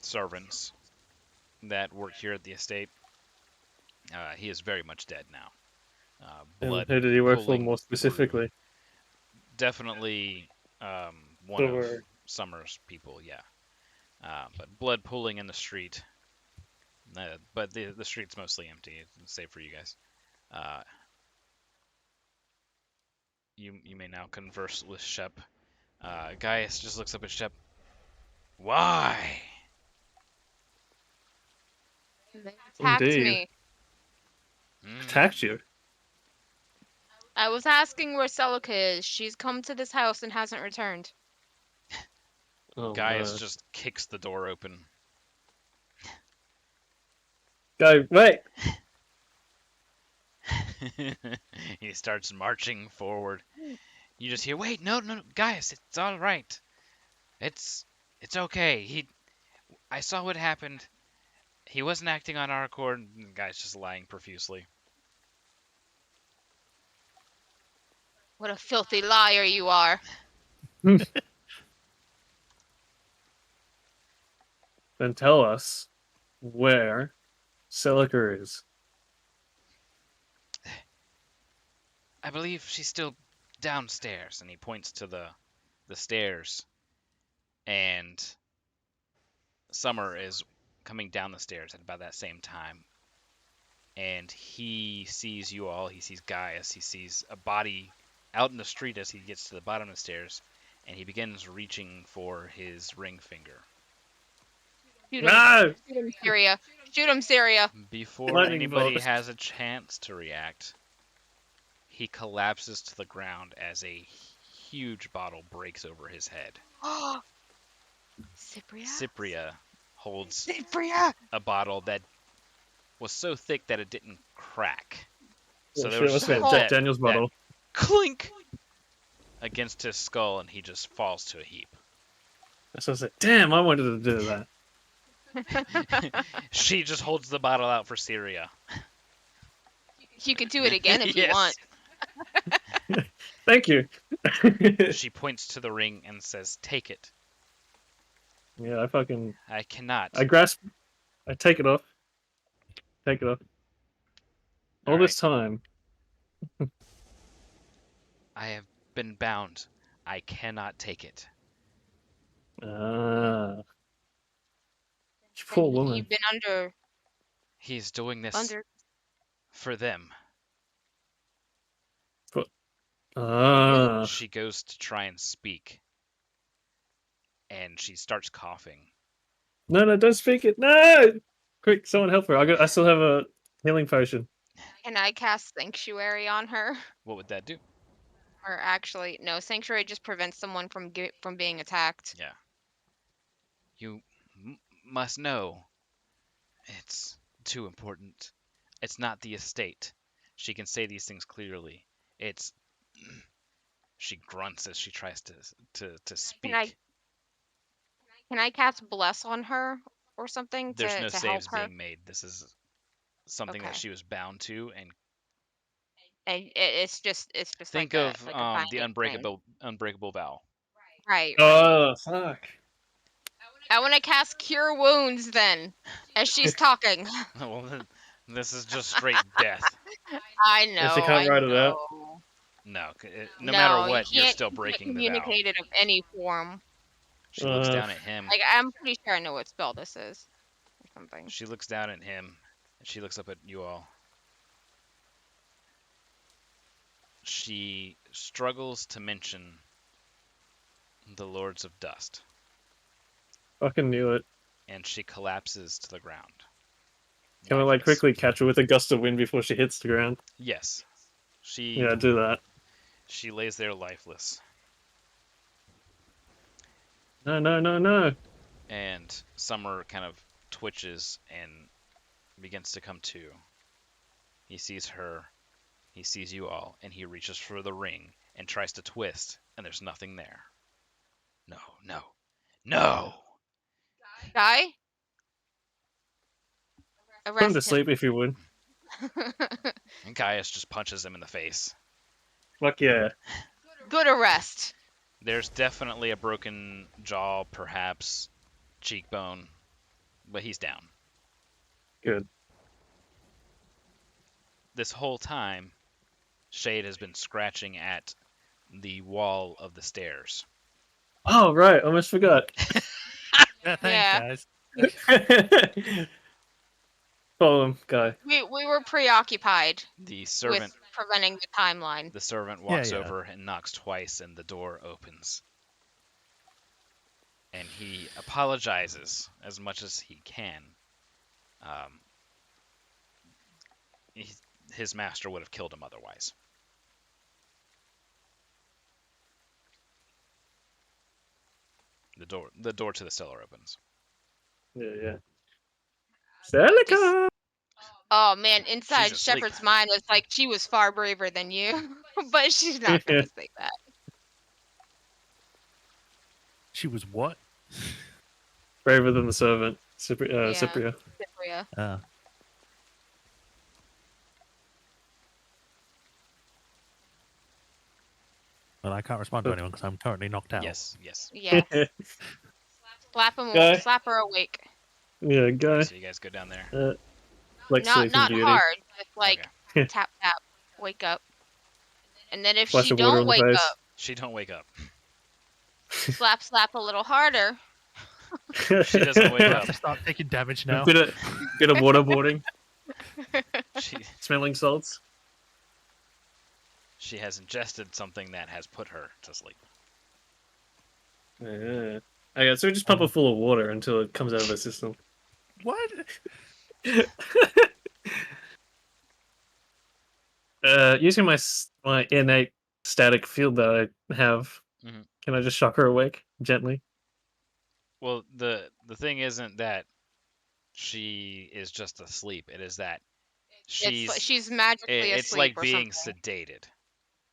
servants that work here at the estate. He is very much dead now. And Blood who did he work for pooling more through. specifically? Definitely one of Or Summer's people, yeah. But blood pooling in the street. But the street's mostly empty, save for you guys. You may now converse with Shep. Gaius just looks up at Shep. Why? They attacked Indeed. me. attacked you? I was asking where Celica is. She's come to this house and hasn't returned. Oh Gaius no. just kicks the door open. Go, wait! He starts marching forward. You just hear, wait, no, Gaius, it's all right. It's okay. I saw what happened. He wasn't acting on our accord. The guy's just lying profusely. What a filthy liar you are. Then tell us where Celica is. I believe she's still downstairs, and he points to the stairs. And Summer is coming down the stairs at about that same time. And he sees you all. He sees Gaius. He sees a body out in the street as he gets to the bottom of the stairs. And he begins reaching for his ring finger. Shoot him. No! Shoot him, Syria. Shoot him, Syria. Before Lightning anybody bolt. has a chance to react, he collapses to the ground as a huge bottle breaks over his head. Cypria? Cypria holds Cypria! a bottle that was so thick that it didn't crack. So Oh, there shit, was must just have been Jack Daniels bottle. clink against his skull, and he just falls to a heap. So I was like, damn, I wanted to do that. She just holds the bottle out for Syria. You could do it again if you Yes. want. Thank you. She points to the ring and says, "Take it." Yeah, I cannot. I grasp, I take it off. Take it off. All All this time. I have been bound. I cannot take it. Ah. You poor woman. You've been under. He's doing this for them. Ah. She goes to try and speak, and she starts coughing. No, don't speak it. No! Quick, someone help her. I still have a healing potion. Can I cast Sanctuary on her? What would that do? Or actually, no, Sanctuary just prevents someone from being attacked. Yeah. You must know. It's too important. It's not the estate. She can say these things clearly. It's... She grunts as she tries to speak. Can I cast Bless on her or something There's no to help saves her? being made. This is something that Okay. she was bound to, and And it's just think like of a binding the thing. unbreakable vow. Right. Oh, fuck. I want to cast Cure Wounds then, as she's talking. Well, this is just straight death. I know. If she can't write it out. No, no matter what, you you're can't, still breaking the vow. communicate it of any form. She looks down at him. Like, I'm pretty sure I know what spell this is, or something. She looks down at him, and she looks up at you all. she struggles to mention the Lords of Dust, Fucking knew it. and she collapses to the ground. Can I like Lifeless. quickly catch her with a gust of wind before she hits the ground? Yes. Yeah, do that. She lays there lifeless. No, no, no, no. And Summer kind of twitches and begins to come to. He sees her, he sees you all, and he reaches for the ring and tries to twist, and there's nothing there. No, no, no! Guy, Put him to arrest him. sleep if you would. And Guyus just punches him in the face. Fuck yeah. Good arrest. There's definitely a broken jaw, perhaps cheekbone, but he's down. Good. This whole time, Shade has been scratching at the wall of the stairs. Oh, right. Almost forgot. Yeah, thanks, Yeah. guys. Follow him, guy. We were preoccupied The with servant preventing the timeline. walks yeah. over and knocks twice, and the door opens. And he apologizes as much as he can. His master would have killed him otherwise. The door to the cellar opens. Yeah, yeah. Celica! Oh man, inside She's asleep. Shepard's mind is like she was far braver than you, but she's not gonna say that. She was what? Braver than the servant. Yeah. Cypria. Cypria. Well, I can't respond to anyone because I'm currently knocked out. Yes, yes. Yes. Slap him. Guy. Slap her awake. Yeah, guy. So you guys go down there. Like Not Sleeping Beauty. hard. Just like Okay. tap tap. Wake up. And then if Splash she of water don't on the wake face. up, She don't wake up. slap a little harder. She doesn't I wake have up. to start taking damage A now. bit of waterboarding. She Smelling salts. she has ingested something that has put her to sleep. Yeah. Okay, so we just pump her full of water until it comes out of her system. What? Using my innate static field that I have, Mhm. can I just shock her awake gently? Well, the thing isn't that she is just asleep. It is that She's magically it's asleep like or being something. sedated.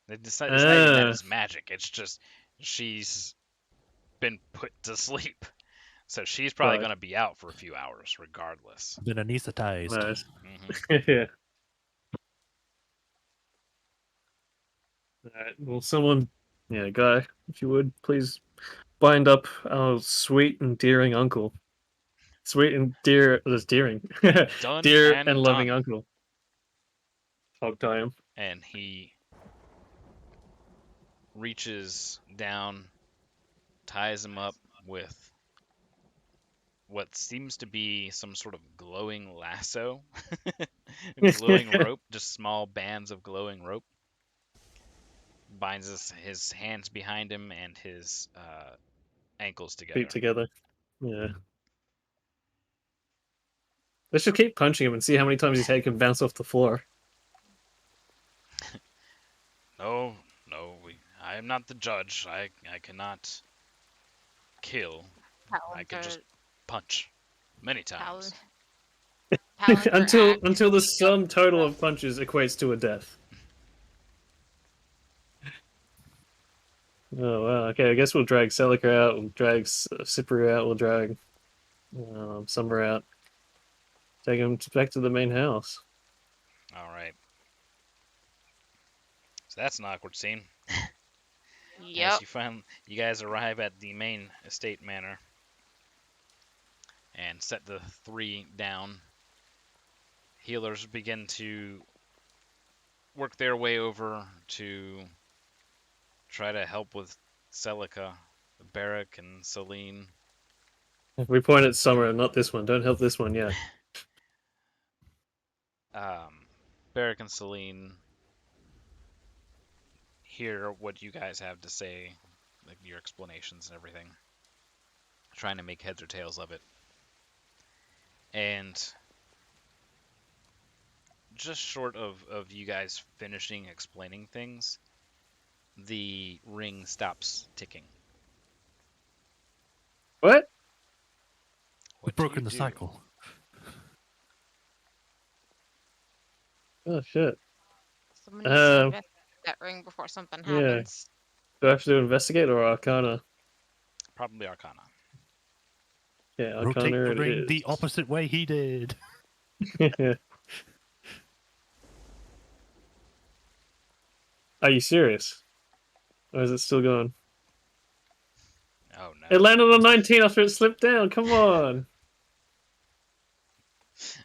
It's not even that Ah. it's magic. It's just she's been put to sleep. So she's probably Right. going to be out for a few hours regardless. Been anesthetized. Nice. Mhm. Yeah. Alright, well, someone, guy, if you would, please bind up our sweet and dearing uncle. Sweet and dear, dearing. Done Dear and and loving done. uncle. Hog tie him. And he reaches down, ties him up with what seems to be some sort of glowing lasso. Glowing rope, just small bands of glowing rope. Binds his hands behind him and his ankles together. Feet together. Yeah. Let's just keep punching him and see how many times his head can bounce off the floor. No, I am not the judge. I cannot kill. I can just punch many times. until the sum total of punches equates to a death. Oh wow. Okay, I guess we'll drag Celica out. We'll drag Cypria out. We'll drag Summer out. Take him back to the main house. All right. So that's an awkward scene. Yep. As you guys arrive at the main estate manor and set the three down. Healers begin to work their way over to try to help with Celica, Barrack, and Celine. We point at Summer, not this one. Don't help this one yet. Barrack and Celine hear what you guys have to say, like your explanations and everything, trying to make heads or tails of it. And just short of you guys finishing explaining things, the ring stops ticking. What? What We've broken the cycle. Oh shit. Someone needs to Um, investigate that ring before something yeah. happens. Do I have to do investigate or Arcana? Probably Arcana. Yeah, Rotate Arcana the it ring is. the opposite way he did. Are you serious? Or is it still going? Oh no. It landed on 19 after it slipped down. Come on.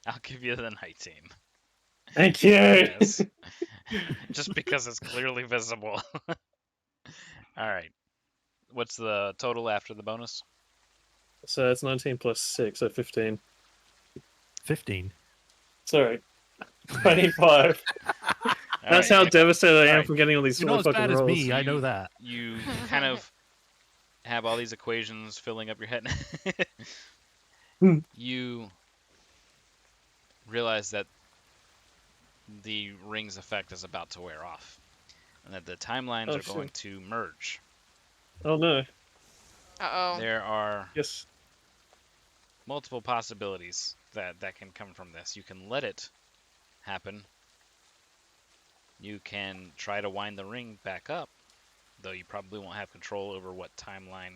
I'll give you the 19. Thank you. Yes. Just because it's clearly visible. Alright. What's the total after the bonus? So it's 19 plus 6, so 15. 15. Sorry. 25. That's how devastated I am from getting all these You're not as fucking bad as rolls. me, I know that. You kind of have all these equations filling up your head. You realize that the ring's effect is about to wear off, and that the timelines are going to merge. Oh no. Uh-oh. There are Yes. multiple possibilities that can come from this. You can let it happen. You can try to wind the ring back up, though you probably won't have control over what timeline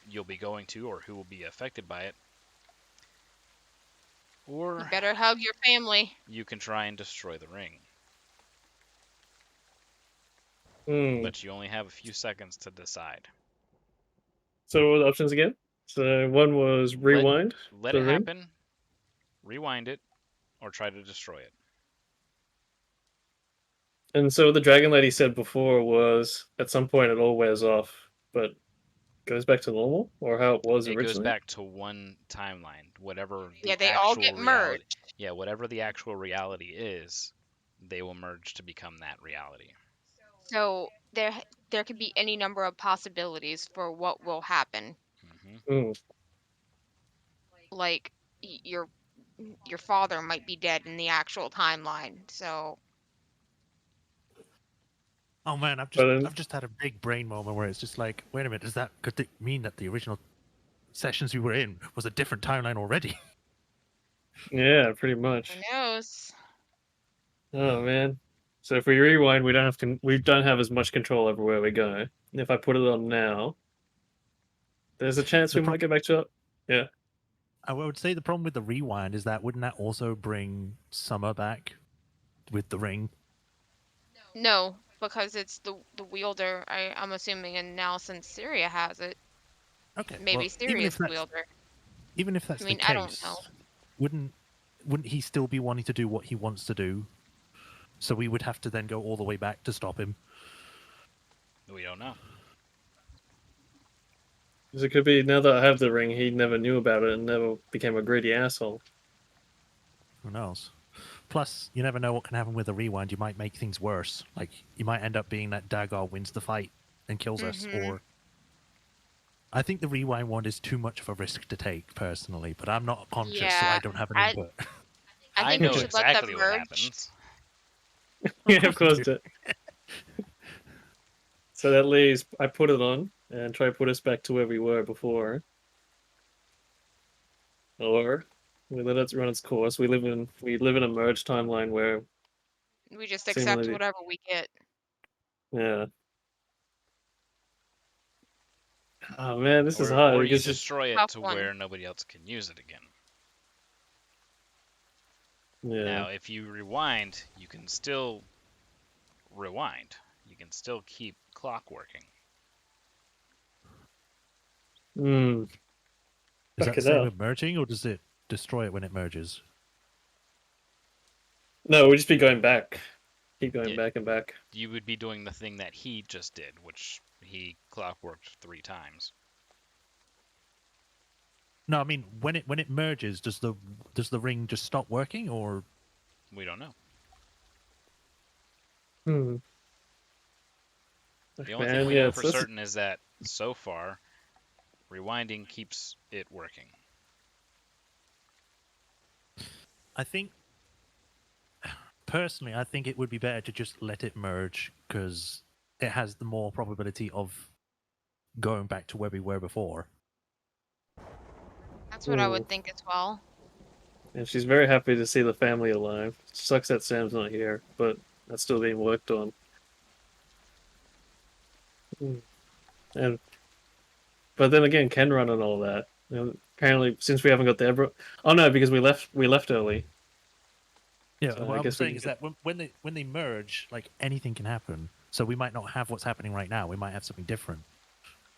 you'll be going to or who will be affected by it. Or You better hug your family. you can try and destroy the ring. But you only have a few seconds to decide. So what were the options again? So one was rewind let the it ring. happen, rewind it, or try to destroy it. And so the dragon lady said before was at some point it all wears off, but goes back to normal, or how it was It originally. goes back to one timeline, whatever the Yeah, they all actual get reality. merged. Yeah, whatever the actual reality is, they will merge to become that reality. So there could be any number of possibilities for what will happen. Like your father might be dead in the actual timeline. So Oh man, I've just had a big brain moment where it's just like, wait a minute, could it mean that the original sessions we were in was a different timeline already? Yeah, pretty much. who knows? Oh man. So if we rewind, we don't have as much control over where we go. If I put it on now, there's a chance we might go back to yeah. I would say the problem with the rewind is that wouldn't that also bring Summer back with the ring? No, because it's the wielder. I'm assuming, and now since Syria has it, Okay, maybe well, Syria's the wielder. Even if that's I mean, the I don't case, know. wouldn't he still be wanting to do what he wants to do? So we would have to then go all the way back to stop him. We don't know. Because it could be now that I have the ring, he never knew about it and never became a greedy asshole. Who knows? Plus, you never know what can happen with a rewind. You might make things worse. Like, you might end up being that Dagar wins the fight and kills us, or... I think the rewind one is too much of a risk to take, personally, but I'm not conscious, so I don't have an input. I think know you should let them exactly what merge. happens. Yeah, of course. So that leaves, I put it on and try to put us back to where we were before. Or we let it run its course. We live in a merged timeline where we just accept seemingly, whatever we get. yeah. Oh man, this is Or hard you because destroy it to where nobody else can use it again. Yeah. Now, if you rewind, you can still rewind. You can still keep clock working. Hmm. Is that the same with merging, or does it destroy it when it merges? No, we'd just be going back. Keep going back and back. You would be doing the thing that he just did, which he clockworked 3 times. No, I mean when it merges, does the ring just stop working, or we don't know? The only thing Man, we yeah, know it's for certain is that so far, rewinding keeps it working. I think, personally, I think it would be better to just let it merge because it has the more probability of going back to where we were before. That's what I would think as well. and she's very happy to see the family alive. Sucks that Sam's not here, but that's still being worked on. And but then again, Kenrun and all that. Apparently, since we haven't got the Ebro, oh no, because we left early. Yeah, So I what I'm guess we saying can is get. that when they merge, like anything can happen. So we might not have what's happening right now. We might have something different.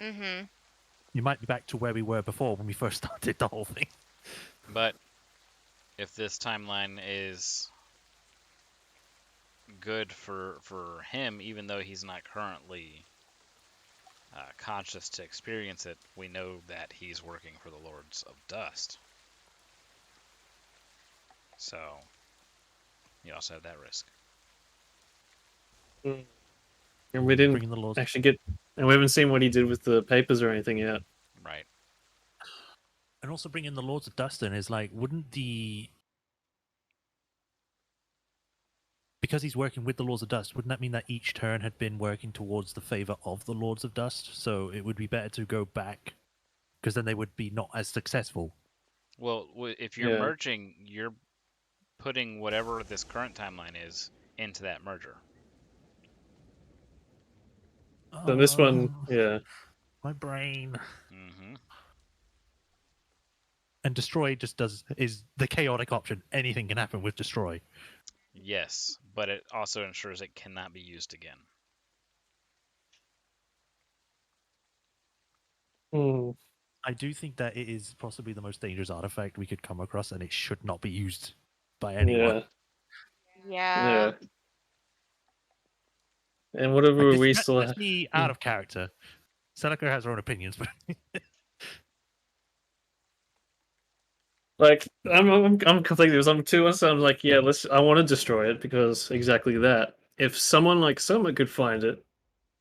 Mm-hmm. You might be back to where we were before when we first started the whole thing. But if this timeline is good for him, even though he's not currently conscious to experience it, we know that he's working for the Lords of Dust. So you also have that risk. And we didn't Bringing the laws. actually get, and we haven't seen what he did with the papers or anything yet. Right. And also bringing the Lords of Dust in is like, wouldn't the... Because he's working with the Lords of Dust, wouldn't that mean that each turn had been working towards the favor of the Lords of Dust? So it would be better to go back, because then they would be not as successful. Well, if you're merging, you're putting whatever this current timeline is into that merger. So this one, yeah. My brain. Mm-hmm. And Destroy just is the chaotic option. Anything can happen with Destroy. Yes, but it also ensures it cannot be used again. I do think that it is possibly the most dangerous artifact we could come across, and it should not be used by anyone. Yeah. And whatever Like we this, still that's me out of character. Seneca has her own opinions, but like, I'm completely. I'm too. So I'm like, yeah, let's. I want to destroy it because exactly that. If someone like someone could find it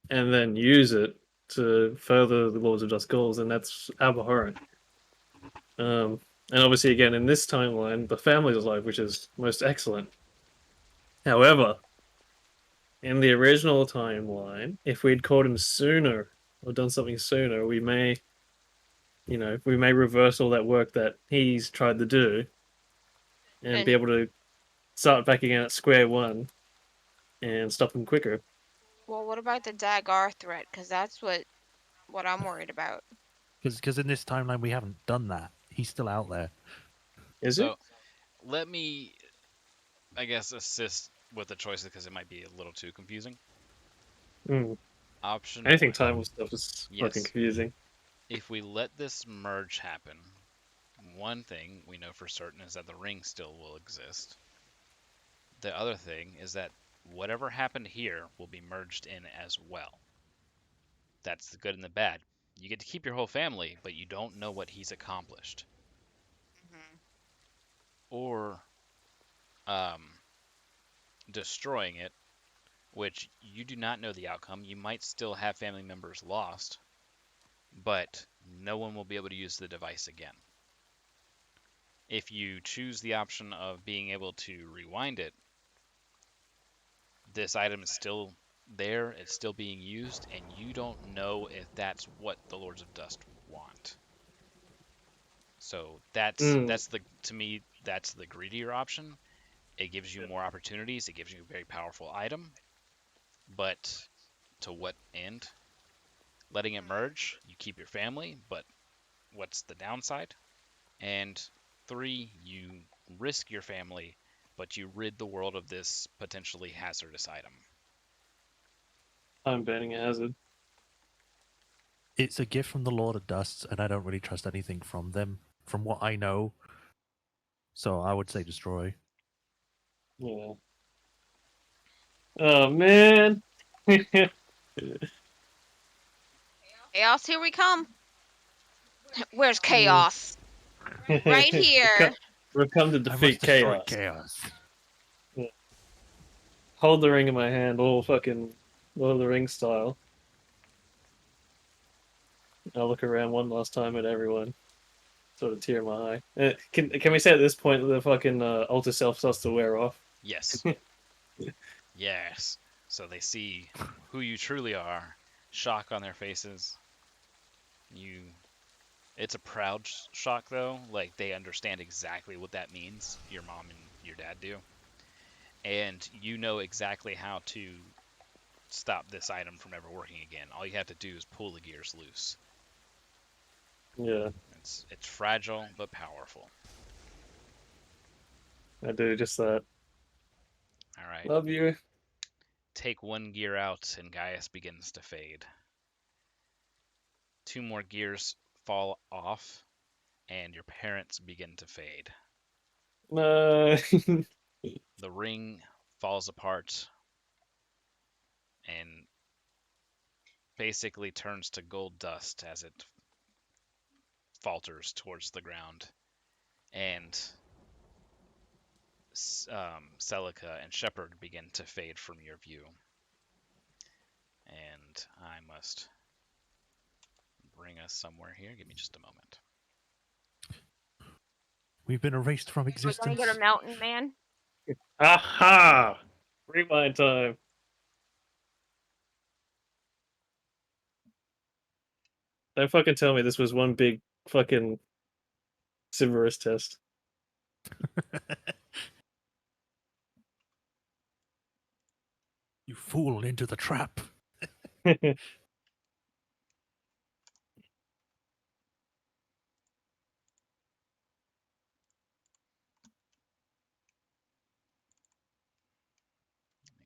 and then use it to further the Lords of Dust goals, then that's abhorrent. And obviously, again, in this timeline, the family's alive, which is most excellent. However, in the original timeline, if we'd caught him sooner or done something sooner, we may, we may reverse all that work that he's tried to do and be able to start back again at square one and stop him quicker. Well, what about the Dagar threat? Because that's what I'm worried about. because in this timeline we haven't done that. He's still out there. Is so, it? let me, I guess, assist with the choices because it might be a little too confusing. Option Anything one. time with stuff is fucking confusing. If we let this merge happen, one thing we know for certain is that the ring still will exist. The other thing is that whatever happened here will be merged in as well. That's the good and the bad. You get to keep your whole family, but you don't know what he's accomplished. Mm-hmm. Or destroying it, which you do not know the outcome. You might still have family members lost, but no one will be able to use the device again. If you choose the option of being able to rewind it, this item is still there, it's still being used, and you don't know if that's what the Lords of Dust want. So that's the, to me, that's the greedier option. It gives you more opportunities, it gives you a very powerful item, but to what end? Letting it merge, you keep your family, but what's the downside? And 3, you risk your family, but you rid the world of this potentially hazardous item. Time banning a hazard. It's a gift from the Lord of Dusts, and I don't really trust anything from them, from what I know. So I would say destroy. Yeah. Oh man. Chaos, here we come. Where's Chaos? Right here. We've come to I must defeat destroy chaos. chaos. Yeah. Hold the ring in my hand, all fucking Lord of the Rings style. I look around one last time at everyone, sort of tear in my eye. Can we say at this point that the fucking alter self starts to wear off? Yes. Yes. So they see who you truly are. Shock on their faces. It's a proud shock though. Like they understand exactly what that means. Your mom and your dad do. And you know exactly how to stop this item from ever working again. All you have to do is pull the gears loose. Yeah, It's fragile but powerful. I do just that. All right. Love you. Take one gear out and Gaius begins to fade. 2 more gears fall off and your parents begin to fade. No. The ring falls apart and basically turns to gold dust as it falters towards the ground. And Celica and Shepard begin to fade from your view. And I must bring us somewhere here. Give me just a moment. We've been erased from We're existence. gonna go to Mountain Man. Aha! Rewind time. Don't fucking tell me this was one big fucking Cerberus test. You fool into the trap. Let me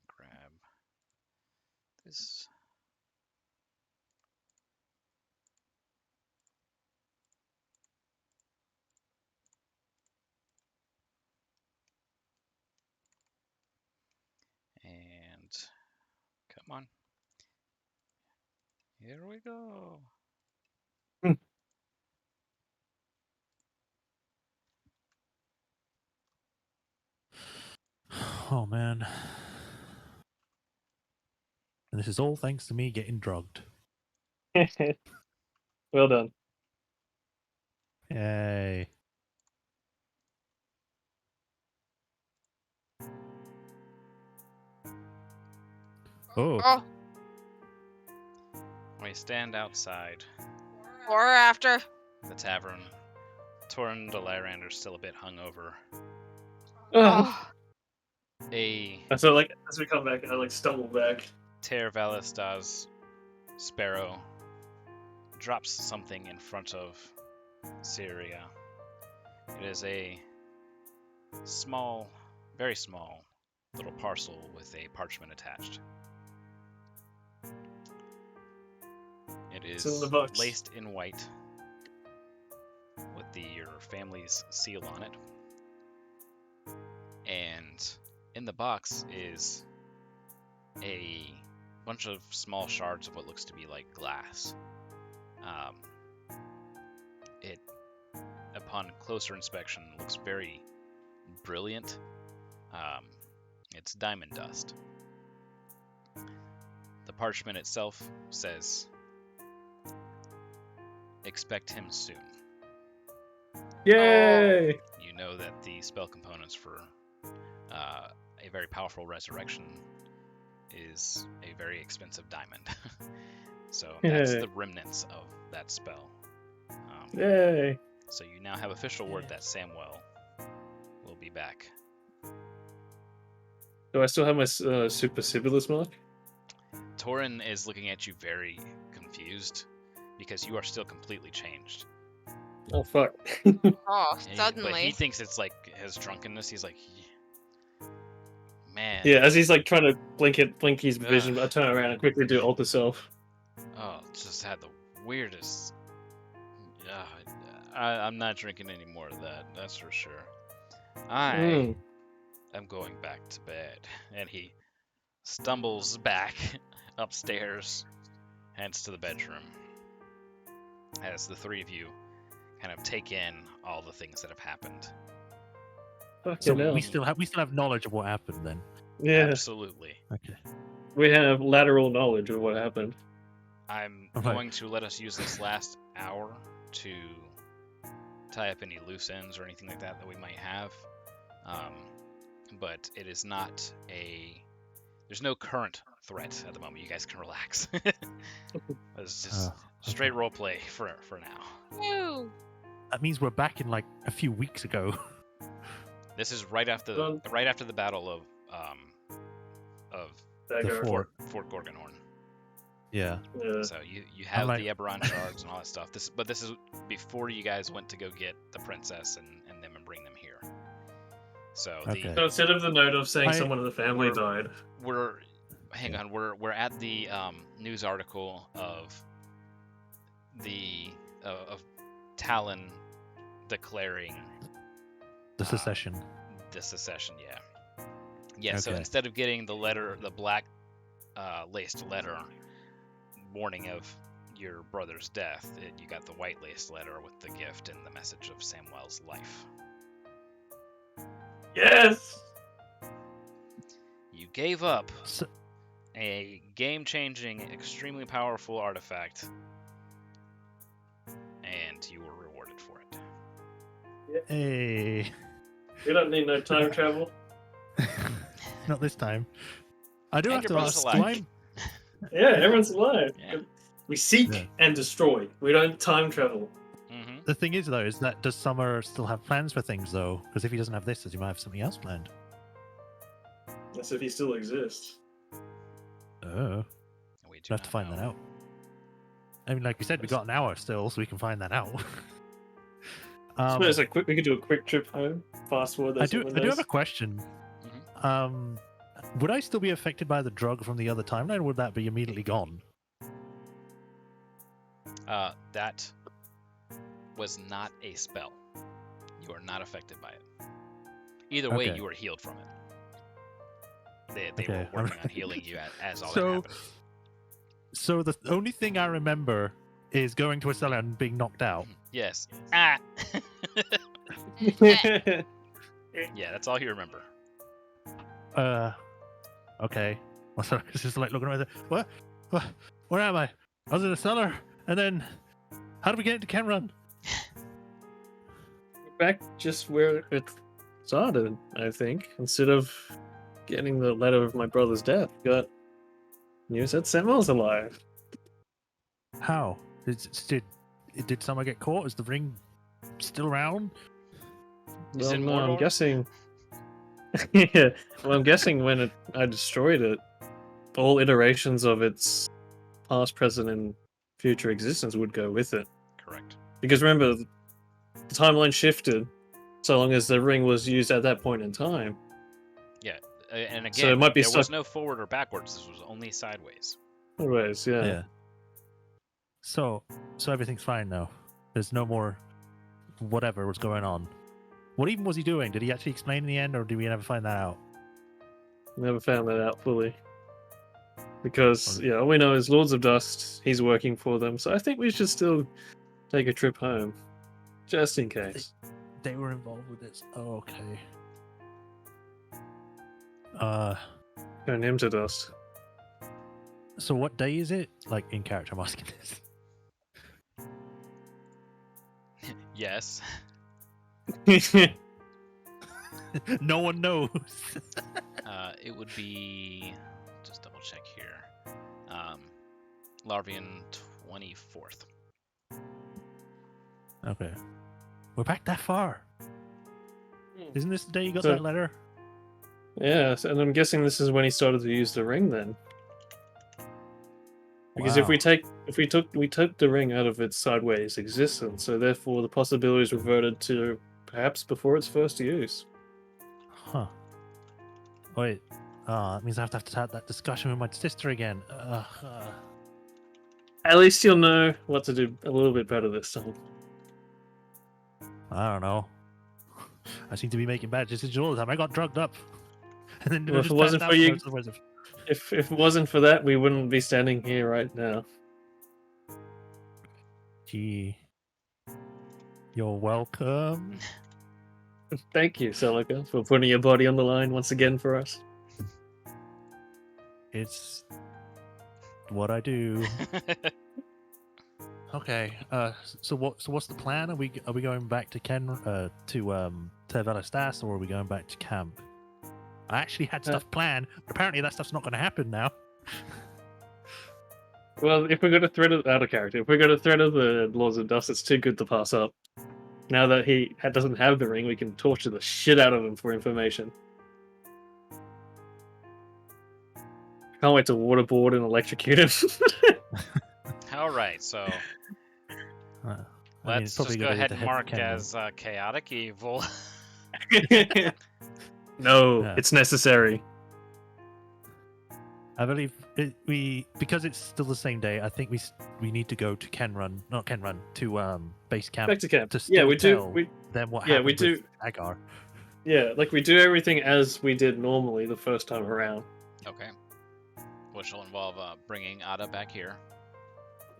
grab this. And come on. Here we go. Oh man. And this is all thanks to me getting drugged. Well done. Yay. Oh. Oh, We stand outside or after. the tavern. Torrin de Lyrander's still a bit hungover. Oh. A So like as we come back, I like stumble back. Ter Valistaz sparrow drops something in front of Syria. It is a small, very small little parcel with a parchment attached. It It's in is the box. laced in white with your family's seal on it. And in the box is a bunch of small shards of what looks to be like glass. It, upon closer inspection, looks very brilliant. It's diamond dust. The parchment itself says, "Expect him soon." Yay! You know that the spell components for a very powerful resurrection is a very expensive diamond. So that's Yay. the remnants of that spell. Yay! So you now have official word that Samwell will be back. Do I still have my super Sibilus mark? Torrin is looking at you very confused because you are still completely changed. Oh fuck! Oh, But he suddenly. thinks it's like his drunkenness. He's like, man. Yeah, as he's like trying to blink his vision, I turn around and quickly do alter self. Oh, just had the weirdest. I'm not drinking any more of that. That's for sure. I am going back to bed, and he stumbles back upstairs, heads to the bedroom. As the three of you kind of take in all the things that have happened. Fucking So hell. we still have knowledge of what happened then. Yeah, Absolutely. Okay. we have lateral knowledge of what happened. I'm Okay. going to let us use this last hour to tie up any loose ends or anything like that we might have. But it is not a. There's no current threat at the moment. You guys can relax. It's just straight role play for now. Woo! That means we're back in like a few weeks ago. This is right after the battle of Dagger. fort. Fort Gorgonhorn. Yeah. Yeah. So you have like- the Eberron shards and all that stuff. This is before you guys went to go get the princess and them and bring them here. So Okay. So instead of the note of saying I- someone in the family we're- died, we're at the news article of the of Talon declaring The secession. the secession. Yeah. So Okay. instead of getting the letter, the black laced letter warning of your brother's death, you got the white laced letter with the gift and the message of Samuel's life. yes. You gave up So, a game-changing, extremely powerful artifact, and you were rewarded for it. hey. We don't need no time travel. Not this time. I do And have your to brother's ask, alive. Yeah, everyone's alive. Yeah. We seek Yeah. and destroy. We don't time travel. Mm-hmm. the thing is, though, is that does Summer still have plans for things, though? Because if he doesn't have this, does he might have something else planned? That's if he still exists. Oh. We do We'll have to not find that know. out. I mean, like you said, we got an hour still, so we can find that out. So we could do a quick trip home. Fast forward. I do have a question. Mhm. Would I still be affected by the drug from the other timeline, or would that be immediately gone? That was not a spell. You are not affected by it. Either way, Okay. you were healed from it. They Okay, were working on healing you as all that So, happened. so the only thing I remember is going to a cellar and being knocked out. Yes. Ah. yeah. Yeah, that's all you remember. Okay. Well, sorry, it's just like looking around. What? Where am I? I was in a cellar, and then how did we get into Cameron? Back just where it started, I think. Instead of getting the letter of my brother's death, got news that Samuel's alive. How did Summer get caught? Is the ring still around? Is Well, it no, I'm Mordor? guessing. Yeah. Well, I'm guessing when I destroyed it, all iterations of its past, present, and future existence would go with it. Correct. Because remember, the timeline shifted so long as the ring was used at that point in time. And again, So it might be there was stuck- no forward or backwards. This was only sideways. Anyways, yeah. So everything's fine now. There's no more whatever was going on. What even was he doing? Did he actually explain in the end, or did we never find that out? Never found that out fully. Because, yeah, all we know is Lords of Dust, he's working for them, so I think we should still take a trip home. Just in case. They were involved with this. Oh, okay. Turn him to dust. So what day is it? Like in character, I'm asking this. Yes. No one knows. It would be. Just double check here. Larvian 24th. Okay. We're back that far. Isn't this the day you got So- that letter? Yeah, and I'm guessing this is when he started to use the ring then. Because if Wow. we took the ring out of its sideways existence, so therefore the possibilities reverted to perhaps before its first use. Huh. Wait. That means I have to have that discussion with my sister again. At least you'll know what to do a little bit better this time. I don't know. I seem to be making bad decisions all the time. I got drugged up. And then Well, if just it wasn't passed for out you- most of the rest of- If it wasn't for that, we wouldn't be standing here right now. Gee. You're welcome. Thank you, Celica, for putting your body on the line once again for us. It's what I do. Okay. So what's the plan? Are we going back to Tervelastas, or are we going back to camp? I actually had stuff planned, but apparently that stuff's not going to happen now. Well, if we're going to thread it out of character, if we're going to thread of the Lords of Dust, it's too good to pass up. Now that he doesn't have the ring, we can torture the shit out of him for information. Can't wait to waterboard and electrocute him. All right, so I mean, let's it's probably just go gonna be ahead the and head mark cannon. as chaotic evil. No, Yeah. it's necessary. I believe because it's still the same day. I think we need to go to to base camp Back to camp. to Yeah, still we tell do. them what Yeah, happened we do. with Agar. Yeah, like we do everything as we did normally the first time around. Okay. Which will involve bringing Ada back here.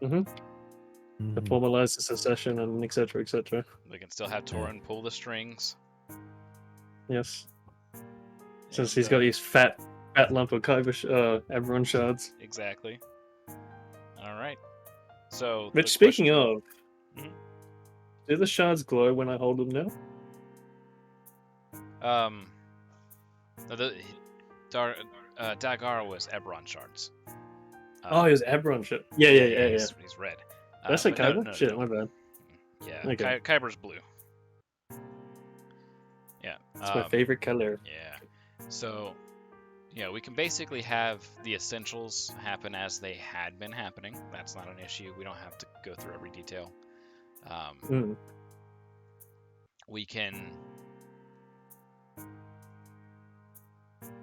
To Mhm. formalize the secession and etc. etc. We can still have Torin pull the strings. Yes, since and, he's got these fat lump of Aberon shards. Exactly. All right. So. Which, the speaking question- of, Mhm. do the shards glow when I hold them now? Dagar was Eberron shards. Oh, he was Aberon shard. Yeah. He's red. Did I say but no, Kyber? no, Shit, no. my bad. Yeah, Okay. Kyber's blue. Yeah. It's my favorite color. Yeah. So, we can basically have the essentials happen as they had been happening. That's not an issue. We don't have to go through every detail. We can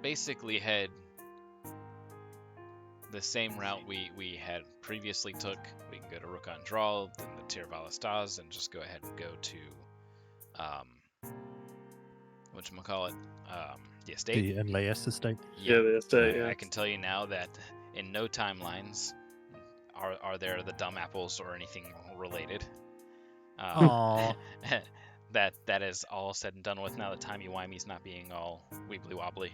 basically head the same route we had previously took. We can go to Rukan Dral, then the Tervelastas, and just go ahead and go to whatchamacallit, the estate. The Enlaes estate. Yeah, the estate. Yeah. I can tell you now that in no timelines are there the dumb apples or anything related. Aww. that is all said and done with now. The timey-wimey's not being all weebly-wobbly.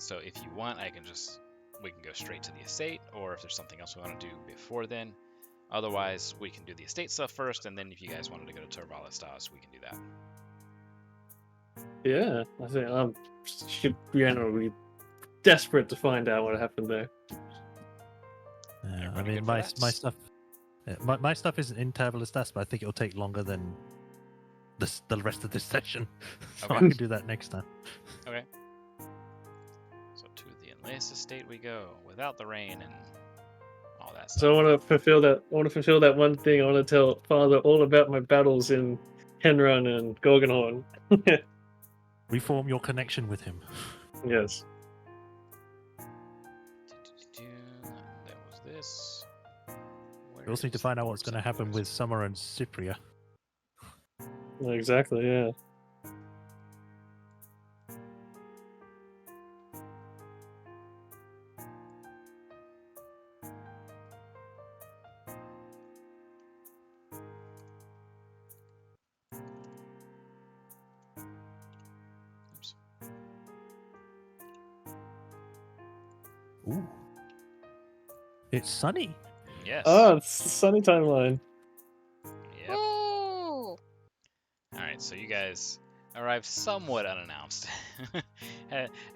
So if you want, we can go straight to the estate, or if there's something else we want to do before then. Otherwise, we can do the estate stuff first, and then if you guys wanted to go to Tervelastas, we can do that. Yeah, I think we're desperate to find out what happened there. Yeah, I Everybody mean, good my for that? stuff. Yeah, my stuff isn't in Tervelastas, but I think it'll take longer than the rest of this session, so Okay. I can do that next time. Okay. So to the Enlace estate we go, without the rain and all that stuff. So I want to fulfill that one thing. I want to tell Father all about my battles in Henrun and Gorgonhorn. Reform your connection with him. Yes. That was this. We also need to find out what's going to happen with Summer and Cypria. Exactly. Yeah. Oops. Ooh. It's sunny. Yes. Oh, it's the sunny timeline. Yep. Ooh. Alright, so you guys arrived somewhat unannounced.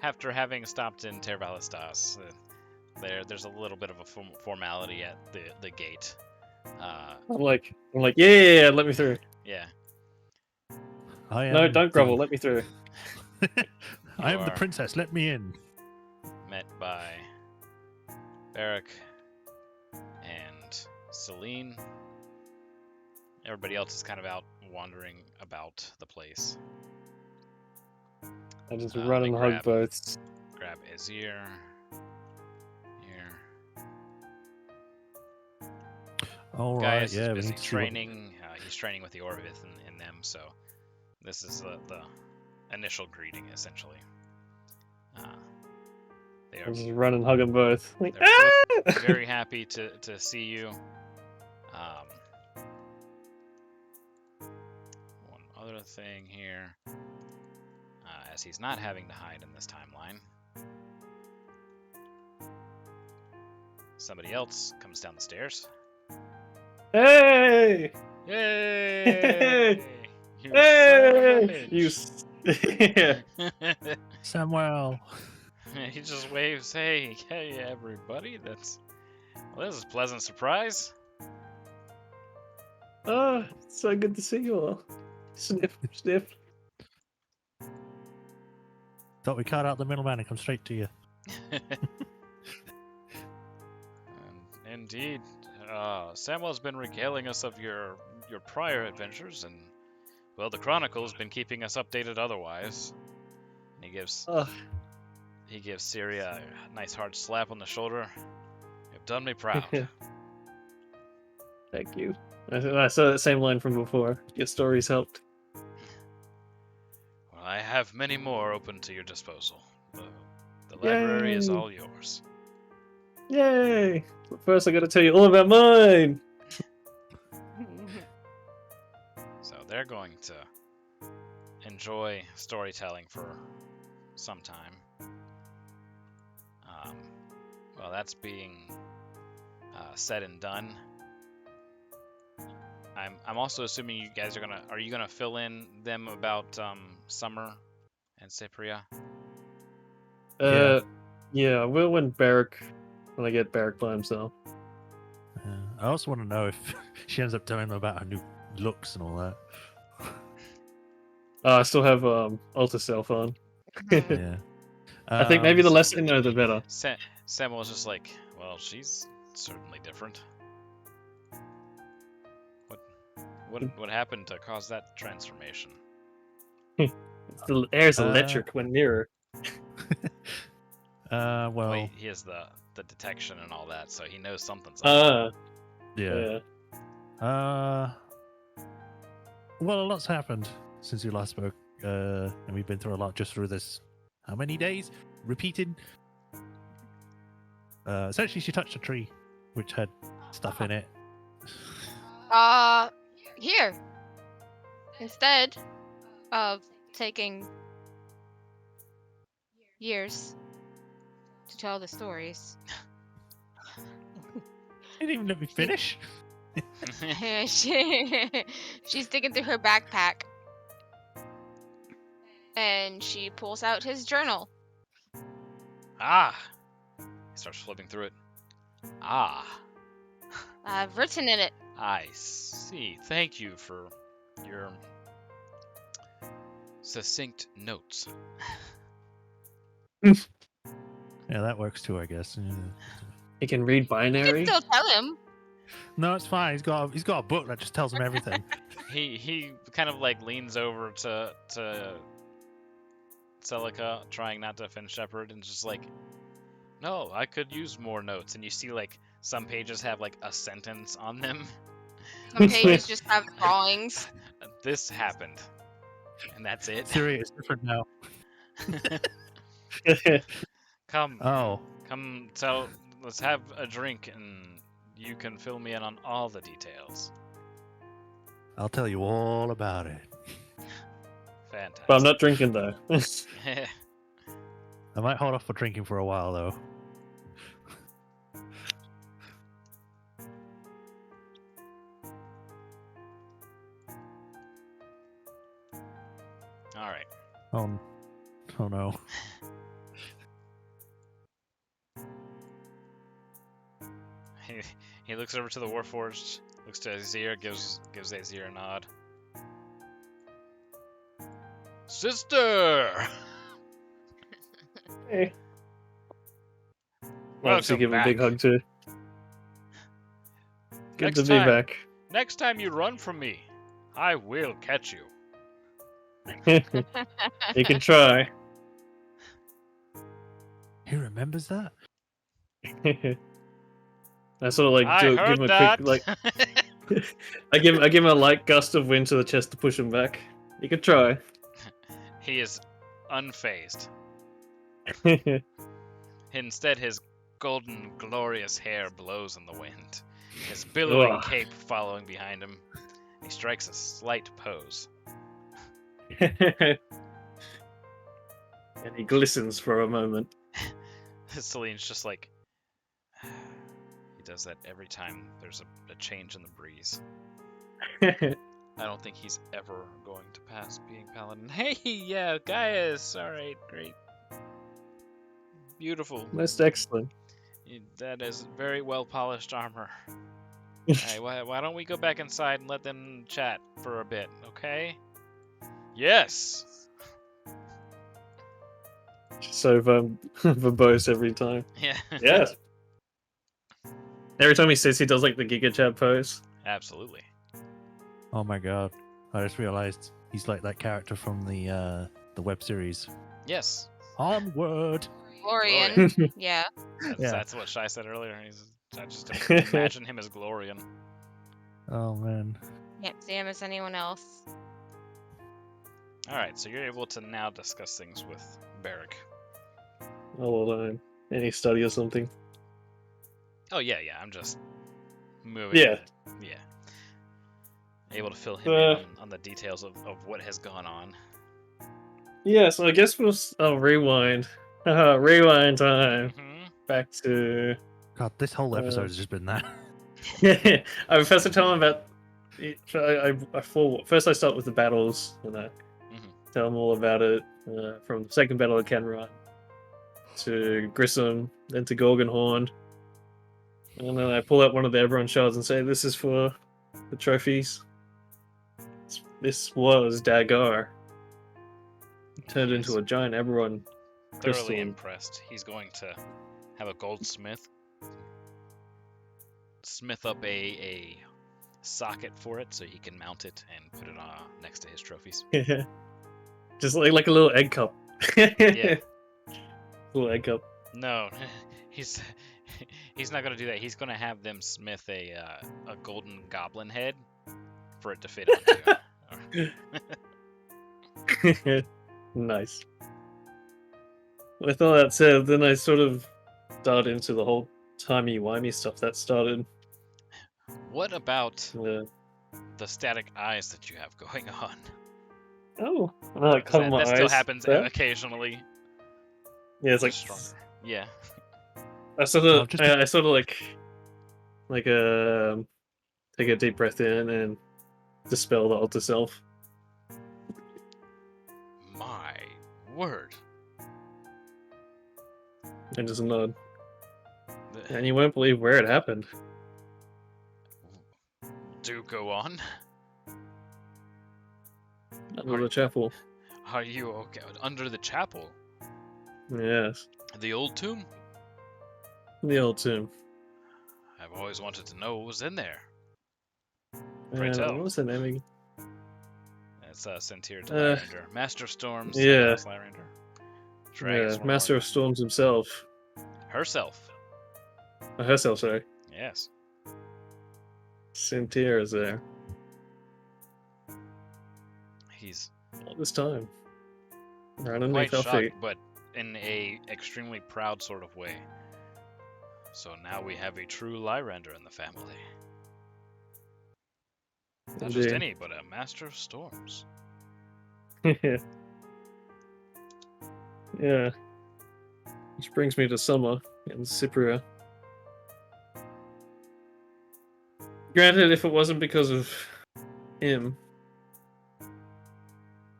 After having stopped in Tervelastas, there's a little bit of a formality at the gate. I'm like, yeah, let me through. Yeah. I am No, don't grovel, let me through. I am the are- princess. Let me in. Met by Barrack and Celine. Everybody else is kind of out wandering about the place. I just Let run me and hug grab- boats. Grab Azir. Here. All right. Guyus Yeah, is we busy need to see what- training. He's training with the Orvith in them, so this is the initial greeting, essentially. They I are just run and hug them both. Like, They're ah! very happy to see you. One other thing here, as he's not having to hide in this timeline, Somebody else comes down the stairs. Hey! Yay! You son of a Hey! bitch! Yeah. Samuel. He just waves, hey, everybody. This is a pleasant surprise. Oh, it's so good to see you all. Sniff, sniff. Thought we cut out the middleman and come straight to you. Indeed. Samuel's been regaling us of your prior adventures, and, well, the Chronicle's been keeping us updated otherwise. And he gives Siri a nice hard slap on the shoulder. You've done me proud. Thank you. I saw that same line from before. Your stories helped. Well, I have many more open to your disposal. The library is Yay. all yours. Yay! But first, I got to tell you all about mine. So they're going to enjoy storytelling for some time. Well, that's being said and done. I'm also assuming you guys are you gonna fill in them about Summer and Cypria? Yeah, I will when I get Barrack by himself. I also want to know if she ends up telling them about her new looks and all that. I still have Alter Self on. Yeah. I think maybe the less they know, the better. Samuel's just like, well, she's certainly different. What happened to cause that transformation? The air's electric when near her. Well, he has the detection and all that, so he knows something's up. yeah. Well, a lot's happened since we last spoke, and we've been through a lot just through this. How many days? Repeated. Essentially, she touched a tree, which had stuff in it. Here. Instead of taking years to tell the stories. Didn't even let me finish. She's digging through her backpack. And she pulls out his journal. Ah! He starts flipping through it. Ah! I've written in it. I see. Thank you for your succinct notes. Yeah, that works too, I guess. Yeah. He can read You binary. can still tell him. No, it's fine. He's got a book that just tells him everything. He kind of like leans over to Celica, trying not to offend Shepard, and just like, no, I could use more notes. And you see like some pages have like a sentence on them. Some pages just have drawings. This happened, and that's it. Siri is different now. Come, Oh, let's have a drink, and you can fill me in on all the details. I'll tell you all about it. Fantastic. But I'm not drinking though. I might hold off for drinking for a while, though. All right. Oh no. He looks over to the Warforged, looks to Azir, gives Azir a nod. Sister! Hey. I'll actually give him a big hug too. Good Next to be time. back. Next time you run from me, I will catch you. You can try. He remembers that? I sort of like I give heard him a that. quick like. I give him a light gust of wind to the chest to push him back. You can try. He is unfazed. Instead, his golden, glorious hair blows in the wind, his billowing Ugh. cape following behind him. He strikes a slight pose. And he glistens for a moment. Celine's just like, He does that every time there's a change in the breeze. I don't think he's ever going to pass being paladin. Hey, yeah, Guyus. All right, great, beautiful. Most excellent. That is very well polished armor. Hey, why don't we go back inside and let them chat for a bit, okay? Yes. So verbose every time. Yeah. Yes. Every time he says he does like the Giga Chad pose. Absolutely. Oh my god! I just realized he's like that character from the web series. Yes. Onward. Glorian. Yeah. That's what Shai said earlier. I just imagine him as Glorian. Oh man. Can't see him as anyone else. All right, so you're able to now discuss things with Barrick. All alone. Any study or something. Oh yeah. I'm just moving. Yeah. Yeah. Able to fill him in on the details of what has gone on. Yeah, so I guess I'll rewind. Rewind time. Mm-hmm. Back to... God, this whole episode has just been that. First I tell him about... First I start with the battles, and I tell him all about it. From the second battle of Kenrun to Grissom, then to Gorgonhorn. And then I pull out one of the Everon shards and say, this is for the trophies. This was Dagar. Turned into a giant Everon crystal. Thoroughly impressed. He's going to have a goldsmith smith up a socket for it so he can mount it and put it next to his trophies. Just like a little egg cup. Yeah. Little egg cup. No, he's not gonna do that. He's gonna have them smith a golden goblin head for it to fit onto. Nice. With all that said, then I sort of started into the whole timey-wimey stuff that started. What about the static eyes that you have going on? Oh, cover my that eyes. still happens there? occasionally. Yeah, it's like Stronger. Yeah. I sort of take a deep breath in and dispel the alter self. My word. And just nod. And you won't believe where it happened. Do go on. Under the chapel. Are you okay? Under the chapel? Yes. The old tomb? The old tomb. I've always wanted to know what was in there. Pray What tell. was the name again? It's Sentir to Lyrander. Master of Storms. Yeah. Lyrander. Yeah, Master of Storms himself. Herself. Herself, sorry. Yes. Sentir is there. He's All this time. Right quite underneath our shocked, feet. but in a extremely proud sort of way. So now we have a true Lyrander in the family. Not just Indeed. any, but a Master of Storms. Yeah. Yeah. Which brings me to summer in Cypria. Granted, if it wasn't because of him, I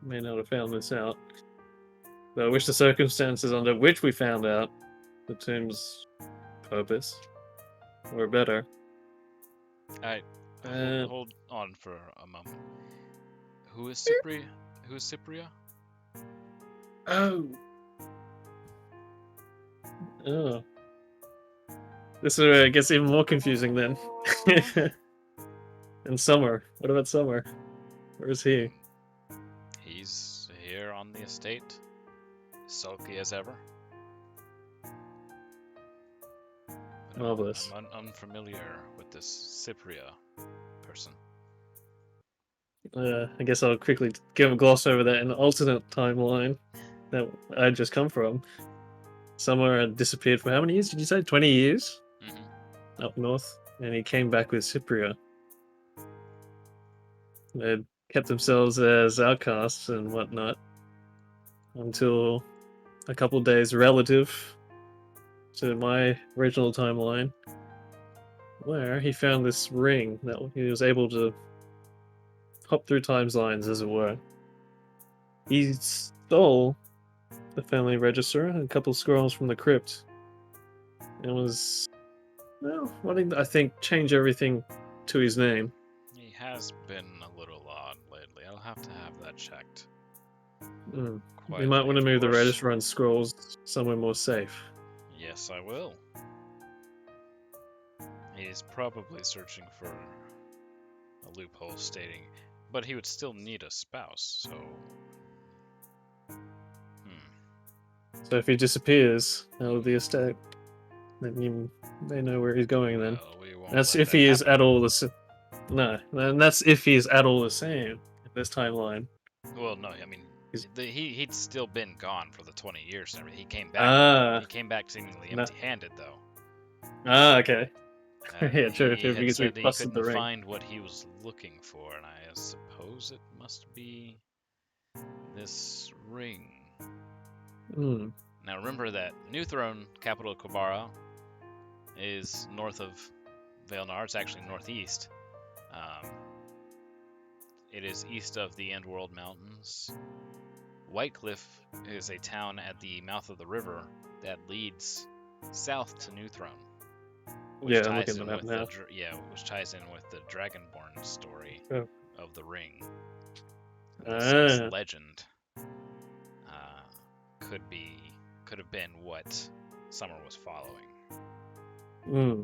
may not have found this out. But I wish the circumstances under which we found out the tomb's purpose were better. Alright, Uh, hold on for a moment. Who is Cypria? Who is Cypria? Oh. Oh. This is where it gets even more confusing then. And Summer. What about Summer? Where is he? He's here on the estate, sulky as ever. But Marvelous. I'm unfamiliar with this Cypria person. I guess I'll quickly give a gloss over that in the alternate timeline that I'd just come from. Summer had disappeared for how many years? Did you say 20 years? Mm-hmm. Up north, and he came back with Cypria. They'd kept themselves as outcasts and whatnot until a couple days relative to my original timeline. where he found this ring that he was able to hop through timelines, as it were. He stole the family register and a couple scrolls from the crypt. And was, well, wanting to, I think, change everything to his name. He has been a little odd lately. I'll have to have that checked. You Quietly, might want to of move the course. register and scrolls somewhere more safe. Yes, I will. He's probably searching for a loophole stating, but he would still need a spouse, so. So if he disappears out of the estate, then they know where he's going then. Well, we won't That's let if that he is happen. at all no, and that's if he's at all the same in this timeline. Well, no, I mean, he'd still been gone for the 20 years and everything. He came back. Ah, He came back seemingly no. empty-handed, though. Okay. Yeah, true. He had Because we said he busted the couldn't ring. find what he was looking for, and I suppose it must be this ring. Hmm. Now remember that New Throne, capital of Kobara, is north of Vailnar. It's actually northeast. It is east of the Endworld Mountains. Whitecliff is a town at the mouth of the river that leads south to New Throne. Which Yeah, I'm ties looking in at with that the which ties in with the Dragonborn story Oh. of the ring. Ah. This legend could have been what Summer was following. Hmm.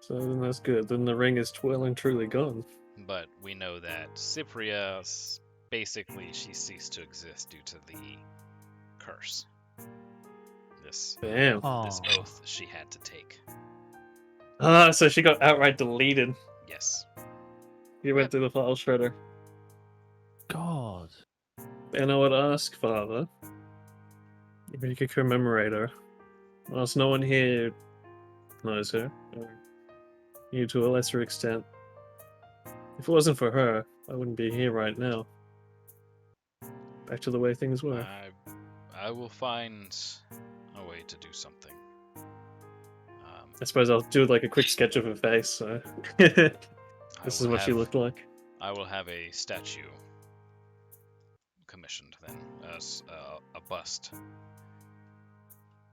So then that's good. Then the ring is well and truly gone. But we know that Cypria, basically, she ceased to exist due to the curse. This Damn. this oath she had to take. Ah, so she got outright deleted. Yes. You went through the file shredder. God. And I would ask, Father, if you could commemorate her. Whilst no one here knows her, or you to a lesser extent. If it wasn't for her, I wouldn't be here right now. Back to the way things were. I will find a way to do something. I suppose I'll do like a quick sketch of her face, so this is what she looked like. I will have a statue commissioned then, as a bust.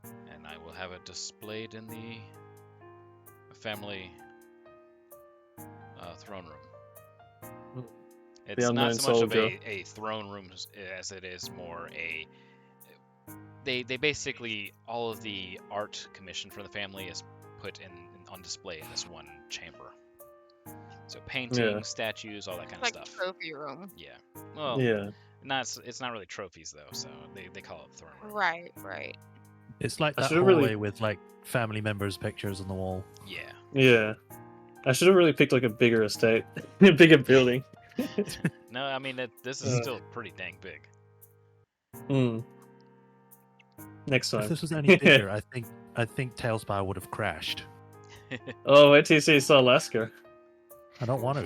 And I will have it displayed in the family throne room. It's not so much of a throne room as it is more a... They basically, all of the art commissioned for the family is put on display in this one chamber. So paintings, statues, all that kind of stuff. Like trophy room. Yeah. Well, yeah. It's not really trophies though, so they call it throne room. Right. It's like that hallway with like family members' pictures on the wall. Yeah. Yeah. I should have really picked like a bigger estate, a bigger building. No, I mean this is still pretty dang big. Next time. If this was any bigger, I think Tailspire would have crashed. Oh, wait till you see Alaska. I don't want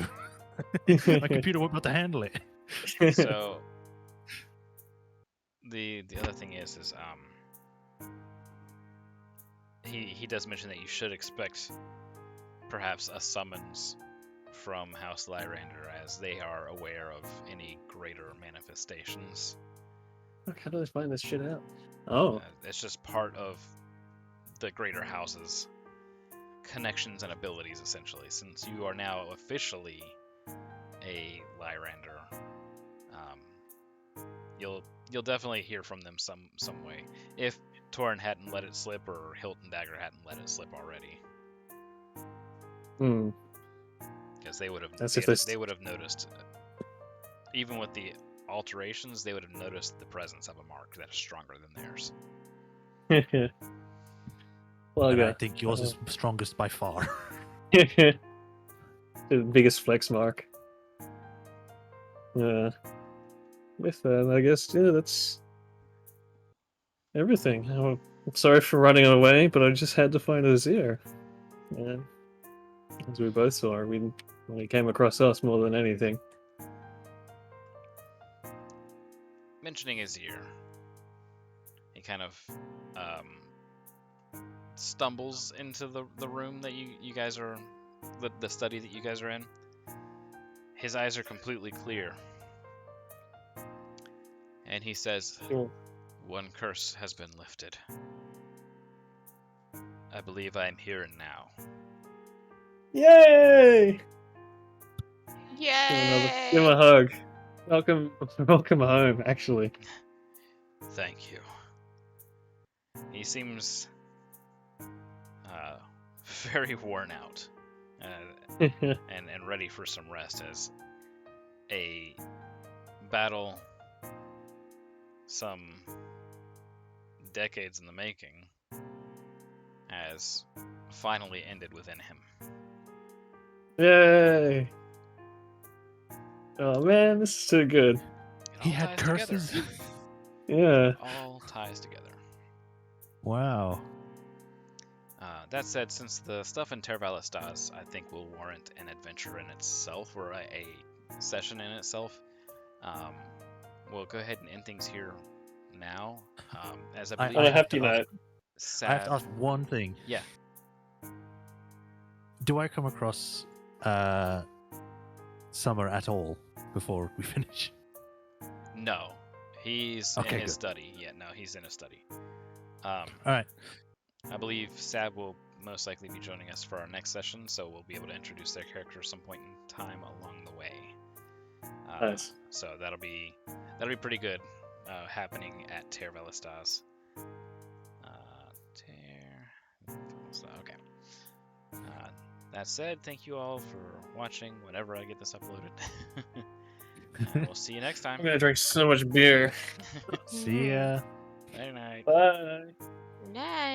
to. My computer won't be able to handle it. So the other thing is he does mention that you should expect perhaps a summons from House Lyrander, as they are aware of any greater manifestations. How do I find this shit out? Oh. It's just part of the greater house's connections and abilities, essentially. Since you are now officially a Lyrander, you'll definitely hear from them some way. If Torrin hadn't let it slip, or Hilton Dagger hadn't let it slip already. Because they would have noticed, even with the alterations, they would have noticed the presence of a mark that is stronger than theirs. Well, and I think yours is strongest by far. The biggest flex mark. With that, I guess, that's everything. I'm sorry for running away, but I just had to find Azir. And as we both saw, we came across us more than anything. Mentioning Azir, he kind of stumbles into the room that you guys are, the study that you guys are in. His eyes are completely clear. And he says, Cool. "One curse has been lifted. I believe I am here and now." Yay! Yay! Give him a hug. Welcome, welcome home. Actually, Thank you. He seems very worn out and ready for some rest, as a battle some decades in the making has finally ended within him. yay! Oh man, this is too good. It He all had ties curses. together. Yeah. It all ties together. Wow. That said, since the stuff in Tervalestas, I think, will warrant an adventure in itself, or a session in itself, we'll go ahead and end things here now. As I believe On a have hefty to ask- note. Sad. I have to ask one thing. Yeah. Do I come across Summer at all before we finish? No, he's Okay, in his good. study. Yeah, no, he's in his study. All right. I believe Sad will most likely be joining us for our next session, so we'll be able to introduce their character at some point in time along the way. Nice. So that'll be pretty good, happening at Tervalestas. Okay. That said, thank you all for watching whenever I get this uploaded. And we'll see you next time. I'm gonna drink so much beer. See ya. Night night. Bye. Night.